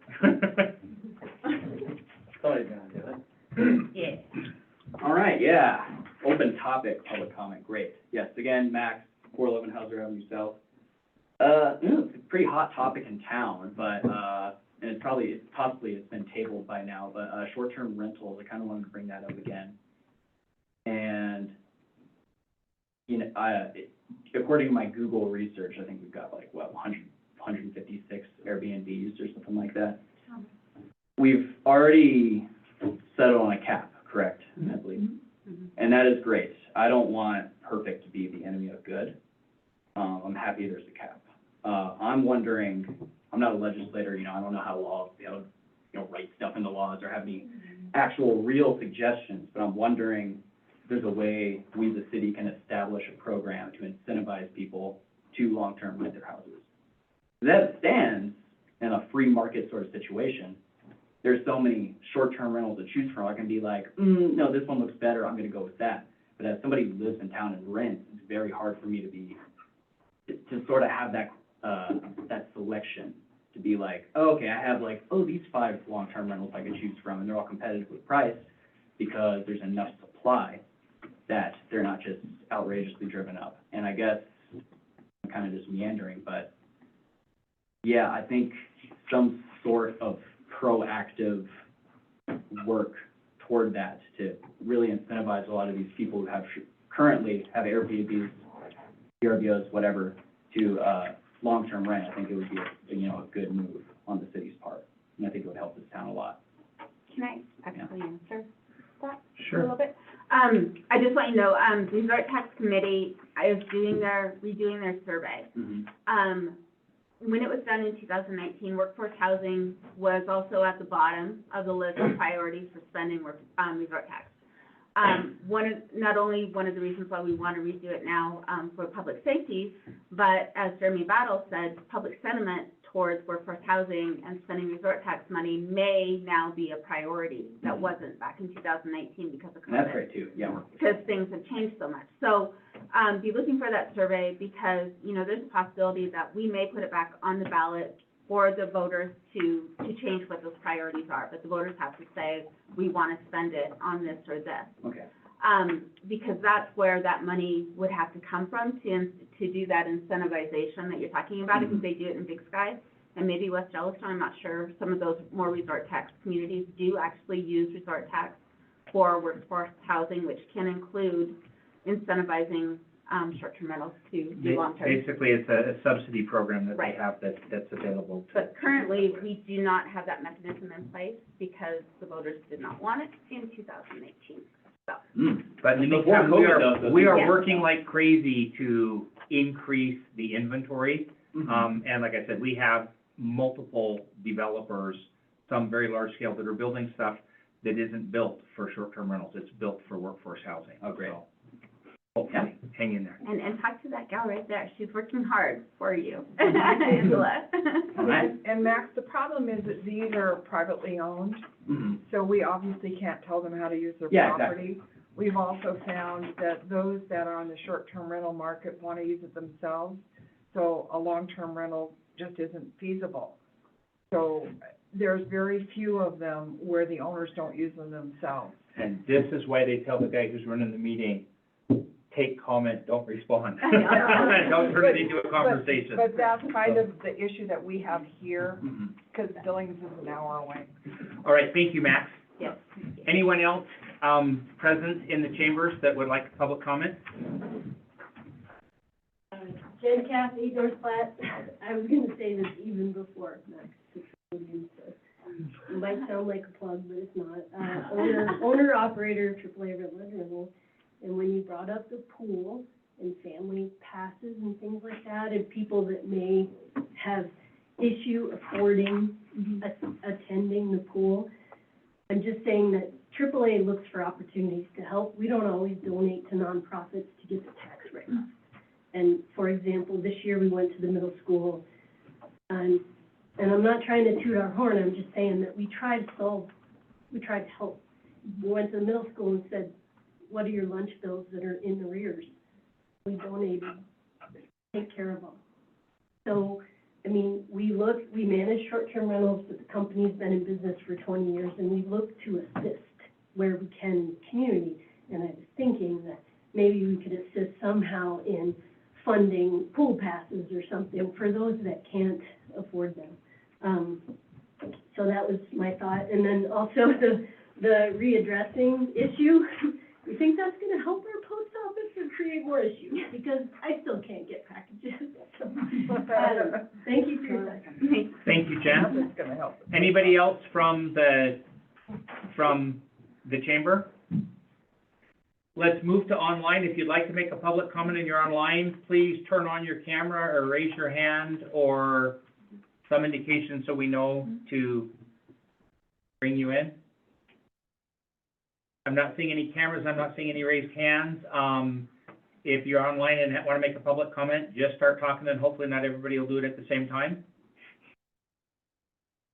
Somebody's gonna do it. Yeah. All right, yeah, open topic, public comment, great. Yes, again, Max, 411 Hauser Avenue South. It's a pretty hot topic in town, but, and it's possibly it's been tabled by now, but, short-term rentals, I kind of wanted to bring that up again. And, you know, according to my Google research, I think we've got like, 156 Airbnbs or something like that. We've already settled on a cap, correct, I believe? And that is great. I don't want perfect to be the enemy of good. I'm happy there's a cap. I'm wondering, I'm not a legislator, you know, I don't know how laws, write stuff in the laws or have any actual real suggestions, but I'm wondering if there's a way we, the city, can establish a program to incentivize people to long-term rent their houses. That stands in a free market sort of situation. There's so many short-term rentals to choose from. I can be like, no, this one looks better, I'm gonna go with that. But as somebody who lives in town and rents, it's very hard for me to sort of have that, that selection, to be like, oh, okay, I have like, these 5 long-term rentals I can choose from, and they're all competitively priced because there's enough supply that they're not just outrageously driven up. And I guess I'm kind of just meandering, but yeah, I think some sort of proactive work toward that to really incentivize a lot of these people who currently have Airbnbs, VRBOs, whatever, to long-term rent. I think it would be a good move on the city's part, and I think it would help this town a lot. Can I actually answer that a Sure. little bit? I just want you to know, the Resort Tax Committee is redoing their survey. When it was done in 2019, workforce housing was also at the bottom of the list of priorities for spending resort tax. Not only one of the reasons why we want to redo it now, for public safety, but as Jeremy Battle said, public sentiment towards workforce housing and spending resort tax money may now be a priority that wasn't back in 2019 because of COVID. And that's great too, yeah. Because things have changed so much. So, be looking for that survey because, there's a possibility that we may put it back on the ballot for the voters to change what those priorities are. But the voters have to say, we want to spend it on this or this. Okay. because that's where that money would have to come from to do that incentivization that you're talking about, because they do it in Big Sky and maybe West Yellowstone. I'm not sure. Some of those more resort tax communities do actually use resort tax for workforce housing, which can include incentivizing, short-term rentals to do long-term. Basically, it's a subsidy program that they Right. have that's available. But currently, we do not have that mechanism in place because the voters did not want it in 2018. So, But in the Before meantime, COVID, though, we are Yeah. working like crazy to increase the inventory. And like I said, we have multiple developers, some very large scale, that are building stuff that isn't built for short-term rentals. It's built for workforce housing. Oh, great. So, hopefully, hang in there. and talk to that gal right there. She's working hard for you, Angela. Right. And Max, the problem is that these are privately owned, so we obviously can't tell them how to use their Yeah, property. We've also found that those that are on the short-term rental market want to use it themselves, so a long-term rental just isn't feasible. So there's very few of them where the owners don't use them themselves. And this is why they tell the guy who's running the meeting, take comment, don't respond. I know. Don't turn it into a conversation. But that's kind of the issue that we have here, Mhm. because Billings is an hour away. All right, thank you, Max. Yes. Anyone else, present in the chambers that would like public comment? Jen Cathy, North Platte. I was gonna say this even before Max introduced us. It might sound like a plug, but it's not. Owner operator of AAA Redwood Rental. And when you brought up the pool and family passes and things like that, and people that may have issue affording attending the pool, I'm just saying that AAA looks for opportunities to help. We don't always donate to nonprofits to get the tax write-off. And for example, this year we went to the middle school, and I'm not trying to toot our horn, I'm just saying that we tried to help. We went to the middle school and said, what are your lunch bills that are in arrears? We donated, take care of them. So, I mean, we manage short-term rentals, but the company's been in business for 20 years, and we look to assist where we can in the community. And I was thinking that maybe we could assist somehow in funding pool passes or something for those that can't afford them. So that was my thought. And then also the readdressing issue, we think that's gonna help our post office or create more issues, because I still can't get packages. So, thank you for your time. Thank you, Jen. That's gonna help. Anybody else from the chamber? Let's move to online. If you'd like to make a public comment and you're online, please turn on your camera or raise your hand or some indication so we know to bring you in. I'm not seeing any cameras, I'm not seeing any raised hands. If you're online and want to make a public comment, just start talking and hopefully not everybody will do it at the same time.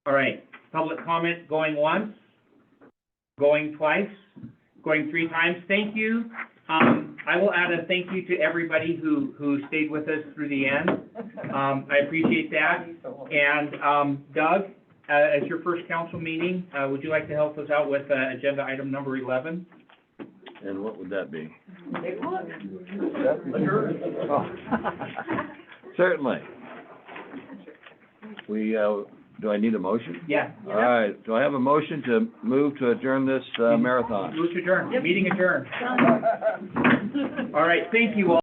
All right, public comment going once, going twice, going 3 times. Thank you. I will add a thank you to everybody who stayed with us through the end. I appreciate that. And, Doug, as your first council meeting, would you like to help us out with, agenda item number 11? And what would that be? Certainly. Do I need a motion? Yeah. All right, do I have a motion to move to adjourn this, marathon? Move to adjourn. Meeting adjourned. All right, thank you all.